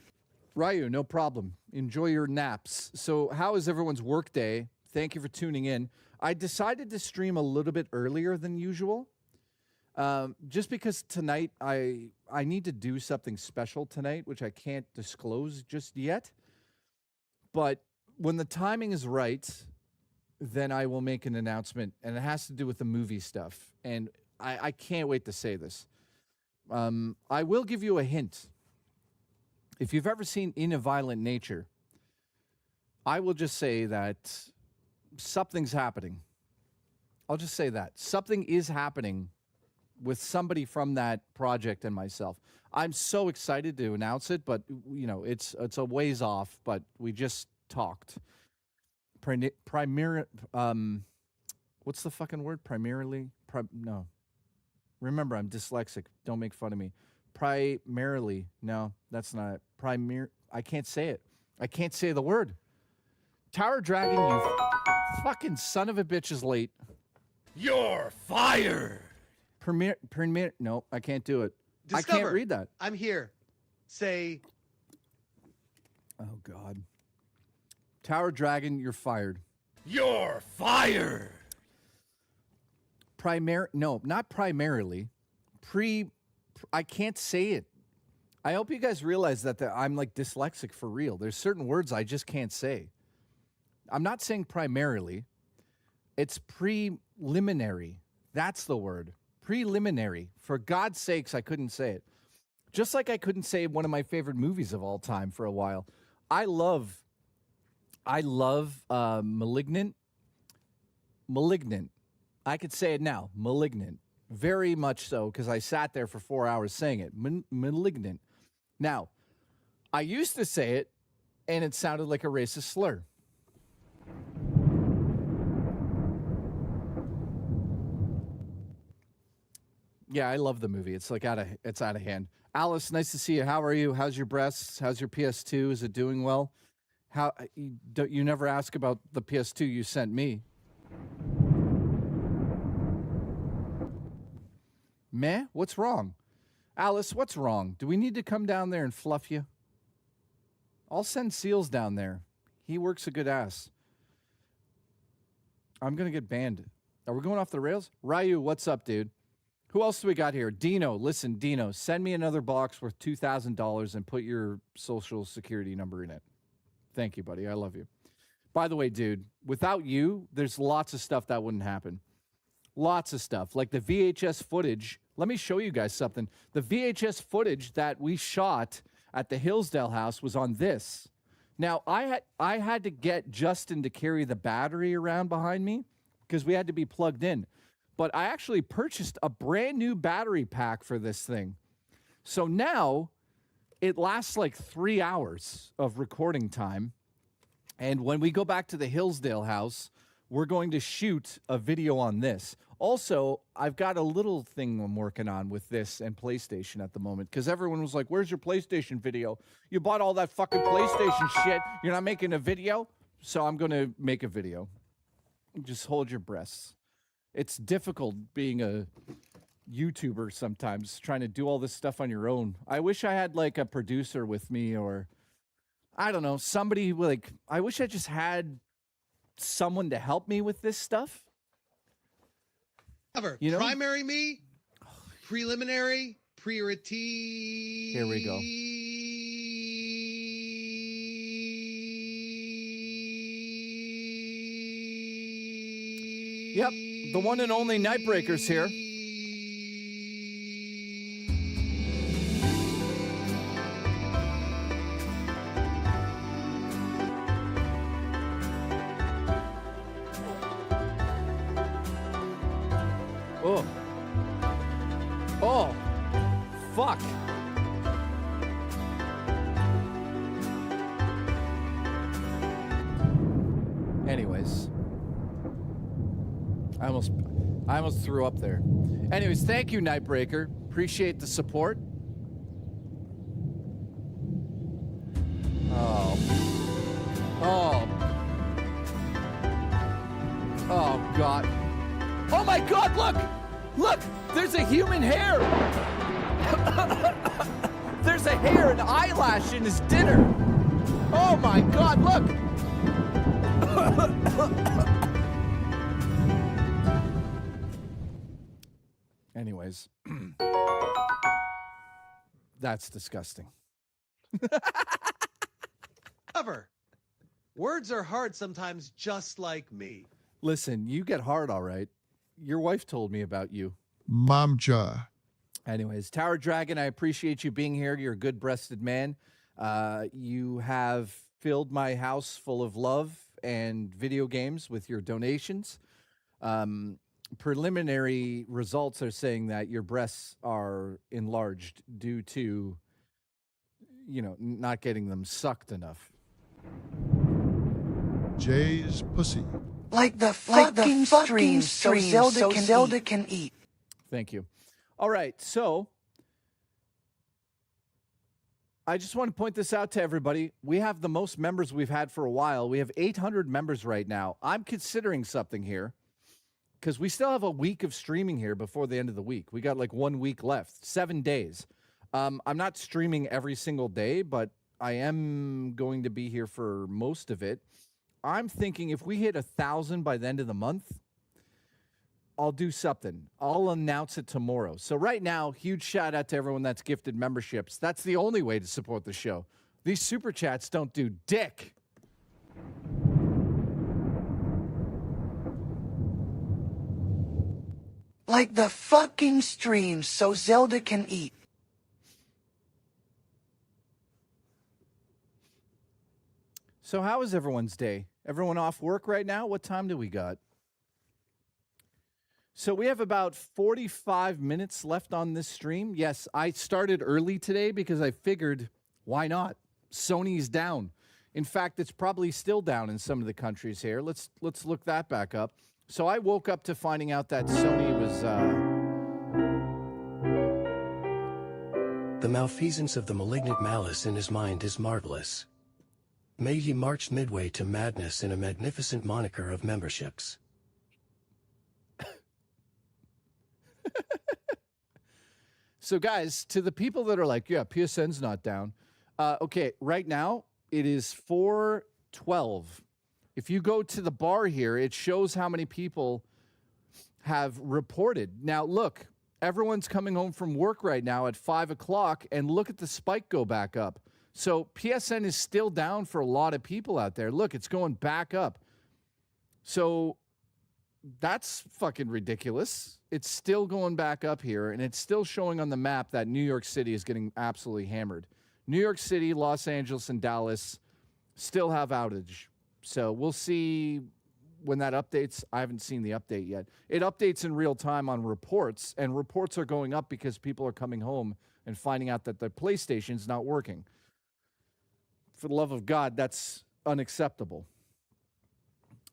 Ryu, no problem. Enjoy your naps. So how is everyone's work day? Thank you for tuning in. I decided to stream a little bit earlier than usual. Just because tonight I need to do something special tonight, which I can't disclose just yet. But when the timing is right, then I will make an announcement, and it has to do with the movie stuff. And I can't wait to say this. I will give you a hint. If you've ever seen In a Violent Nature, I will just say that something's happening. I'll just say that. Something is happening with somebody from that project and myself. I'm so excited to announce it, but, you know, it's a ways off, but we just talked. What's the fucking word? Primarily? No. Remember, I'm dyslexic. Don't make fun of me. Primarily. No, that's not it. I can't say it. I can't say the word. Tower Dragon, you fucking son of a bitch is late. You're fired. No, I can't do it. Discover. I can't read that. I'm here. Say. Oh, God. Tower Dragon, you're fired. You're fired. No, not primarily. I can't say it. I hope you guys realize that I'm like dyslexic for real. There's certain words I just can't say. I'm not saying primarily. It's preliminary. That's the word. Preliminary. For God's sakes, I couldn't say it. Just like I couldn't say one of my favorite movies of all time for a while. I love Malignant. Malignant. I could say it now. Malignant. Very much so, because I sat there for 4 hours saying it. Malignant. Now, I used to say it, and it sounded like a racist slur. Yeah, I love the movie. It's like it's out of hand. Alice, nice to see you. How are you? How's your breasts? How's your PS2? Is it doing well? You never ask about the PS2 you sent me. Meh? What's wrong? Alice, what's wrong? Do we need to come down there and fluff you? I'll send Seals down there. He works a good ass. I'm going to get banned. Are we going off the rails? Ryu, what's up, dude? Who else do we got here? Dino, listen, Dino, send me another box worth $2,000 and put your social security number in it. Thank you, buddy. I love you. By the way, dude, without you, there's lots of stuff that wouldn't happen. Lots of stuff. Like the VHS footage. Let me show you guys something. The VHS footage that we shot at the Hillsdale house was on this. Now, I had to get Justin to carry the battery around behind me because we had to be plugged in. But I actually purchased a brand new battery pack for this thing. So now it lasts like 3 hours of recording time. And when we go back to the Hillsdale house, we're going to shoot a video on this. Also, I've got a little thing I'm working on with this and PlayStation at the moment because everyone was like, where's your PlayStation video? You bought all that fucking PlayStation shit. You're not making a video? So I'm going to make a video. Just hold your breaths. It's difficult being a YouTuber sometimes, trying to do all this stuff on your own. I wish I had like a producer with me or, I don't know, somebody like, I wish I just had someone to help me with this stuff. You know? Primary me, preliminary, priority. Here we go. Yep, the one and only Nightbreaker's here. Oh. Oh. Fuck. Anyways. I almost threw up there. Anyways, thank you, Nightbreaker. Appreciate the support. Oh. Oh. Oh, God. Oh, my God, look! Look! There's a human hair! There's a hair and eyelash in his dinner. Oh, my God, look! Anyways, that's disgusting. Cover. Words are hard sometimes, just like me. Listen, you get hard, all right. Your wife told me about you. Mamja. Anyways, Tower Dragon, I appreciate you being here. You're a good-breasted man. You have filled my house full of love and video games with your donations. Preliminary results are saying that your breasts are enlarged due to, you know, not getting them sucked enough. Jay's pussy. Like the fucking stream so Zelda can eat. Thank you. All right, so I just want to point this out to everybody. We have the most members we've had for a while. We have 800 members right now. I'm considering something here because we still have a week of streaming here before the end of the week. We got like 1 week left, 7 days. I'm not streaming every single day, but I am going to be here for most of it. I'm thinking if we hit 1,000 by the end of the month, I'll do something. I'll announce it tomorrow. So right now, huge shout out to everyone that's gifted memberships. That's the only way to support the show. These super chats don't do dick. Like the fucking stream so Zelda can eat. So how is everyone's day? Everyone off work right now? What time do we got? So we have about 45 minutes left on this stream. Yes, I started early today because I figured, why not? Sony's down. In fact, it's probably still down in some of the countries here. Let's look that back up. So I woke up to finding out that Sony was... The malfeasance of the malignant malice in his mind is marvelous. May he march midway to madness in a magnificent moniker of memberships. So, guys, to the people that are like, yeah, PSN's not down. Okay, right now, it is 4:12. If you go to the bar here, it shows how many people have reported. Now, look, everyone's coming home from work right now at 5 o'clock, and look at the spike go back up. So PSN is still down for a lot of people out there. Look, it's going back up. So that's fucking ridiculous. It's still going back up here, and it's still showing on the map that New York City is getting absolutely hammered. New York City, Los Angeles, and Dallas still have outage. So we'll see when that updates. I haven't seen the update yet. It updates in real time on reports, and reports are going up because people are coming home and finding out that the PlayStation's not working. For the love of God, that's unacceptable.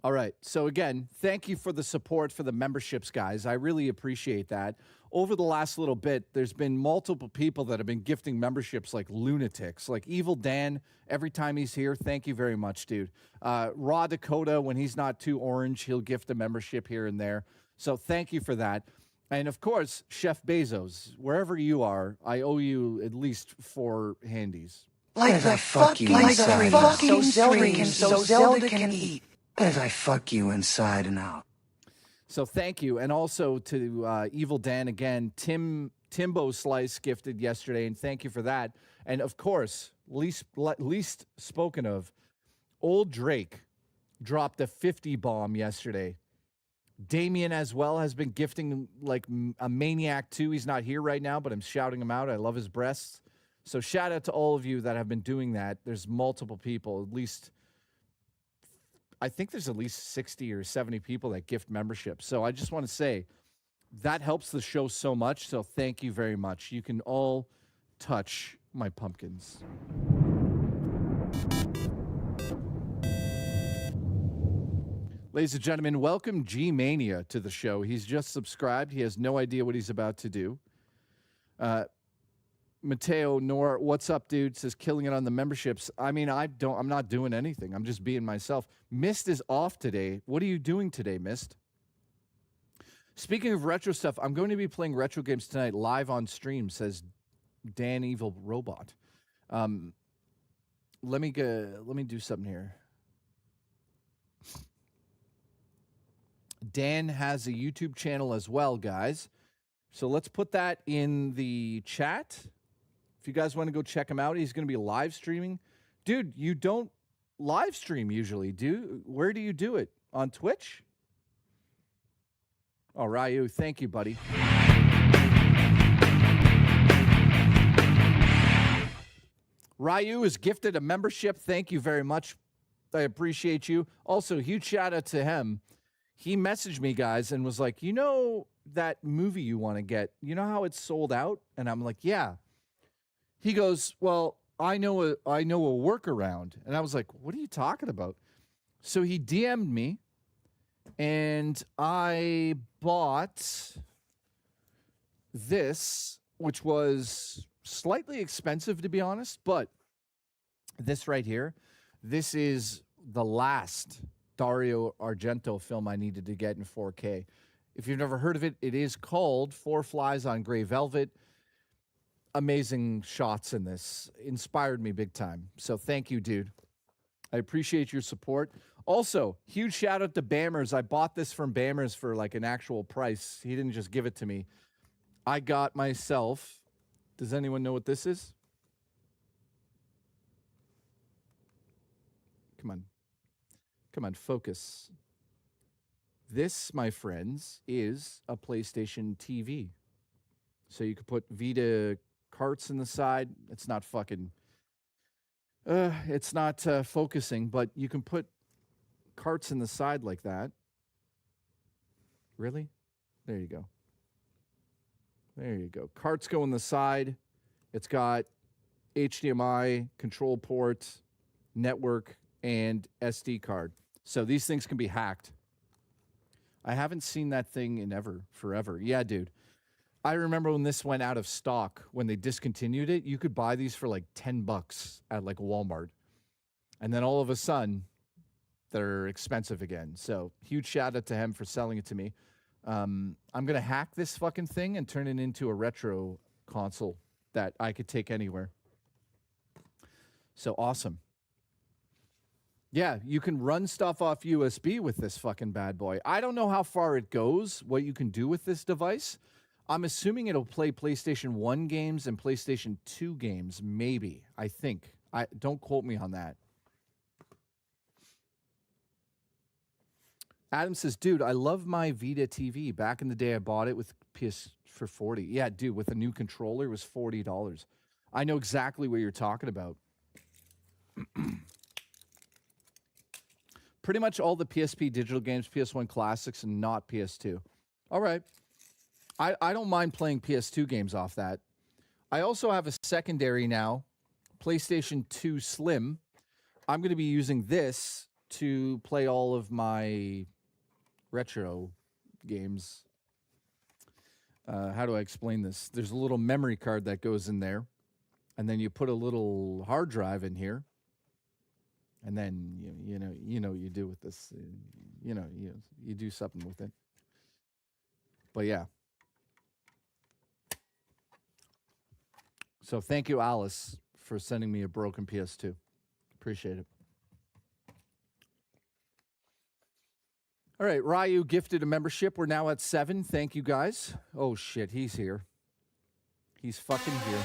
All right. So again, thank you for the support for the memberships, guys. I really appreciate that. Over the last little bit, there's been multiple people that have been gifting memberships like lunatics, like Evil Dan. Every time he's here, thank you very much, dude. Raw Dakota, when he's not too orange, he'll gift a membership here and there. So thank you for that. And of course, Chef Bezos, wherever you are, I owe you at least 4 handies. Like the fuck you inside, so Zelda can eat. As I fuck you inside and out. So thank you. And also to Evil Dan again, Timbo Slice gifted yesterday, and thank you for that. And of course, least spoken of, Old Drake dropped a 50 bomb yesterday. Damien as well has been gifting like a maniac too. He's not here right now, but I'm shouting him out. I love his breasts. So shout out to all of you that have been doing that. There's multiple people, at least I think there's at least 60 or 70 people that gift memberships. So I just want to say that helps the show so much. So thank you very much. You can all touch my pumpkins. Ladies and gentlemen, welcome G-Mania to the show. He's just subscribed. He has no idea what he's about to do. Mateo Nor, what's up, dude? Says killing it on the memberships. I mean, I'm not doing anything. I'm just being myself. Mist is off today. What are you doing today, Mist? Speaking of retro stuff, I'm going to be playing retro games tonight live on stream, says Dan Evil Robot. Let me do something here. Dan has a YouTube channel as well, guys. So let's put that in the chat. If you guys want to go check him out, he's going to be live streaming. Dude, you don't live stream usually, do? Where do you do it? On Twitch? Oh, Ryu, thank you, buddy. Ryu is gifted a membership. Thank you very much. I appreciate you. Also, huge shout out to him. He messaged me, guys, and was like, you know that movie you want to get, you know how it's sold out? And I'm like, yeah. He goes, well, I know a workaround. And I was like, what are you talking about? So he DM'd me, and I bought this, which was slightly expensive, to be honest, but this right here, this is the last Dario Argento film I needed to get in 4K. If you've never heard of it, it is called Four Flies on Gray Velvet. Amazing shots in this. Inspired me big time. So thank you, dude. I appreciate your support. Also, huge shout out to Bammers. I bought this from Bammers for like an actual price. He didn't just give it to me. I got myself, does anyone know what this is? Come on. Come on, focus. This, my friends, is a PlayStation TV. So you could put Vita carts in the side. It's not fucking... it's not focusing, but you can put carts in the side like that. Really? There you go. There you go. Carts go in the side. It's got HDMI, control port, network, and SD card. So these things can be hacked. I haven't seen that thing in forever. Yeah, dude. I remember when this went out of stock, when they discontinued it, you could buy these for like $10 at like Walmart. And then all of a sudden, they're expensive again. So huge shout out to him for selling it to me. I'm going to hack this fucking thing and turn it into a retro console that I could take anywhere. So awesome. Yeah, you can run stuff off USB with this fucking bad boy. I don't know how far it goes, what you can do with this device. I'm assuming it'll play PlayStation 1 games and PlayStation 2 games, maybe, I think. Don't quote me on that. Adam says, dude, I love my Vita TV. Back in the day, I bought it with PS for $40. Yeah, dude, with a new controller, it was $40. I know exactly what you're talking about. Pretty much all the PSP digital games, PS1 classics, and not PS2. All right. I don't mind playing PS2 games off that. I also have a secondary now, PlayStation 2 Slim. I'm going to be using this to play all of my retro games. How do I explain this? There's a little memory card that goes in there, and then you put a little hard drive in here, and then you know what you do with this. You do something with it. But yeah. So thank you, Alice, for sending me a broken PS2. Appreciate it. All right, Ryu gifted a membership. We're now at 7. Thank you, guys. Oh, shit, he's here. He's fucking here.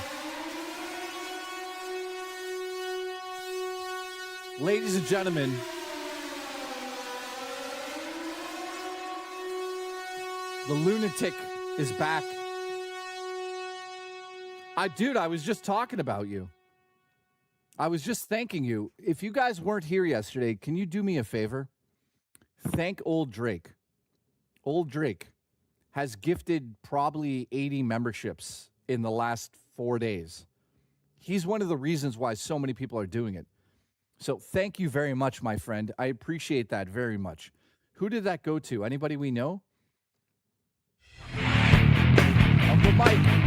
Ladies and gentlemen, the lunatic is back. Dude, I was just talking about you. I was just thanking you. If you guys weren't here yesterday, can you do me a favor? Thank old Drake. Old Drake has gifted probably 80 memberships in the last 4 days. He's one of the reasons why so many people are doing it. So thank you very much, my friend. I appreciate that very much. Who did that go to? Anybody we know? Uncle Mike.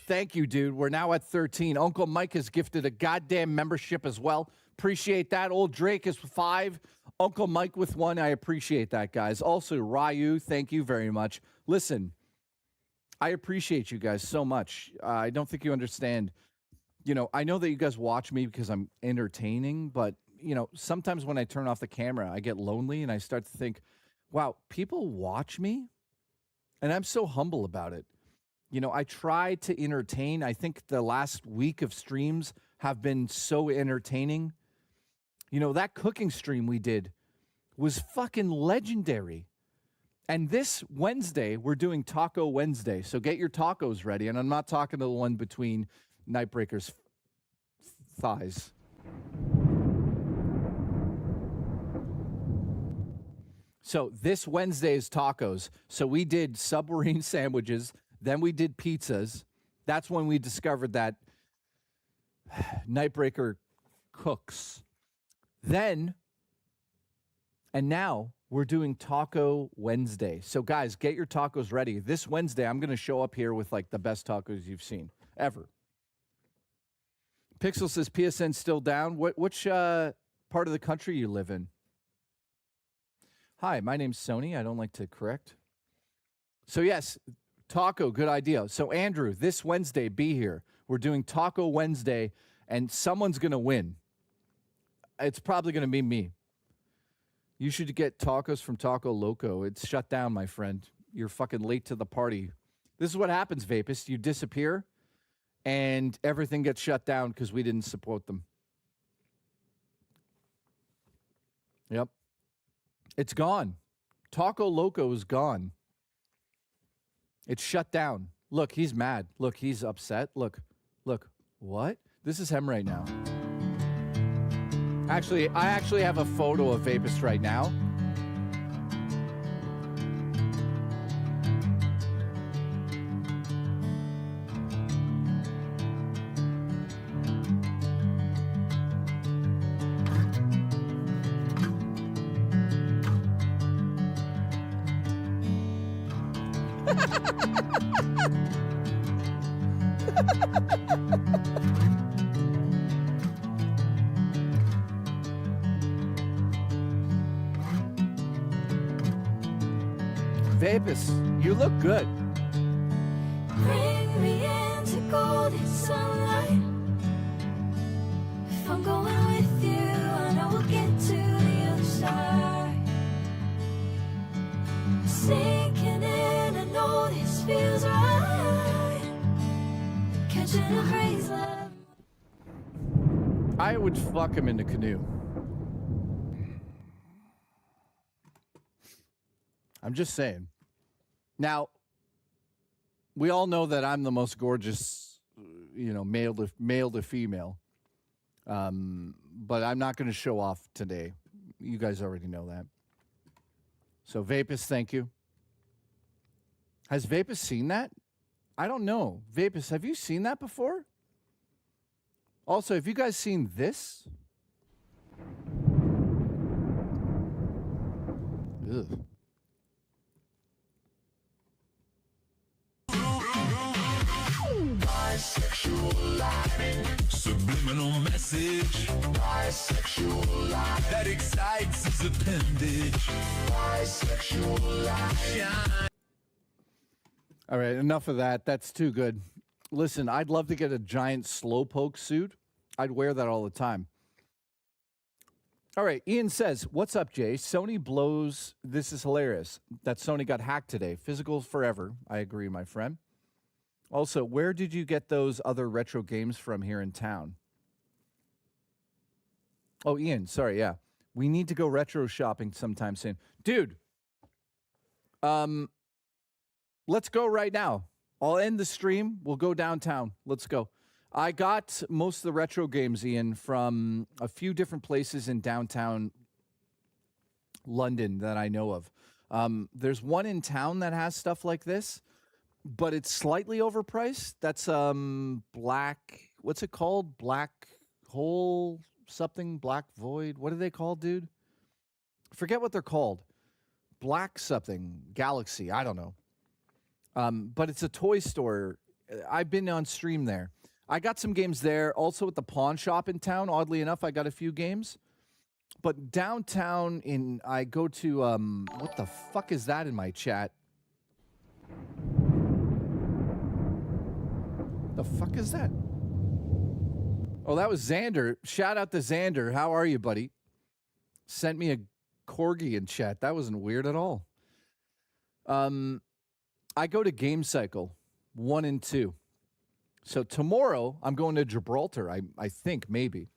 Thank you, dude. We're now at 13. Uncle Mike has gifted a goddamn membership as well. Appreciate that. Old Drake is 5. Uncle Mike with 1. I appreciate that, guys. Also, Ryu, thank you very much. Listen, I appreciate you guys so much. I don't think you understand. I know that you guys watch me because I'm entertaining, but, sometimes when I turn off the camera, I get lonely and I start to think, wow, people watch me? And I'm so humble about it. I try to entertain. I think the last week of streams have been so entertaining. That cooking stream we did was fucking legendary. And this Wednesday, we're doing Taco Wednesday. So get your tacos ready. And I'm not talking to the one between Nightbreaker's thighs. So this Wednesday is tacos. So we did submarine sandwiches. Then we did pizzas. That's when we discovered that Nightbreaker cooks. Then, and now we're doing Taco Wednesday. So guys, get your tacos ready. This Wednesday, I'm going to show up here with like the best tacos you've seen ever. Pixel says PSN still down. Which part of the country you live in? Hi, my name's Sony. I don't like to correct. So yes, Taco, good idea. So Andrew, this Wednesday, be here. We're doing Taco Wednesday, and someone's going to win. It's probably going to be me. You should get tacos from Taco Loco. It's shut down, my friend. You're fucking late to the party. This is what happens, Vapist. You disappear, and everything gets shut down because we didn't support them. Yep. It's gone. Taco Loco is gone. It's shut down. Look, he's mad. Look, he's upset. Look. What? This is him right now. Actually, I have a photo of Vapist right now. Vapus, you look good. Bring me into golden sunlight. If I'm going with you, I know we'll get to the other side. Sinking in, I know this feels right. Catching a breeze, let I would fuck him in the canoe. I'm just saying. Now, we all know that I'm the most gorgeous, male to female. But I'm not going to show off today. You guys already know that. So, Vapus, thank you. Has Vapus seen that? I don't know. Vapus, have you seen that before? Also, have you guys seen this? Ugh. Bisexual subliminal message. Bisexual that excites his appendage. Bisexual All right, enough of that. That's too good. Listen, I'd love to get a giant slowpoke suit. I'd wear that all the time. All right, Ian says, what's up, Jay? Sony blows. This is hilarious that Sony got hacked today. Physical forever. I agree, my friend. Also, where did you get those other retro games from here in town? Oh, Ian, sorry, yeah. We need to go retro shopping sometime soon. Dude, let's go right now. I'll end the stream. We'll go downtown. Let's go. I got most of the retro games, Ian, from a few different places in downtown London that I know of. There's one in town that has stuff like this, but it's slightly overpriced. That's black. What's it called? Black hole something? Black void? What are they called, dude? Forget what they're called. Black something. Galaxy. I don't know. But it's a toy store. I've been on stream there. I got some games there. Also at the pawn shop in town. Oddly enough, I got a few games. But downtown I go to, what the fuck is that in my chat? The fuck is that? Oh, that was Xander. Shout out to Xander. How are you, buddy? Sent me a corgi in chat. That wasn't weird at all. I go to Game Cycle 1 and 2. So tomorrow I'm going to Gibraltar. I think maybe.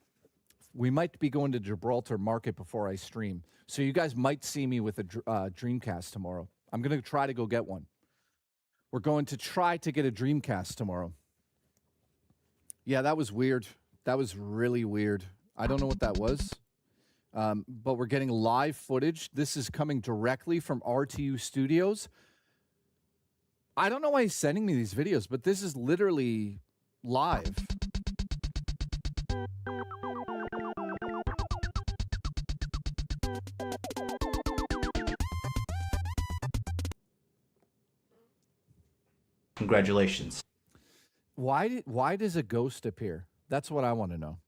We might be going to Gibraltar Market before I stream. So you guys might see me with a Dreamcast tomorrow. I'm going to try to go get one. We're going to try to get a Dreamcast tomorrow. Yeah, that was weird. That was really weird. I don't know what that was. But we're getting live footage. This is coming directly from RTU Studios. I don't know why he's sending me these videos, but this is literally live. Congratulations. Why does a ghost appear? That's what I want to know.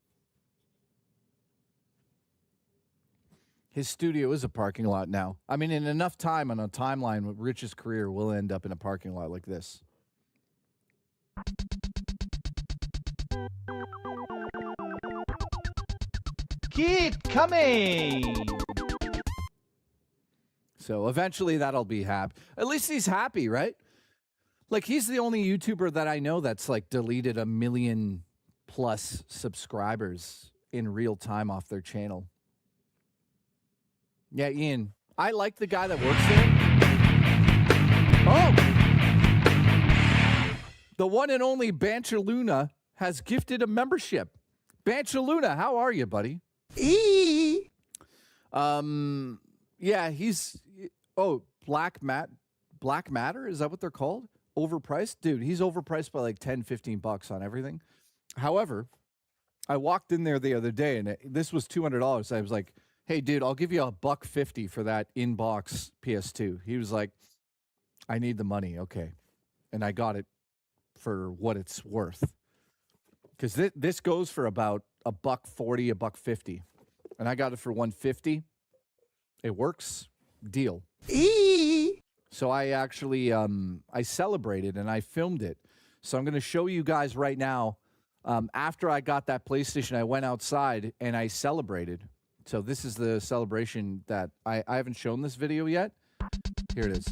His studio is a parking lot now. I mean, in enough time on a timeline with Rich's career, we'll end up in a parking lot like this. Keep coming. So eventually that'll be happy. At least he's happy, right? Like, he's the only YouTuber that I know that's like deleted 1 million+ subscribers in real time off their channel. Yeah, Ian, I like the guy that works there. Oh! The one and only Bancher Luna has gifted a membership. Bancher Luna, how are you, buddy? Yeah, he's... Oh, Black Matter? Is that what they're called? Overpriced? Dude, he's overpriced by like 10, 15 bucks on everything. However, I walked in there the other day, and this was $200. I was like, hey, dude, I'll give you $150 for that in-box PS2. He was like, I need the money. Okay. And I got it for what it's worth. Because this goes for about $140, $150. And I got it for $150. It works. Deal. So I actually, I celebrated and I filmed it. So I'm going to show you guys right now. After I got that PlayStation, I went outside and I celebrated. So this is the celebration that I haven't shown this video yet. Here it is.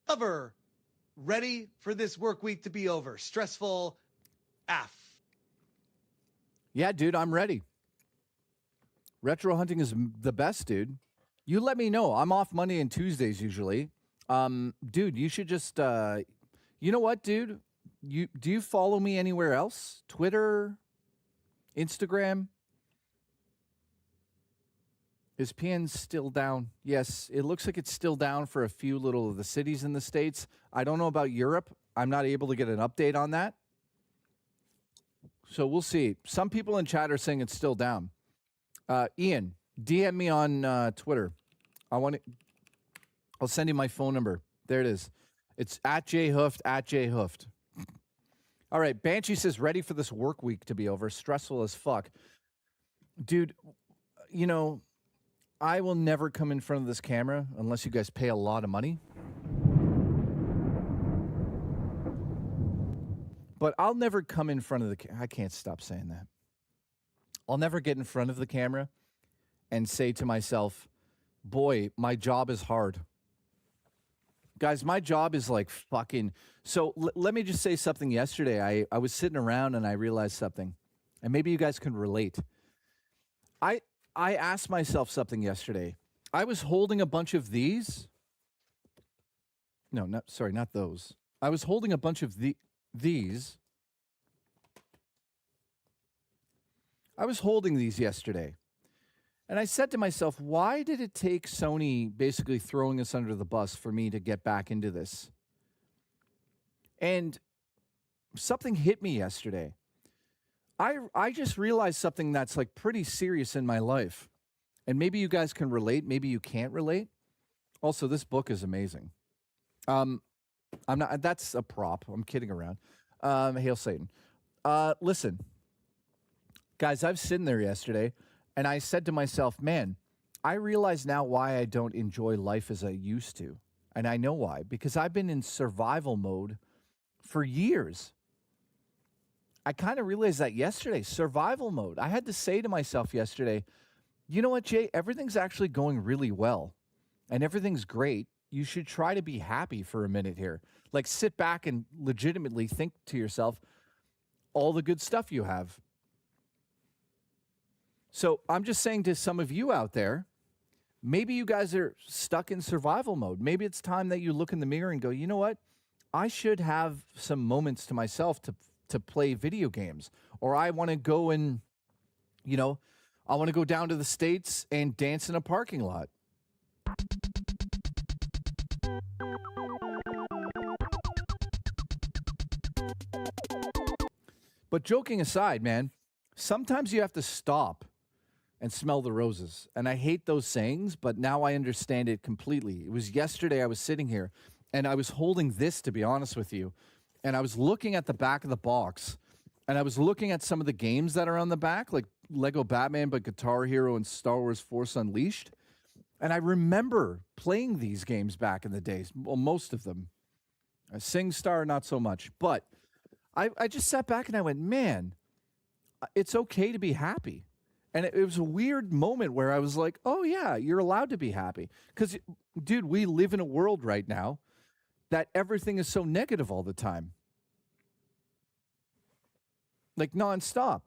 Lover, ready for this work week to be over. Stressful AF. Yeah, dude, I'm ready. Retro hunting is the best, dude. You let me know. I'm off Monday and Tuesdays usually. Dude, you should just you know what, dude? Do you follow me anywhere else? Twitter, Instagram? Is PN still down? Yes, it looks like it's still down for a few little of the cities in the States. I don't know about Europe. I'm not able to get an update on that. So we'll see. Some people in chat are saying it's still down. Ian, DM me on Twitter. I'll send you my phone number. There it is. It's @jhoofed, @jhoofed. All right, Banshee says, ready for this work week to be over. Stressful as fuck. Dude, you know, I will never come in front of this camera unless you guys pay a lot of money. But I'll never come in front of the I can't stop saying that. I'll never get in front of the camera and say to myself, boy, my job is hard. Guys, my job is like fucking... So let me just say something yesterday. I was sitting around and I realized something. And maybe you guys can relate. I asked myself something yesterday. I was holding a bunch of these. No, not those. I was holding a bunch of these. I was holding these yesterday. And I said to myself, why did it take Sony basically throwing us under the bus for me to get back into this? And something hit me yesterday. I just realized something that's like pretty serious in my life. And maybe you guys can relate, maybe you can't relate. Also, this book is amazing. That's a prop. I'm kidding around. Hail Satan. Listen, guys, I was sitting there yesterday and I said to myself, man, I realize now why I don't enjoy life as I used to. And I know why, because I've been in survival mode for years. I kind of realized that yesterday, survival mode. I had to say to myself yesterday, you know what, Jay, everything's actually going really well and everything's great. You should try to be happy for a minute here. Like sit back and legitimately think to yourself all the good stuff you have. So I'm just saying to some of you out there, maybe you guys are stuck in survival mode. Maybe it's time that you look in the mirror and go, you know what? I should have some moments to myself to play video games. Or I want to go and, you know, I want to go down to the States and dance in a parking lot. But joking aside, man, sometimes you have to stop and smell the roses. And I hate those sayings, but now I understand it completely. It was yesterday I was sitting here and I was holding this, to be honest with you. And I was looking at the back of the box and I was looking at some of the games that are on the back, like Lego Batman, but Guitar Hero and Star Wars Force Unleashed. And I remember playing these games back in the days, well, most of them. SingStar, not so much. But I just sat back and I went, man, it's okay to be happy. And it was a weird moment where I was like, oh, yeah, you're allowed to be happy. Because, dude, we live in a world right now that everything is so negative all the time. Like nonstop.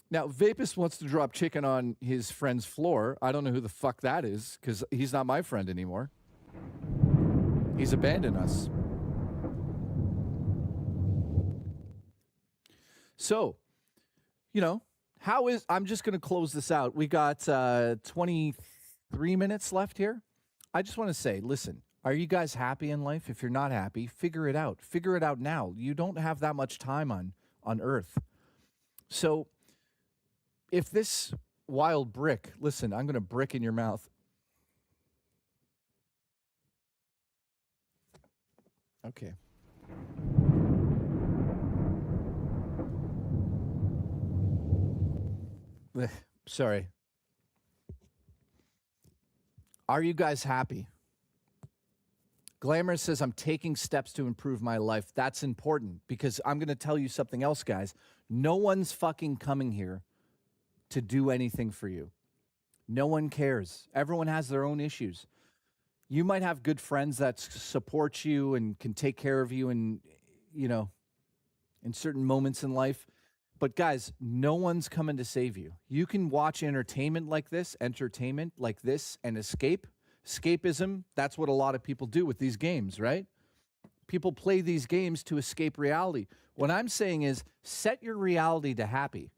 Now, Vapus wants to drop chicken on his friend's floor. I don't know who the fuck that is because he's not my friend anymore. He's abandoned us. So, you know, I'm just going to close this out. We got 23 minutes left here. I just want to say, listen, are you guys happy in life? If you're not happy, figure it out. Figure it out now. You don't have that much time on Earth. So if this wild brick, listen, I'm going to brick in your mouth. Okay. Sorry. Are you guys happy? Glamour says, I'm taking steps to improve my life. That's important because I'm going to tell you something else, guys. No one's fucking coming here to do anything for you. No one cares. Everyone has their own issues. You might have good friends that support you and can take care of you in, you know, in certain moments in life. But guys, no one's coming to save you. You can watch entertainment like this and escape. Escapism, that's what a lot of people do with these games, right? People play these games to escape reality. What I'm saying is set your reality to happy.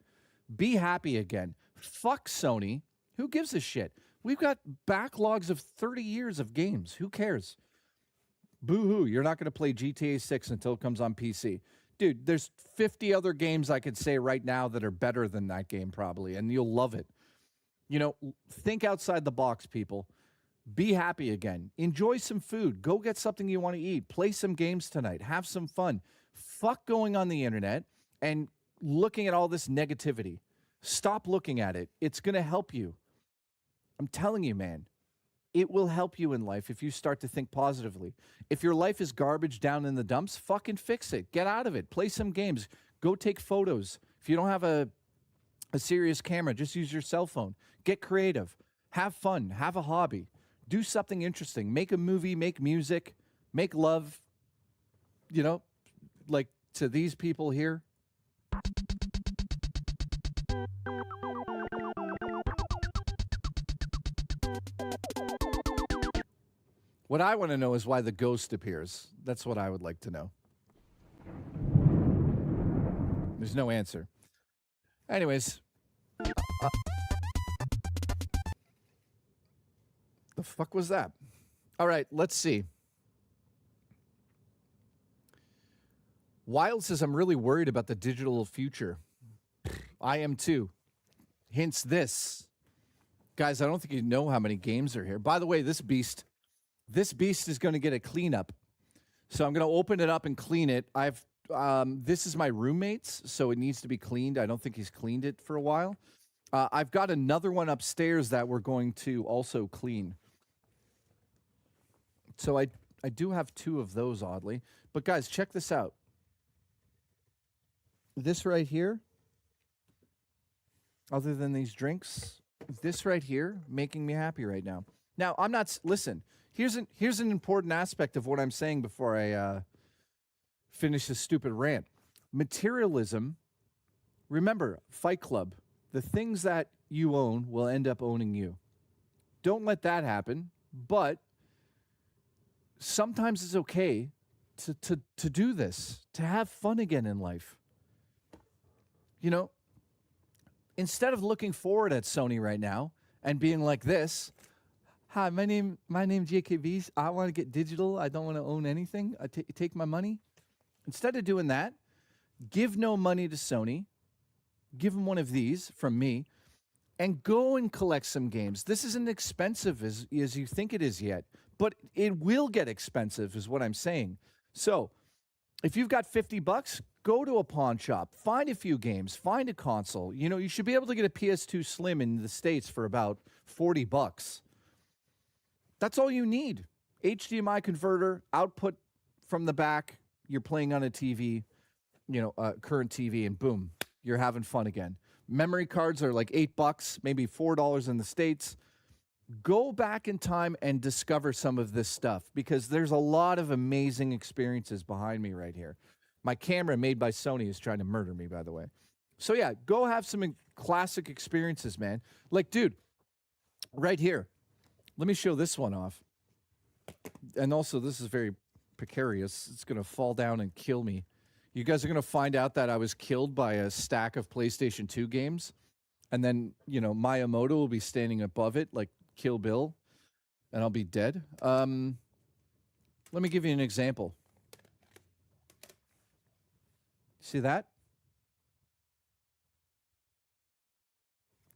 Be happy again. Fuck Sony Who gives a shit? We've got backlogs of 30 years of games. Who cares? Boo-hoo, you're not going to play GTA 6 until it comes on PC. Dude, there's 50 other games I could say right now that are better than that game probably, and you'll love it. You know, think outside the box, people. Be happy again. Enjoy some food. Go get something you want to eat. Play some games tonight. Have some fun. Fuck going on the internet and looking at all this negativity. Stop looking at it. It's going to help you. I'm telling you, man. It will help you in life if you start to think positively. If your life is garbage down in the dumps, fucking fix it. Get out of it. Play some games. Go take photos. If you don't have a serious camera, just use your cell phone. Get creative. Have fun. Have a hobby. Do something interesting. Make a movie. Make music. Make love. You know, like to these people here. What I want to know is why the ghost appears. That's what I would like to know. There's no answer. Anyways. The fuck was that? All right, let's see. Wild says, I'm really worried about the digital future. I am too. Hence this. Guys, I don't think you know how many games are here. By the way, this beast is going to get a cleanup. So I'm going to open it up and clean it. This is my roommate's, so it needs to be cleaned. I don't think he's cleaned it for a while. I've got another one upstairs that we're going to also clean. So I do have two of those, oddly. But guys, check this out. This right here, other than these drinks, this right here, making me happy right now. Now, I'm not, listen, here's an important aspect of what I'm saying before I finish this stupid rant. Materialism, remember, Fight Club, the things that you own will end up owning you. Don't let that happen, but sometimes it's okay to do this, to have fun again in life. You know, instead of looking forward at Sony right now and being like this, hi, my name JKB. I want to get digital. I don't want to own anything. Take my money. Instead of doing that, give no money to Sony. Give them one of these from me and go and collect some games. This isn't expensive as you think it is yet, but it will get expensive is what I'm saying. So if you've got $50, go to a pawn shop, find a few games, find a console. You know, you should be able to get a PS2 Slim in the States for about $40. That's all you need. HDMI converter, output from the back. You're playing on a TV, you know, current TV, and boom, you're having fun again. Memory cards are like $8, maybe $4 in the States. Go back in time and discover some of this stuff because there's a lot of amazing experiences behind me right here. My camera made by Sony is trying to murder me, by the way. So yeah, go have some classic experiences, man. Like, dude, right here. Let me show this one off. And also, this is very precarious. It's going to fall down and kill me. You guys are going to find out that I was killed by a stack of PlayStation 2 games. And then, you know, Miyamoto will be standing above it like Kill Bill. And I'll be dead. Let me give you an example. See that?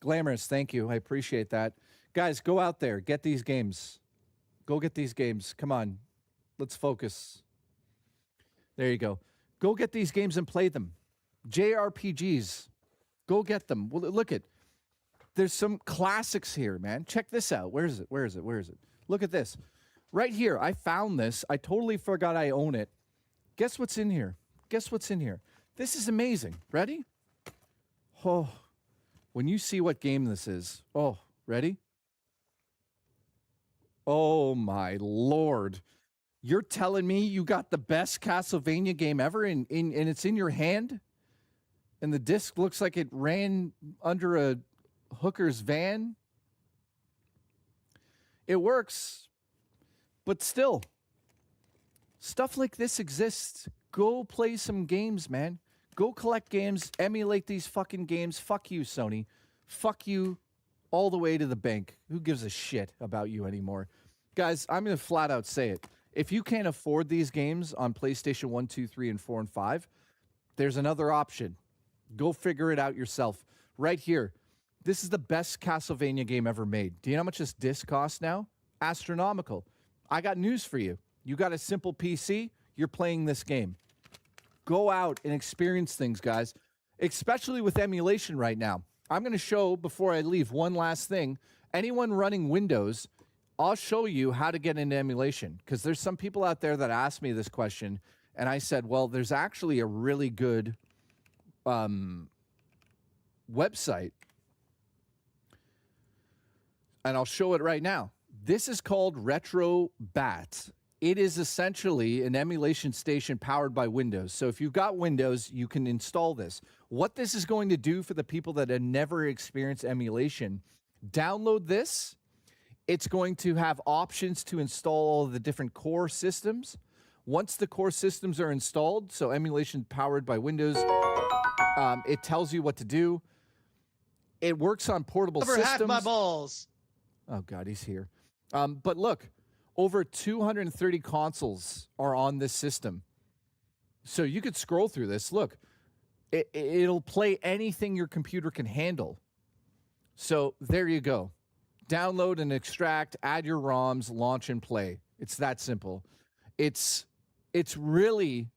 Glamorous, thank you. I appreciate that. Guys, go out there. Get these games. Go get these games. Come on. Let's focus. There you go. Go get these games and play them. JRPGs. Go get them. Well, look at. There's some classics here, man. Check this out. Where is it? Where is it? Where is it? Look at this. Right here. I found this. I totally forgot I own it. Guess what's in here? Guess what's in here? This is amazing. Ready? Oh, when you see what game this is. Oh, ready? Oh, my Lord. You're telling me you got the best Castlevania game ever and it's in your hand? And the disc looks like it ran under a hooker's van? It works. But still, stuff like this exists. Go play some games, man. Go collect games, emulate these fucking games. Fuck you, Sony. Fuck you, all the way to the bank. Who gives a shit about you anymore? Guys, I'm going to flat out say it. If you can't afford these games on PlayStation 1, 2, 3, and 4, and 5, there's another option. Go figure it out yourself. Right here. This is the best Castlevania game ever made. Do you know how much this disc costs now? Astronomical. I got news for you. You got a simple PC, you're playing this game. Go out and experience things, guys, especially with emulation right now. I'm going to show, before I leave, one last thing. Anyone running Windows, I'll show you how to get into emulation, because there's some people out there that asked me this question, and I said, well, there's actually a really good website, and I'll show it right now. This is called RetroBat. It is essentially an emulation station powered by Windows. So if you've got Windows, you can install this. What this is going to do for the people that have never experienced emulation, download this. It's going to have options to install all of the different core systems. Once the core systems are installed, so emulation powered by Windows, it tells you what to do. It works on portable systems. Never had my balls. Oh, God, he's here. But look, over 230 consoles are on this system. So you could scroll through this. Look, it'll play anything your computer can handle. So there you go. Download and extract, add your ROMs, launch and play. It's that simple. It's really,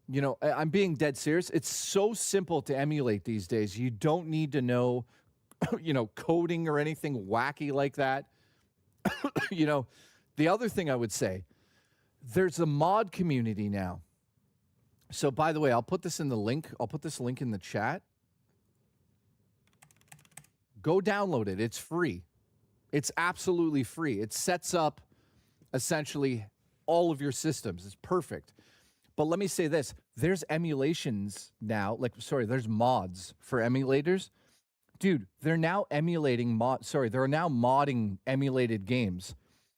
you know, I'm being dead serious. It's so simple to emulate these days. You don't need to know, you know, coding or anything wacky like that. You know, the other thing I would say, there's a mod community now. So, by the way, I'll put this in the link. I'll put this link in the chat. Go download it. It's free. It's absolutely free. It sets up essentially all of your systems. It's perfect. But let me say this. There's emulations now. There's mods for emulators. Dude, they're now emulating they're now modding emulated games.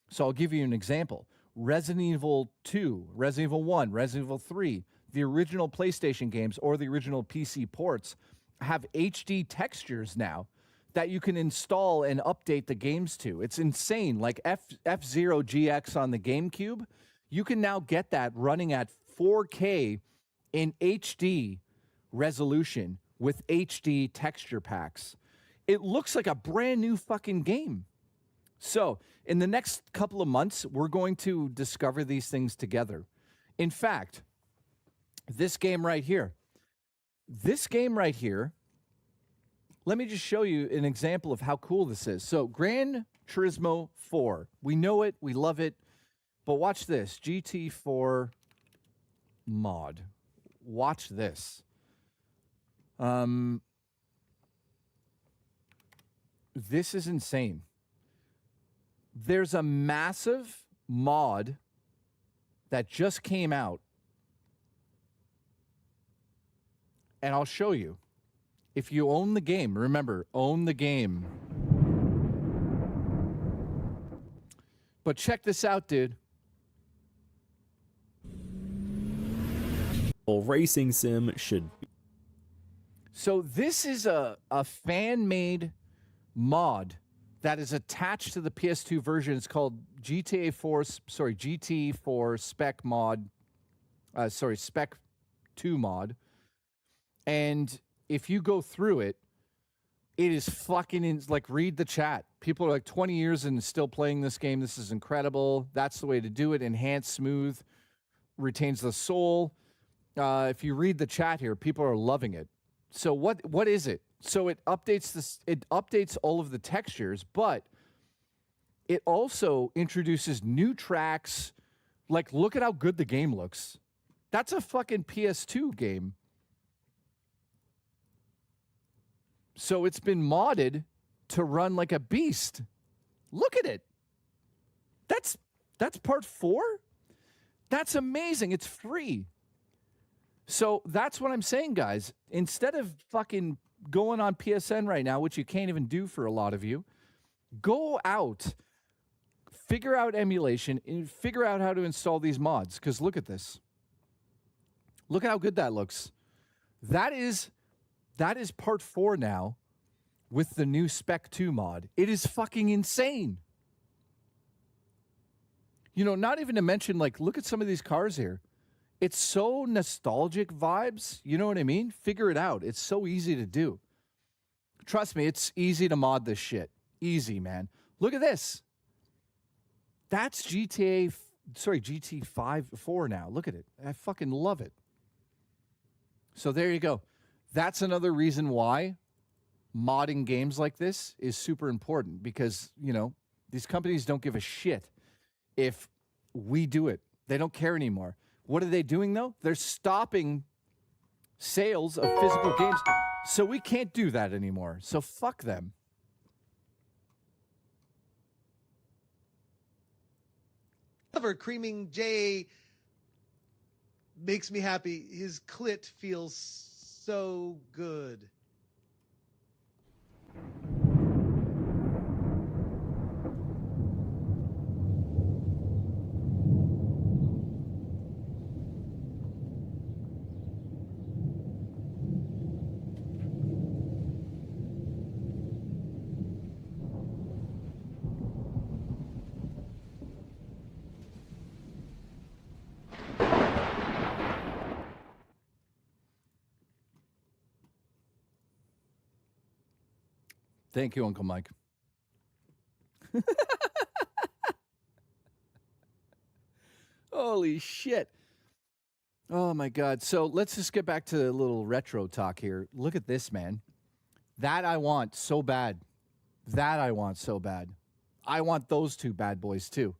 So I'll give you an example. Resident Evil 2, Resident Evil 1, Resident Evil 3, the original PlayStation games or the original PC ports have HD textures now that you can install and update the games to. It's insane. Like F-Zero GX on the GameCube, you can now get that running at 4K in HD resolution with HD texture packs. It looks like a brand new fucking game. So in the next couple of months, we're going to discover these things together. In fact, this game right here, let me just show you an example of how cool this is. So Gran Turismo 4, we know it, we love it, but watch this, GT4 mod. Watch this. This is insane. There's a massive mod that just came out, and I'll show you. If you own the game, remember, own the game. But check this out, dude. Well, racing sim should. So this is a fan-made mod that is attached to the PS2 version. It's called GT4 Spec Mod. Spec 2 Mod. And if you go through it, it is fucking read the chat. People are like 20 years and still playing this game. This is incredible. That's the way to do it. Enhanced, smooth, retains the soul. If you read the chat here, people are loving it. So what is it? So it updates this. It updates all of the textures, but it also introduces new tracks. Like, look at how good the game looks. That's a fucking PS2 game. So it's been modded to run like a beast. Look at it. That's part 4? That's amazing. It's free. So that's what I'm saying, guys. Instead of fucking going on PSN right now, which you can't even do for a lot of you, go out, figure out emulation, and figure out how to install these mods. Because look at this. Look at how good that looks. That is part 4 now with the new Spec 2 mod. It is fucking insane. You know, not even to mention, like, look at some of these cars here. It's so nostalgic vibes. You know what I mean? Figure it out. It's so easy to do. Trust me, it's easy to mod this shit. Easy, man. Look at this. That's GT 4 now. Look at it. I fucking love it. So there you go. That's another reason why modding games like this is super important, because, you know, these companies don't give a shit if we do it. They don't care anymore. What are they doing, though? They're stopping sales of physical games. So we can't do that anymore. So fuck them. However, creaming J makes me happy. His clit feels so good. Thank you, Uncle Mike. Holy shit. Oh, my God. So let's just get back to a little retro talk here. Look at this, man. That I want so bad. That I want so bad. I want those two bad boys, too.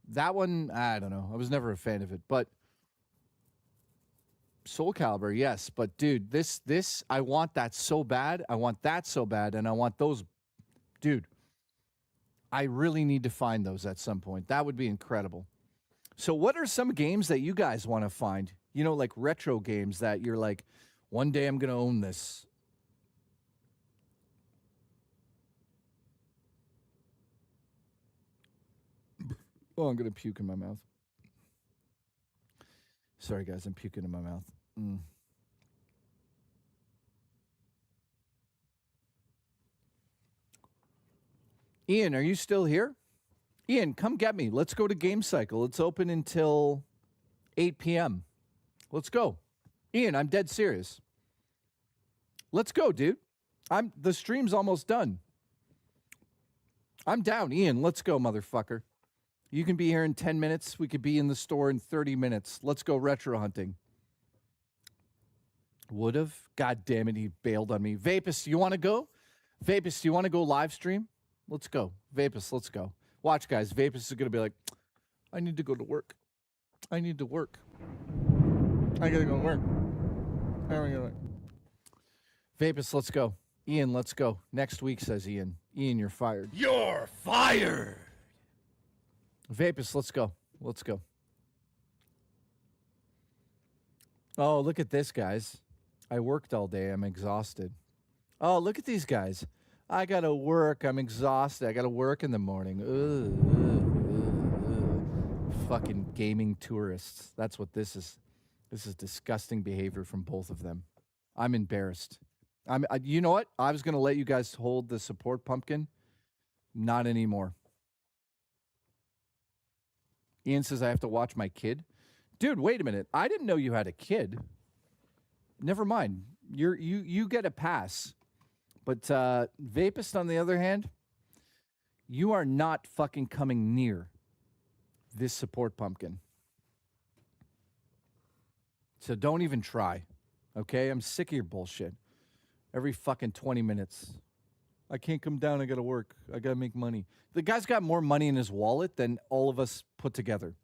That one, I don't know. I was never a fan of it. But Soul Calibur, yes. But, dude, this, I want that so bad. I want that so bad. And I want those. Dude, I really need to find those at some point. That would be incredible. So what are some games that you guys want to find? You know, like retro games that you're like, one day I'm going to own this. Oh, I'm going to puke in my mouth. Sorry, guys, I'm puking in my mouth. Ian, are you still here? Ian, come get me. Let's go to Game Cycle. It's open until 8 p.m. Let's go. Ian, I'm dead serious. Let's go, dude. The stream's almost done. I'm down. Ian, let's go, motherfucker. You can be here in 10 minutes. We could be in the store in 30 minutes. Let's go retro hunting. Would've. God damn it, he bailed on me. Vapus, you want to go? Vapus, do you want to go live stream? Let's go. Vapus, let's go. Watch, guys. Vapus is going to be like, I need to go to work. I need to work. I got to go to work. Vapus, let's go. Ian, let's go. Next week, says Ian. Ian, you're fired. You're fired. Vapus, let's go. Let's go. Oh, look at this, guys. I worked all day. I'm exhausted. Oh, look at these guys. I got to work. I'm exhausted. I got to work in the morning. Fucking gaming tourists. That's what this is. This is disgusting behavior from both of them. I'm embarrassed. You know what? I was going to let you guys hold the support pumpkin. Not anymore. Ian says I have to watch my kid. Dude, wait a minute. I didn't know you had a kid. Never mind. You get a pass. But Vapist, on the other hand, you are not fucking coming near this support pumpkin. So don't even try. Okay? I'm sick of your bullshit. Every fucking 20 minutes. I can't come down. I got to work. I got to make money. The guy's got more money in his wallet than all of us put together.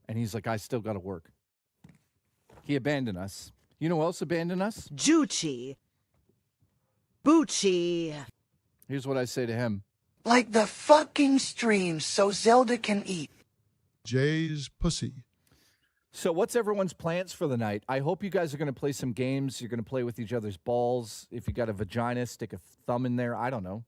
And he's like, I still got to work. He abandoned us. You know who else abandoned us? Juchi. Bucci. Here's what I say to him. Like the fucking stream so Zelda can eat. Jay's pussy. So what's everyone's plans for the night? I hope you guys are going to play some games. You're going to play with each other's balls. If you got a vagina, stick a thumb in there. I don't know.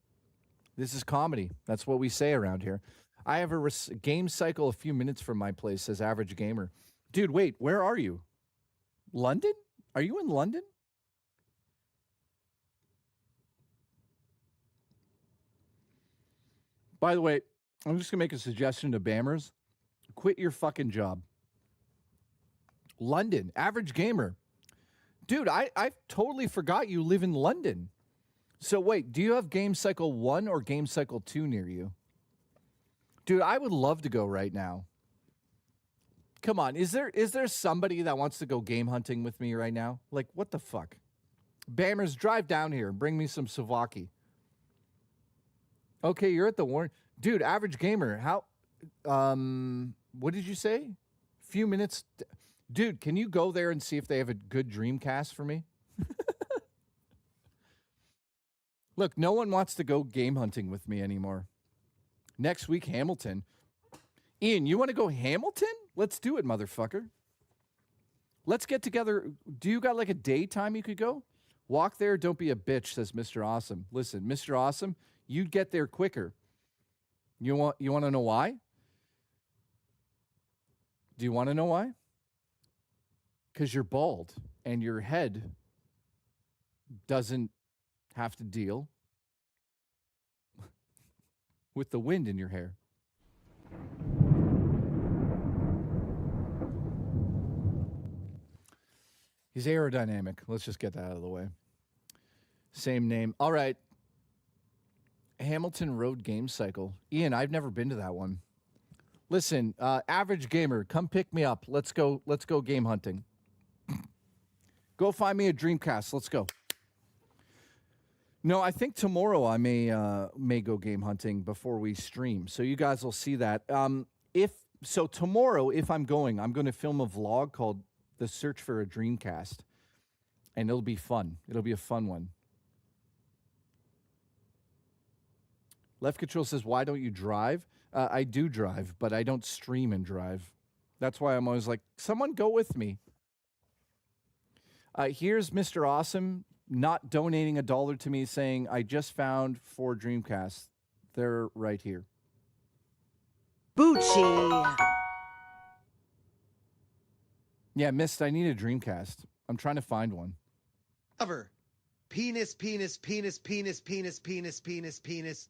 This is comedy. That's what we say around here. I have a game cycle a few minutes from my place, says Average Gamer. Dude, wait, where are you? London? Are you in London? By the way, I'm just going to make a suggestion to Bammers. Quit your fucking job. London, average gamer. Dude, I totally forgot you live in London. So wait, do you have Game Cycle 1 or Game Cycle 2 near you? Dude, I would love to go right now. Come on, is there somebody that wants to go game hunting with me right now? Like, what the fuck? Bammers, drive down here and bring me some Savaki. Okay, you're at the Warren. Dude, average gamer, how... what did you say? Few minutes... Dude, can you go there and see if they have a good Dreamcast for me? Look, no one wants to go game hunting with me anymore. Next week, Hamilton. Ian, you want to go Hamilton? Let's do it, motherfucker. Let's get together. Do you got like a daytime you could go? Walk there, don't be a bitch, says Mr. Awesome. Listen, Mr. Awesome, you'd get there quicker. You want to know why? Do you want to know why? Because you're bald and your head doesn't have to deal with the wind in your hair. He's aerodynamic. Let's just get that out of the way. Same name. All right. Hamilton Road Game Cycle. Ian, I've never been to that one. Listen, average gamer, come pick me up. Let's go game hunting. Go find me a Dreamcast. Let's go. No, I think tomorrow I may go game hunting before we stream. So you guys will see that. Tomorrow, if I'm going to film a vlog called The Search for a Dreamcast. And it'll be fun. It'll be a fun one. Left Control says, why don't you drive? I do drive, but I don't stream and drive. That's why I'm always like, someone go with me. Here's Mr. Awesome not donating $1 to me saying, I just found 4 Dreamcasts. They're right here. Bucci. Yeah, Mist, I need a Dreamcast. I'm trying to find one. Cover. Penis, penis, penis, penis, penis, penis, penis, penis.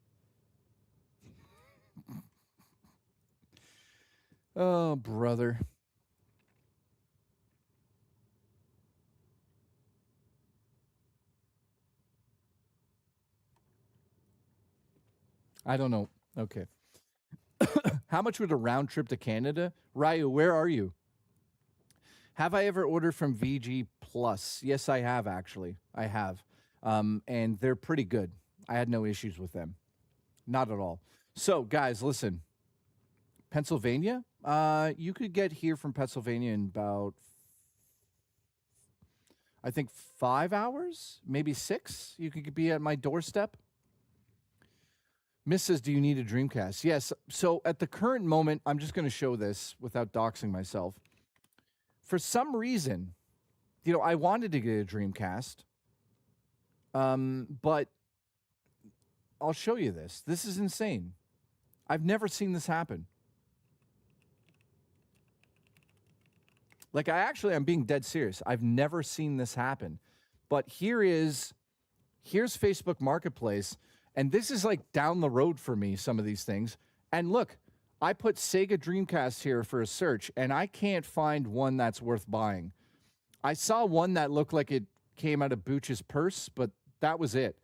Oh, brother. I don't know. Okay. How much would a round trip to Canada? Ryu, where are you? Have I ever ordered from VG Plus? Yes, I have, actually. I have. And they're pretty good. I had no issues with them. Not at all. So, guys, listen. Pennsylvania? You could get here from Pennsylvania in about, I think, 5 hours? Maybe 6? You could be at my doorstep. Miss says, do you need a Dreamcast? Yes. So at the current moment, I'm just going to show this without doxing myself. For some reason, I wanted to get a Dreamcast. But I'll show you this. This is insane. I've never seen this happen. Like, I'm being dead serious. I've never seen this happen. But here's Facebook Marketplace. And this is like down the road for me, some of these things. And look, I put Sega Dreamcast here for a search, and I can't find one that's worth buying. I saw one that looked like it came out of Booch's purse, but that was it.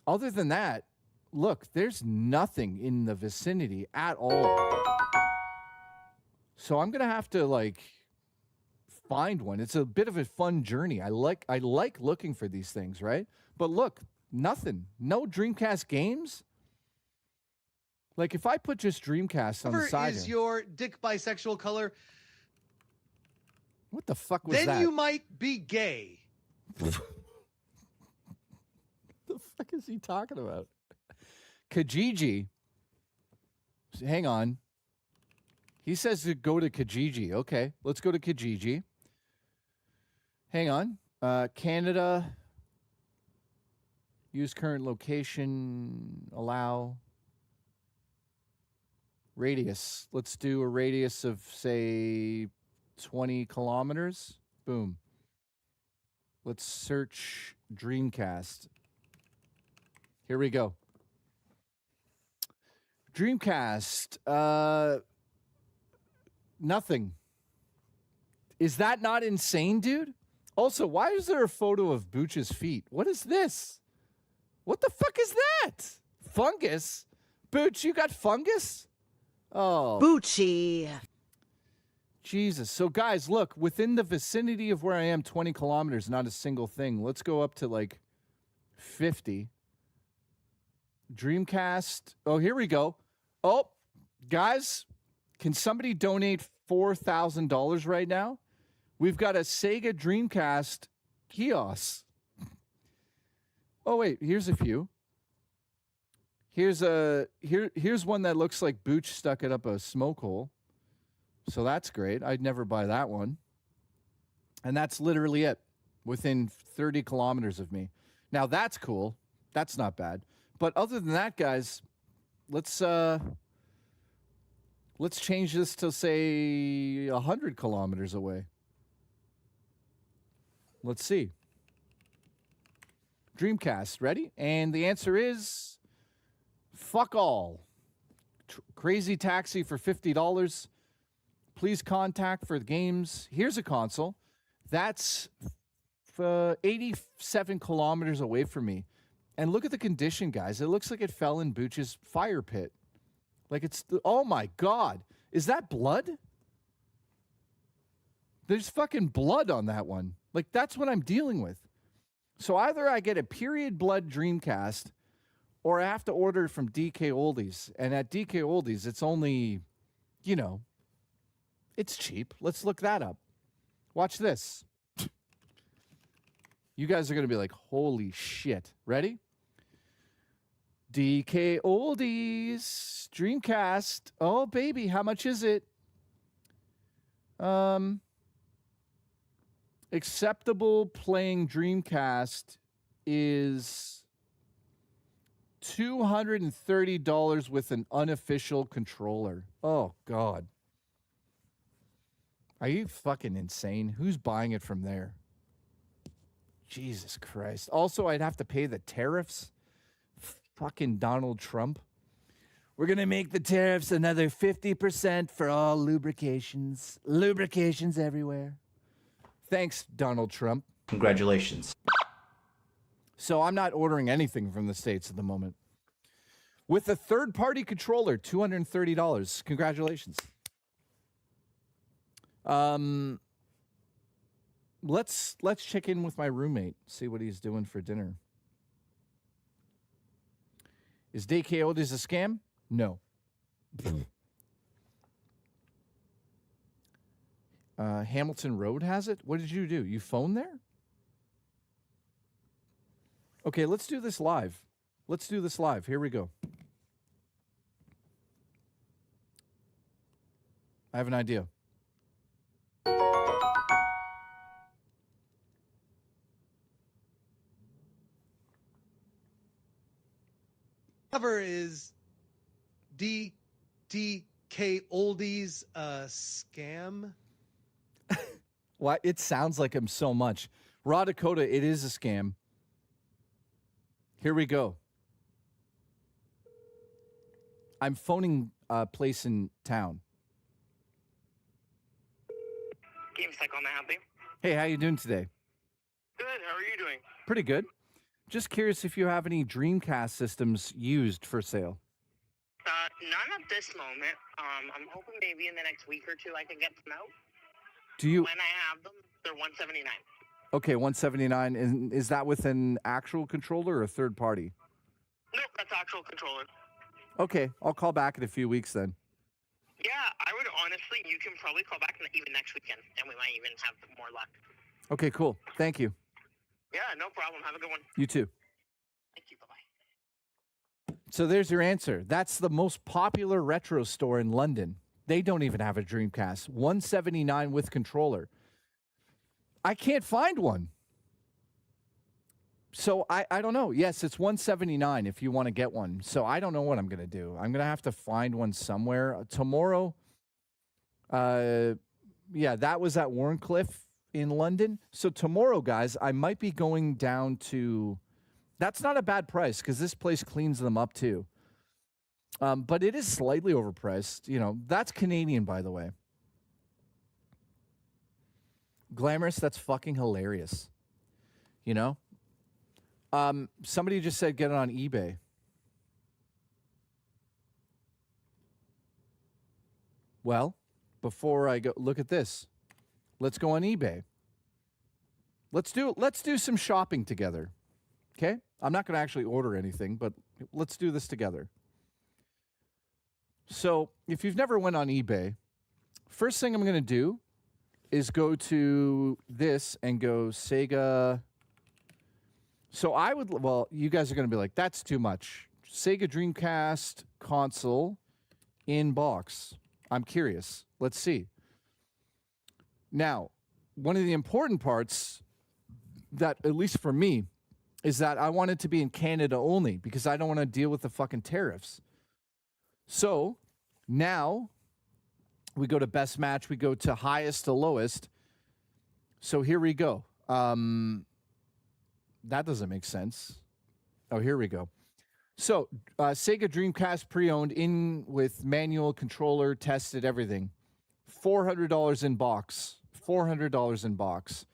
Other than that, look, there's nothing in the vicinity at all. So I'm going to have to, find one. It's a bit of a fun journey. I like looking for these things, right? But look, nothing. No Dreamcast games. Like, if I put just Dreamcast on the side is here, your dick bisexual color? what the fuck was Then that? you might be gay. The fuck is he talking about? Kijiji. Hang on. He says to go to Kijiji. Okay, let's go to Kijiji. Hang on. Canada. Use current location. Allow. Radius. Let's do a radius of, say, 20 kilometers. Boom. Let's search Dreamcast. Here we go. Dreamcast. Nothing. Is that not insane, dude? Also, why is there a photo of Booch's feet? What is this? What the fuck is that? Fungus? Booch, you got fungus? Oh. Boochy. Jesus. So, guys, look, within the vicinity of where I am, 20 kilometers, not a single thing. Let's go up to like 50. Dreamcast. Oh, here we go. Oh, guys, can somebody donate $4,000 right now? We've got a Sega Dreamcast kiosk. Oh, wait, here's a few. Here's one that looks like Booch stuck it up a smoke hole. So that's great. I'd never buy that one. And that's literally it, within 30 kilometers of me. Now, that's cool. That's not bad. But other than that, guys, let's change this to, say, 100 kilometers away. Let's see. Dreamcast, ready? And the answer is fuck all. Crazy Taxi for $50. Please contact for the games. Here's a console. That's 87 kilometers away from me. And look at the condition, guys. It looks like it fell in Booch's fire pit. Like it's, oh my God. Is that blood? There's fucking blood on that one. Like, that's what I'm dealing with. So either I get a period blood Dreamcast or I have to order it from DK Oldies. And at DK Oldies, it's only, you know, it's cheap. Let's look that up. Watch this. You guys are going to be like, holy shit. Ready? DK Oldies Dreamcast. Oh, baby, how much is it? Acceptable playing Dreamcast is $230 with an unofficial controller. Oh, God. Are you fucking insane? Who's buying it from there? Jesus Christ. Also, I'd have to pay the tariffs. Fucking Donald Trump. We're going to make the tariffs another 50% for all lubrications. Lubrications everywhere. Thanks, Donald Trump. Congratulations. So I'm not ordering anything from the States at the moment. With a third-party controller, $230. Congratulations. Let's check in with my roommate, see what he's doing for dinner. Is DK Oldies a scam? No. Hamilton Road has it? What did you do? You phoned there? Okay, let's do this live. Let's do this live. Here we go. I have an idea. Cover is DK Oldies scam. Why? It sounds like him so much. Raw Dakota, it is a scam. Here we go. I'm phoning a place in town. Game Cycle, may I help you? Hey, how you doing today? Good, how are you doing? Pretty good. Just curious if you have any Dreamcast systems used for sale. None at this moment. I'm hoping maybe in the next week or two I can get them out. Do you? When I have them, they're $179. Okay, $179. And is that with an actual controller or a third party? Nope, that's actual controller. Okay, I'll call back in a few weeks then. Yeah, I would honestly, you can probably call back even next weekend, and we might even have more luck. Okay, cool. Thank you. Yeah, no problem. Have a good one. You too. Thank you. Bye-bye. So there's your answer. That's the most popular retro store in London. They don't even have a Dreamcast. $179 with controller. I can't find one. So I don't know. Yes, it's $179 if you want to get one. So I don't know what I'm going to do. I'm going to have to find one somewhere. Tomorrow, yeah, that was at Warncliffe in London. So tomorrow, guys, I might be going down to... That's not a bad price because this place cleans them up too. But it is slightly overpriced. You know, that's Canadian, by the way. Glamorous, that's fucking hilarious. You know? Somebody just said get it on eBay. Well, before I go, look at this. Let's go on eBay. Let's do some shopping together. Okay? I'm not going to actually order anything, but let's do this together. So, if you've never went on eBay, first thing I'm going to do is go to this and go Sega. So I would, well, you guys are going to be like, that's too much. Sega Dreamcast console in box. I'm curious. Let's see. Now, one of the important parts that, at least for me, is that I want it to be in Canada only because I don't want to deal with the fucking tariffs. So now we go to best match. We go to highest to lowest. So here we go. That doesn't make sense. Oh, here we go. So Sega Dreamcast pre-owned in with manual controller, tested everything. $400 in box. $400 in box.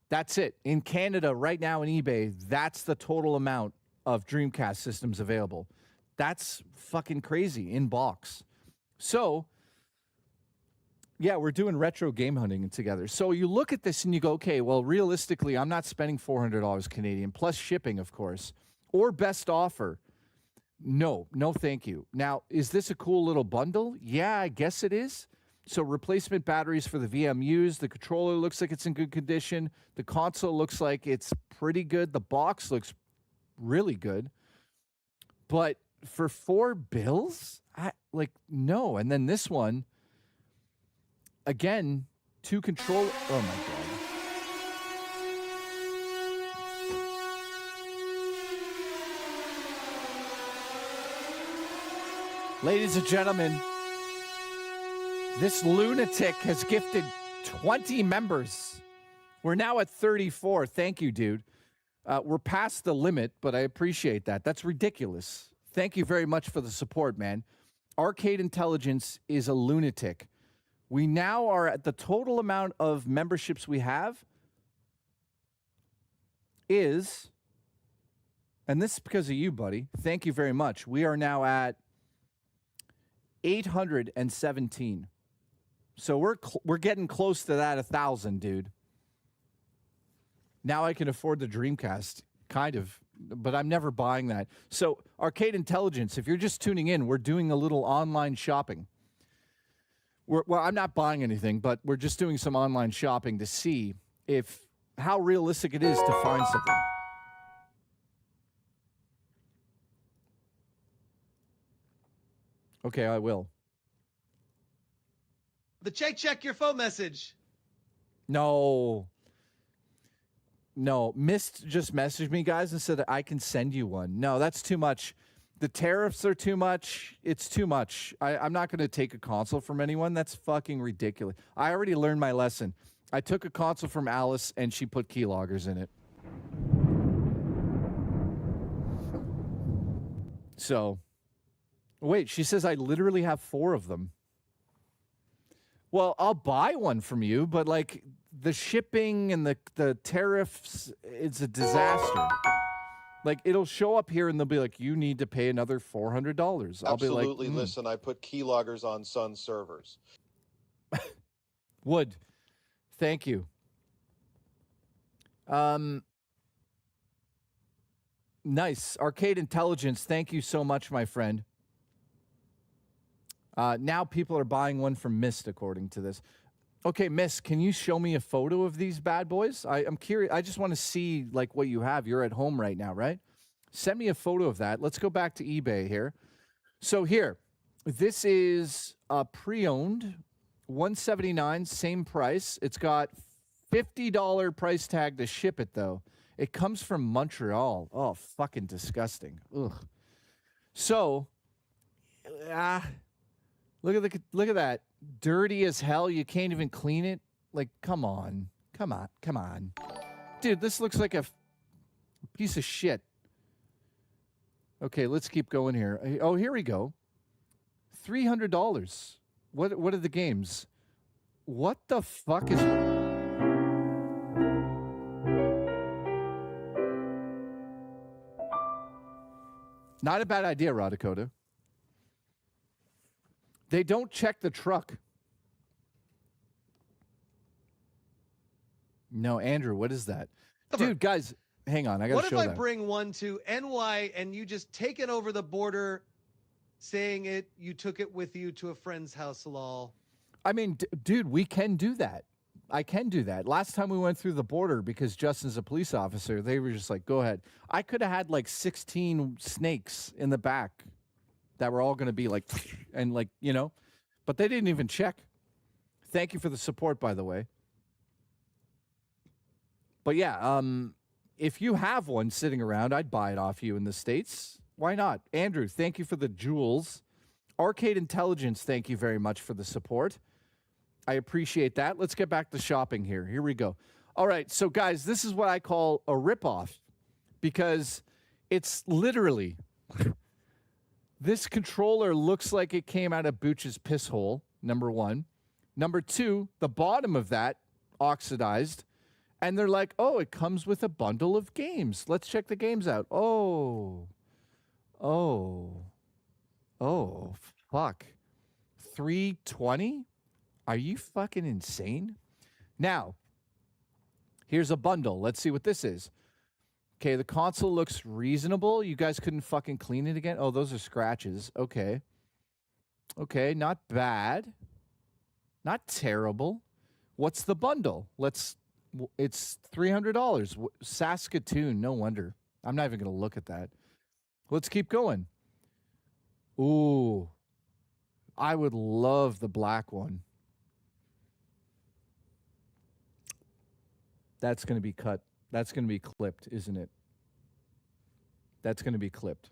That's it. In Canada right now in eBay, that's the total amount of Dreamcast systems available. That's fucking crazy in box. So, yeah, we're doing retro game hunting together. So you look at this and you go, okay, well, realistically, I'm not spending $400 Canadian, plus shipping, of course, or best offer. No, thank you. Now, is this a cool little bundle? Yeah, I guess it is. So replacement batteries for the VMUs. The controller looks like it's in good condition. The console looks like it's pretty good. The box looks really good. But for $4, no. And then this one, again, two controller. Oh my God. Ladies and gentlemen, this lunatic has gifted 20 members. We're now at 34. Thank you, dude. We're past the limit, but I appreciate that. That's ridiculous. Thank you very much for the support, man. Arcade Intelligence is a lunatic. We now are at the total amount of memberships we have is, and this is because of you, buddy. Thank you very much. We are now at 817. So we're getting close to that 1,000, dude. Now I can afford the Dreamcast, kind of, but I'm never buying that. So Arcade Intelligence, if you're just tuning in, we're doing a little online shopping. Well, I'm not buying anything, but we're just doing some online shopping to see how realistic it is to find something. Okay, I will. The check your phone message. No, Mist just messaged me, guys, and said that I can send you one. No, that's too much. The tariffs are too much. It's too much. I'm not going to take a console from anyone. That's fucking ridiculous. I already learned my lesson. I took a console from Alice, and she put keyloggers in it. So, wait, she says I literally have 4 of them. Well, I'll buy one from you, but like the shipping and the tariffs, it's a disaster. Like it'll show up here and they'll be like, you need to pay another $400. I'll Absolutely. Be like, Listen, I put keyloggers on Sun servers. Wood, thank you. Nice. Arcade Intelligence, thank you so much, my friend. Now people are buying one from Mist, according to this. Okay, Mist, can you show me a photo of these bad boys? I'm curious. I just want to see like what you have. You're at home right now, right? Send me a photo of that. Let's go back to eBay here. So here, this is pre-owned, $179, same price. It's got $50 price tag to ship it though. It comes from Montreal. Oh, fucking disgusting. Ugh. So, look at that. Dirty as hell. You can't even clean it. Like, come on. Dude, this looks like a piece of shit. Okay, let's keep going here. Oh, here we go. $300. What are the games? What the fuck is... Not a bad idea, Radakota. They don't check the truck. No, Andrew, what is that? Dude, guys, hang on. I got to show that. What if I bring one to NY and you just take it over the border, saying you took it with you to a friend's house, lol? I mean, dude, we can do that. I can do that. Last time we went through the border, because Justin's a police officer, they were just like, go ahead. I could have had like 16 snakes in the back that were all going to be like, and like, you know, but they didn't even check. Thank you for the support, by the way. But yeah, if you have one sitting around, I'd buy it off you in the States. Why not? Andrew, thank you for the jewels. Arcade Intelligence, thank you very much for the support. I appreciate that. Let's get back to shopping here. Here we go. All right, so guys, this is what I call a ripoff because it's literally this controller looks like it came out of Booch's piss hole, number one. Number two, the bottom of that oxidized. And they're like, oh, it comes with a bundle of games. Let's check the games out. Oh, fuck. $320? Are you fucking insane? Now, here's a bundle. Let's see what this is. Okay, the console looks reasonable. You guys couldn't fucking clean it again? Oh, those are scratches. Okay. Okay, not bad. Not terrible. What's the bundle? It's $300. Saskatoon, no wonder. I'm not even going to look at that. Let's keep going. Ooh. I would love the black one. That's going to be cut. That's going to be clipped, isn't it? That's going to be clipped.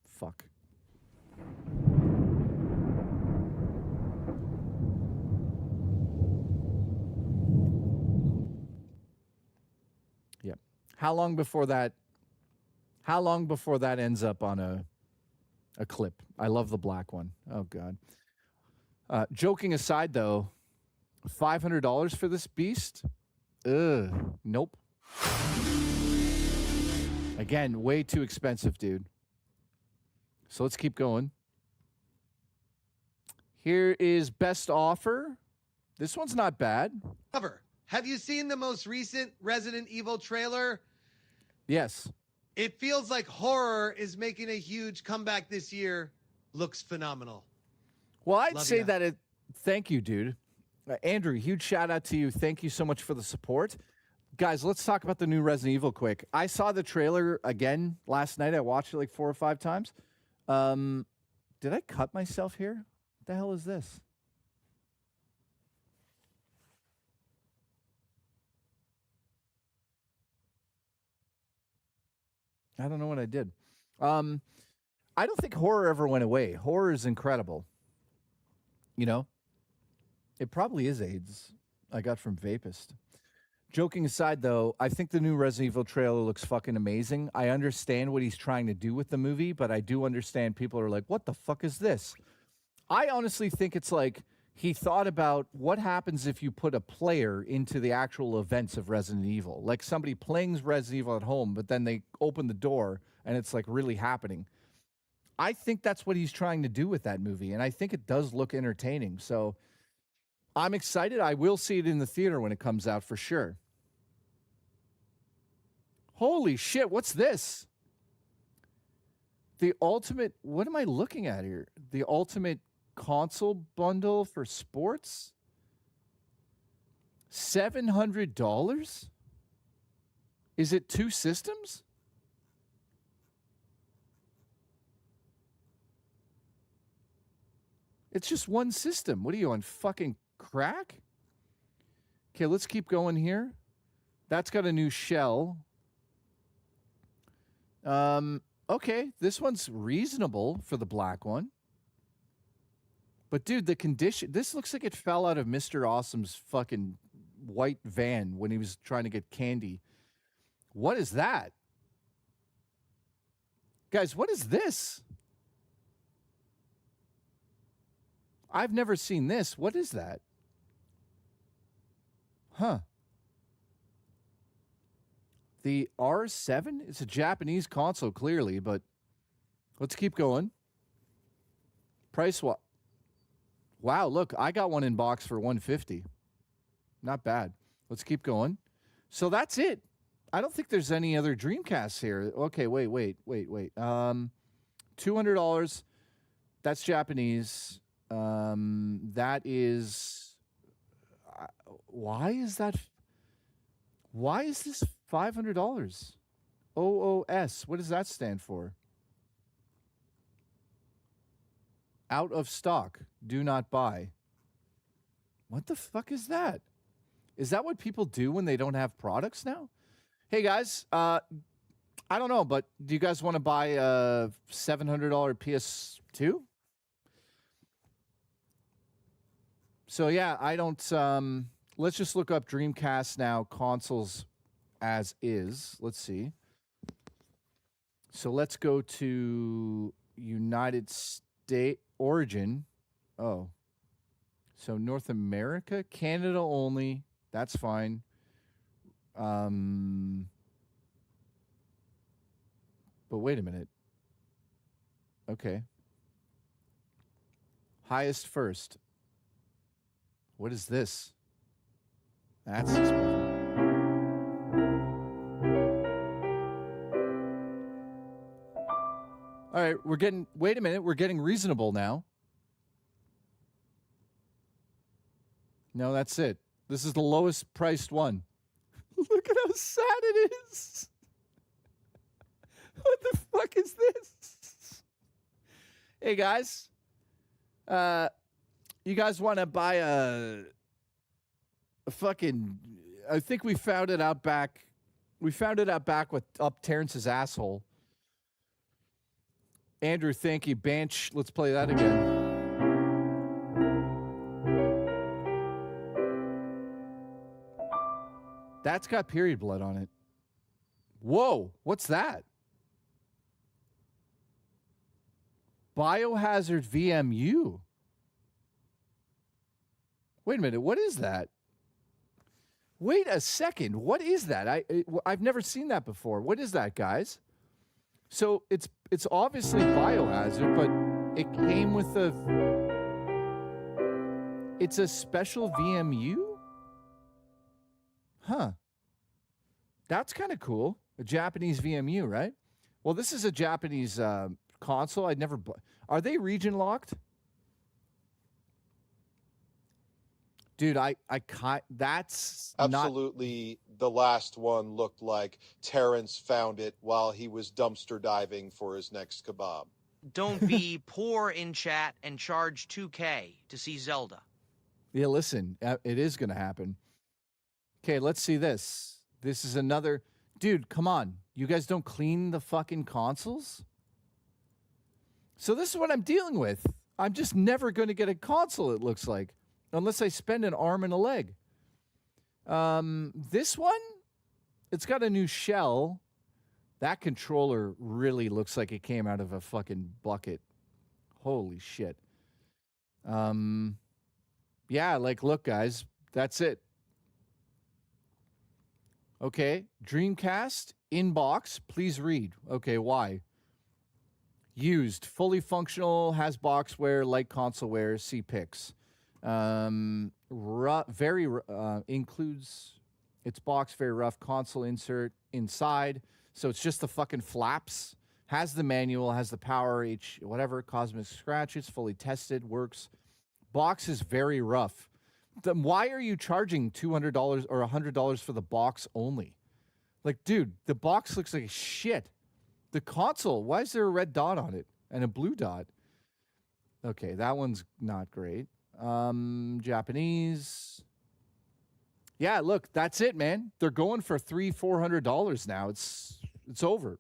Fuck. Yep. How long before that ends up on a clip? I love the black one. Oh, God. Joking aside, though, $500 for this beast? Ugh. Nope. Again, way too expensive, dude. So let's keep going. Here is best offer. This one's not bad. Cover. Have you seen the most recent Resident Evil trailer? Yes. It feels like horror is making a huge comeback this year. Looks phenomenal. Well, I'd Love say ya. that it... Thank you, dude. Andrew, huge shout out to you. Thank you so much for the support. Guys, let's talk about the new Resident Evil quick. I saw the trailer again last night. I watched it like 4 or 5 times. Did I cut myself here? What the hell is this? I don't know what I did. I don't think horror ever went away. Horror is incredible. You know? It probably is AIDS I got from Vapist. Joking aside, though, I think the new Resident Evil trailer looks fucking amazing. I understand what he's trying to do with the movie, but I do understand people are like, what the fuck is this? I honestly think it's like he thought about what happens if you put a player into the actual events of Resident Evil. Like somebody playing Resident Evil at home, but then they open the door and it's like really happening. I think that's what he's trying to do with that movie, and I think it does look entertaining. So I'm excited. I will see it in the theater when it comes out for sure. Holy shit, what's this? The ultimate, what am I looking at here? The ultimate console bundle for sports? $700? Is it 2 systems? It's just one system. What are you on, fucking crack? Okay, let's keep going here. That's got a new shell. Okay, this one's reasonable for the black one. But dude, the condition, this looks like it fell out of Mr. Awesome's fucking white van when he was trying to get candy. What is that? Guys, what is this? I've never seen this. What is that? Huh. The R7? It's a Japanese console, clearly, but let's keep going. Price what? Wow, look, I got one in box for $150. Not bad. Let's keep going. So that's it. I don't think there's any other Dreamcasts here. Okay, wait. $200. That's Japanese. That is. Why is that? Why is this $500? OOS. What does that stand for? Out of stock. Do not buy. What the fuck is that? Is that what people do when they don't have products now? Hey guys, I don't know, but do you guys want to buy a $700 PS2? So yeah, I don't. Let's just look up Dreamcast now, consoles as is. Let's see. So let's go to United States origin. Oh. So North America, Canada only. That's fine. But wait a minute. Okay. Highest first. What is this? That's expensive. All right, wait a minute, we're getting reasonable now. No, that's it. This is the lowest priced one. Look at how sad it is. What the fuck is this? Hey guys. You guys want to buy a fucking, I think we found it out back. We found it out back with up Terrence's asshole. Andrew, thank you. Banch, let's play that again. That's got period blood on it. Whoa, what's that? Biohazard VMU. Wait a minute, what is that? Wait a second, what is that? I've never seen that before. What is that, guys? So it's obviously Biohazard, but it came with it's a special VMU? Huh. That's kind of cool. A Japanese VMU, right? Well, this is a Japanese console. I'd never. Are they region locked? Dude, that's absolutely not... The last one looked like Terrence found it while he was dumpster diving for his next kebab. Don't be poor in chat and charge $2K to see Zelda. Yeah, listen, it is going to happen. Okay, let's see this. This is another... Dude, come on. You guys don't clean the fucking consoles? So this is what I'm dealing with. I'm just never going to get a console, it looks like. Unless I spend an arm and a leg. This one, it's got a new shell. That controller really looks like it came out of a fucking bucket. Holy shit. Yeah, like, look, guys, that's it. Okay, Dreamcast, inbox, please read. Okay, why? Used, fully functional, has boxware, like consoleware, see pics. Includes its box, very rough console insert inside. So it's just the fucking flaps. Has the manual, has the power, whatever, cosmic scratches, fully tested, works. Box is very rough. Then why are you charging $200 or $100 for the box only? Like, dude, the box looks like shit. The console, why is there a red dot on it and a blue dot? Okay, that one's not great. Japanese. Yeah, look, that's it, man. They're going for $300-$400 now. It's over.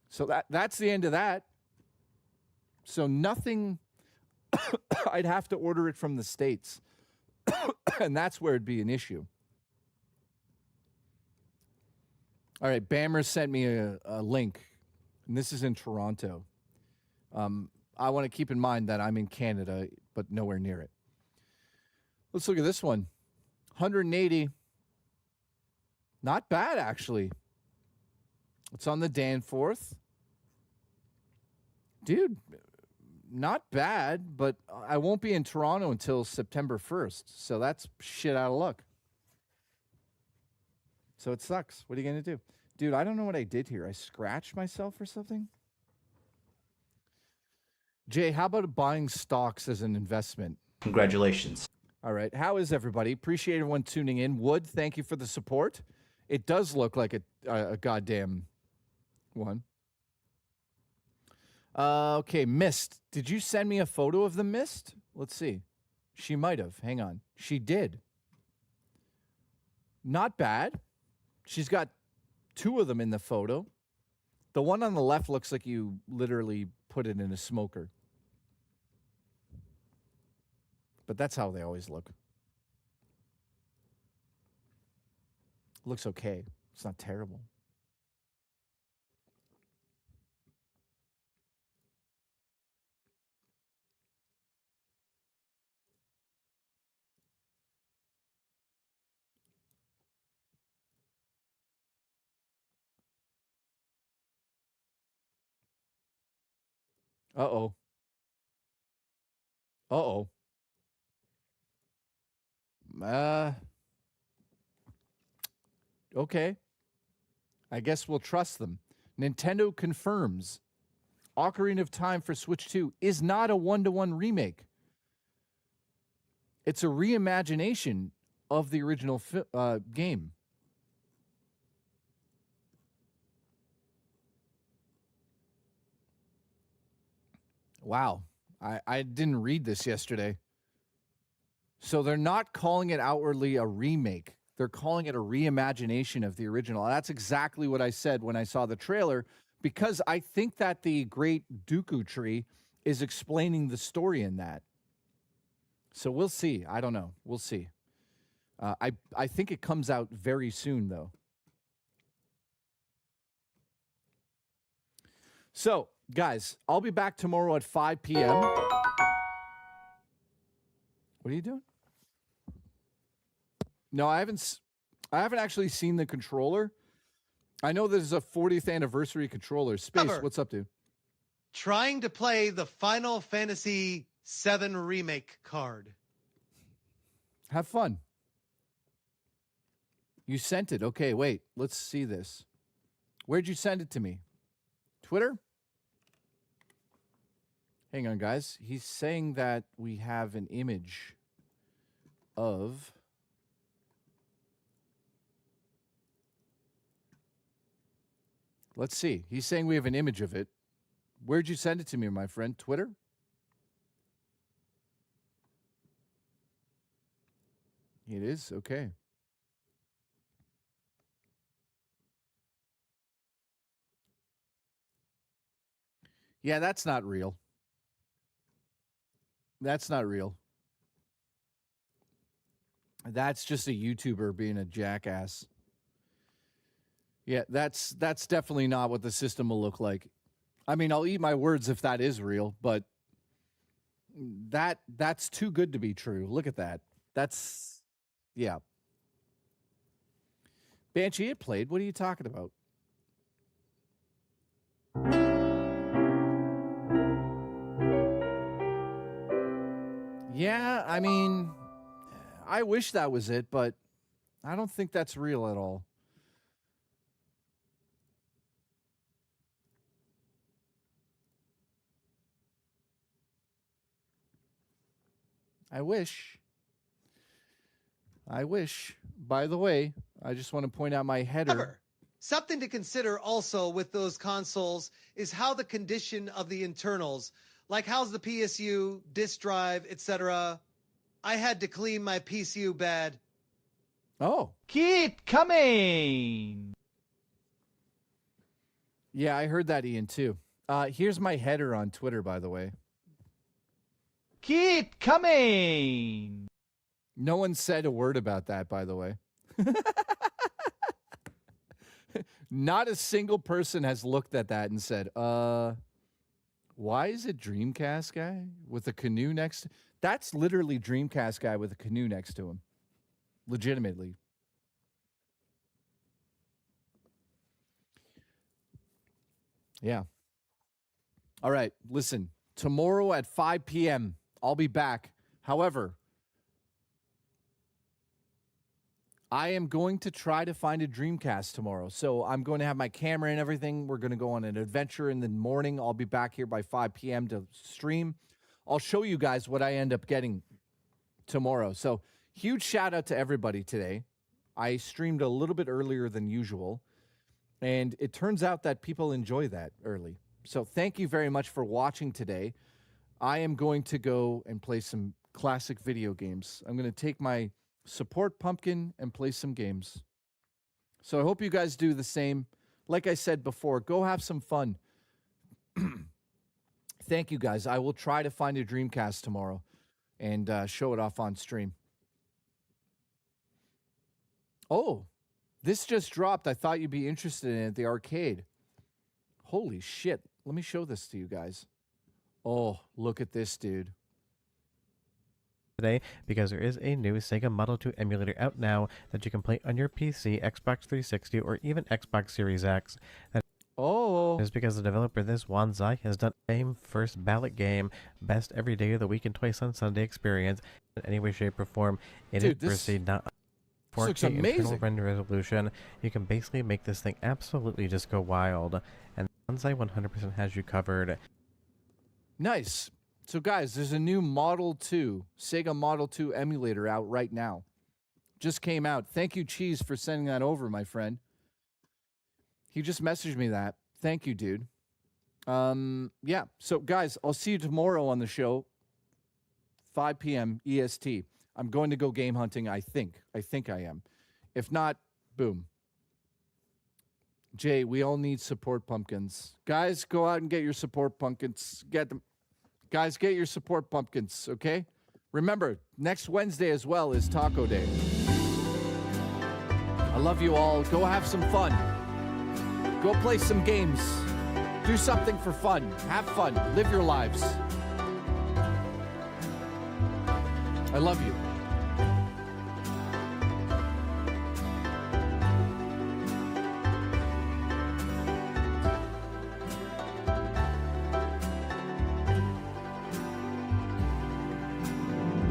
So that's the end of that. So nothing. I'd have to order it from the States. And that's where it'd be an issue. All right, Bammer sent me a link, and this is in Toronto. I want to keep in mind that I'm in Canada, but nowhere near it. Let's look at this one. 180. Not bad, actually. It's on the Danforth. Dude, not bad, but I won't be in Toronto until September 1st. So that's shit out of luck. So it sucks. What are you going to do? Dude, I don't know what I did here. I scratched myself or something? Jay, how about buying stocks as an investment? Congratulations. All right. How is everybody? Appreciate everyone tuning in. Wood, thank you for the support. It does look like a goddamn one. Okay, Mist. Did you send me a photo of the Mist? Let's see. She might have. Hang on. She did. Not bad. She's got two of them in the photo. The one on the left looks like you literally put it in a smoker. But that's how they always look. Looks okay. It's not terrible. Uh-oh. Uh-oh. Okay. I guess we'll trust them. Nintendo confirms Ocarina of Time for Switch 2 is not a one-to-one remake. It's a reimagination of the original game. Wow. I didn't read this yesterday. So they're not calling it outwardly a remake. They're calling it a reimagination of the original. That's exactly what I said when I saw the trailer, because I think that the Great Dooku Tree is explaining the story in that. So we'll see. I don't know. We'll see. I think it comes out very soon, though. So, guys, I'll be back tomorrow at 5 p.m. What are you doing? No, I haven't actually seen the controller. I know there's a 40th anniversary controller. Space, what's up, dude? Trying to play the Final Fantasy VII Remake card. Have fun. You sent it. Okay, wait. Let's see this. Where'd you send it to me? Twitter? Hang on, guys. He's saying that we have an image of... Let's see. He's saying we have an image of it. Where'd you send it to me, my friend? Twitter? It is? Okay. Yeah, that's not real. That's not real. That's just a YouTuber being a jackass. Yeah, that's definitely not what the system will look like. I mean, I'll eat my words if that is real, but that's too good to be true. Look at that. That's, yeah. Banshee, it played. What are you talking about? Yeah, I mean, I wish that was it, but I don't think that's real at all. I wish. By the way, I just want to point out my header. Something to consider also with those consoles is how the condition of the internals, like how's the PSU, disk drive, etc. I had to clean my PSU bad. Oh. Keep coming. Yeah, I heard that, Ian, too. Here's my header on Twitter, by the way. Keep coming. No one said a word about that, by the way. Not a single person has looked at that and said, Why is it Dreamcast guy with a canoe next? That's literally Dreamcast guy with a canoe next to him. Legitimately. Yeah. All right. Listen, tomorrow at 5 p.m., I'll be back. However, I am going to try to find a Dreamcast tomorrow. So I'm going to have my camera and everything. We're going to go on an adventure in the morning. I'll be back here by 5 p.m. to stream. I'll show you guys what I end up getting tomorrow. So huge shout out to everybody today. I streamed a little bit earlier than usual, and it turns out that people enjoy that early. So thank you very much for watching today. I am going to go and play some classic video games. I'm going to take my support pumpkin and play some games. So I hope you guys do the same. Like I said before, go have some fun. Thank you guys. I will try to find a Dreamcast tomorrow and show it off on stream. Oh, this just dropped. I thought you'd be interested in it at the arcade. Holy shit. Let me show this to you guys. Oh, look at this, dude. Today, because there is a new Sega Model 2 emulator out now that you can play on your PC, Xbox 360, or even Xbox Series X. That is because the developer, this Wanzai, has done the same first ballot game, best every day of the week and twice on Sunday experience in any way, shape, or form. It is proceed not 4K internal render resolution. You can basically make this thing absolutely just go wild, and Wanzai 100% has you covered. Nice. So, guys, there's a new Model 2, Sega Model 2 emulator out right now. Just came out. Thank you, Cheese, for sending that over, my friend. He just messaged me that. Thank you, dude. Yeah. So, guys, I'll see you tomorrow on the show, 5 p.m. EST. I'm going to go game hunting, I think. I think I am. If not, boom. Jay, we all need support pumpkins. Guys, go out and get your support pumpkins. Get them. Guys, get your support pumpkins, okay? Remember, next Wednesday as well is Taco Day. I love you all. Go have some fun. Go play some games. Do something for fun. Have fun. Live your lives. I love you.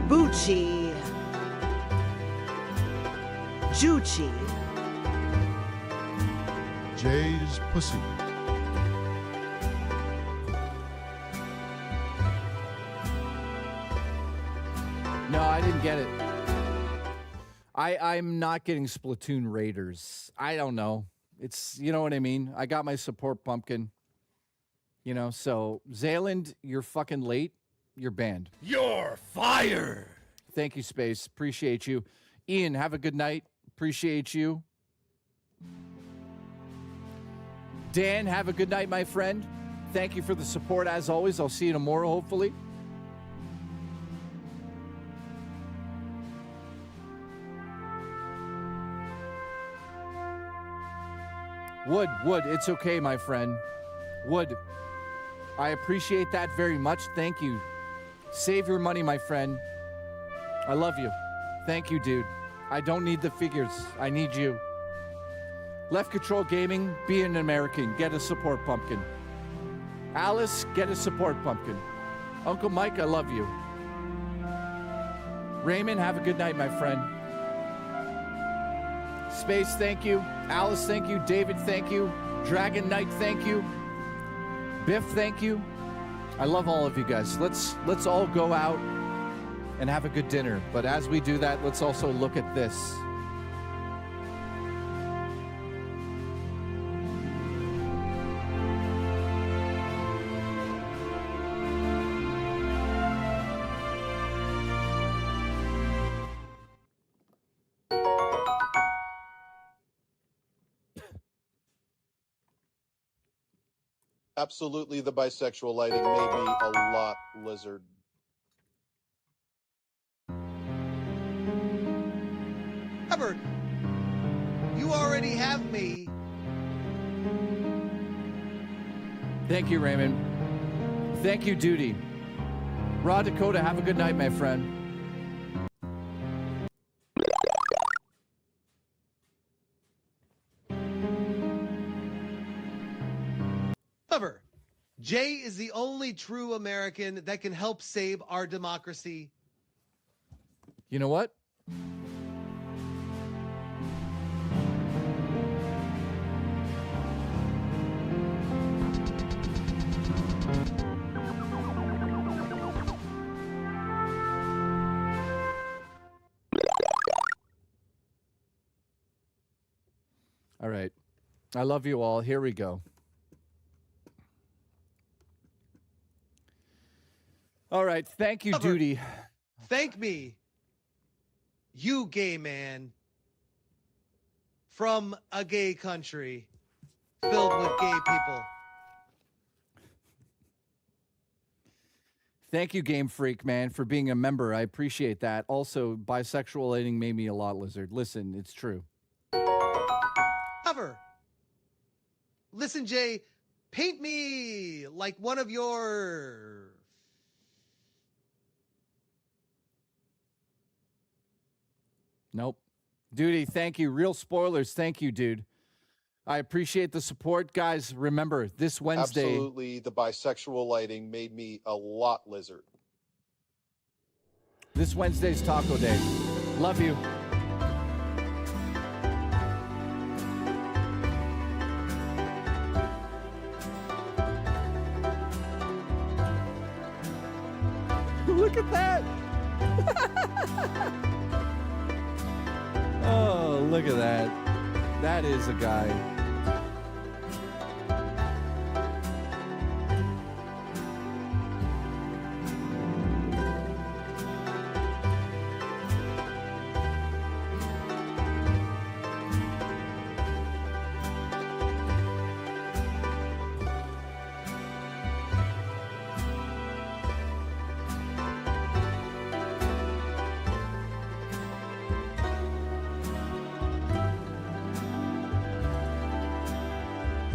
Bucci, Juchi, Jay's pussy. No, I didn't get it. I'm not getting Splatoon Raiders. I don't know. It's, you know what I mean? I got my support pumpkin. You know, so Zayland, you're fucking late. You're banned. You're fired. Thank you, Space. Appreciate you. Ian, have a good night. Appreciate you. Dan, have a good night, my friend. Thank you for the support as always. I'll see you tomorrow, hopefully. Wood, it's okay, my friend. Wood, I appreciate that very much. Thank you. Save your money, my friend. I love you. Thank you, dude. I don't need the figures. I need you. Left Control Gaming, be an American. Get a support pumpkin. Alice, get a support pumpkin. Uncle Mike, I love you. Raymond, have a good night, my friend. Space, thank you. Alice, thank you. David, thank you. Dragon Knight, thank you. Biff, thank you. I love all of you guys. Let's all go out and have a good dinner. But as we do that, let's also look at this. Absolutely, the bisexual lighting may be a lot lizard. Robert, you already have me. Thank you, Raymond. Thank you, Duty. Raw Dakota, have a good night, my friend. However, Jay is the only true American that can help save our democracy. You know what? All right. I love you all. Here we go. All right. Thank you, Duty. Thank me, you gay man, from a gay country filled with gay people. Thank you, Game Freak, man, for being a member. I appreciate that. Also, bisexualating made me a lot, Lizard. Listen, it's true. However, listen, Jay, paint me like one of your... Nope. Duty, thank you. Real spoilers. Thank you, dude. I appreciate the support. Guys, remember, this Wednesday... Absolutely, the bisexual lighting made me a lot, Lizard. This Wednesday's Taco Day. Love you. Look at that. Oh, look at that. That is a guy.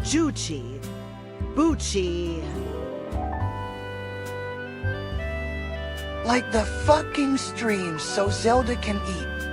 Juchi. Bucci. Like the fucking stream so Zelda can eat.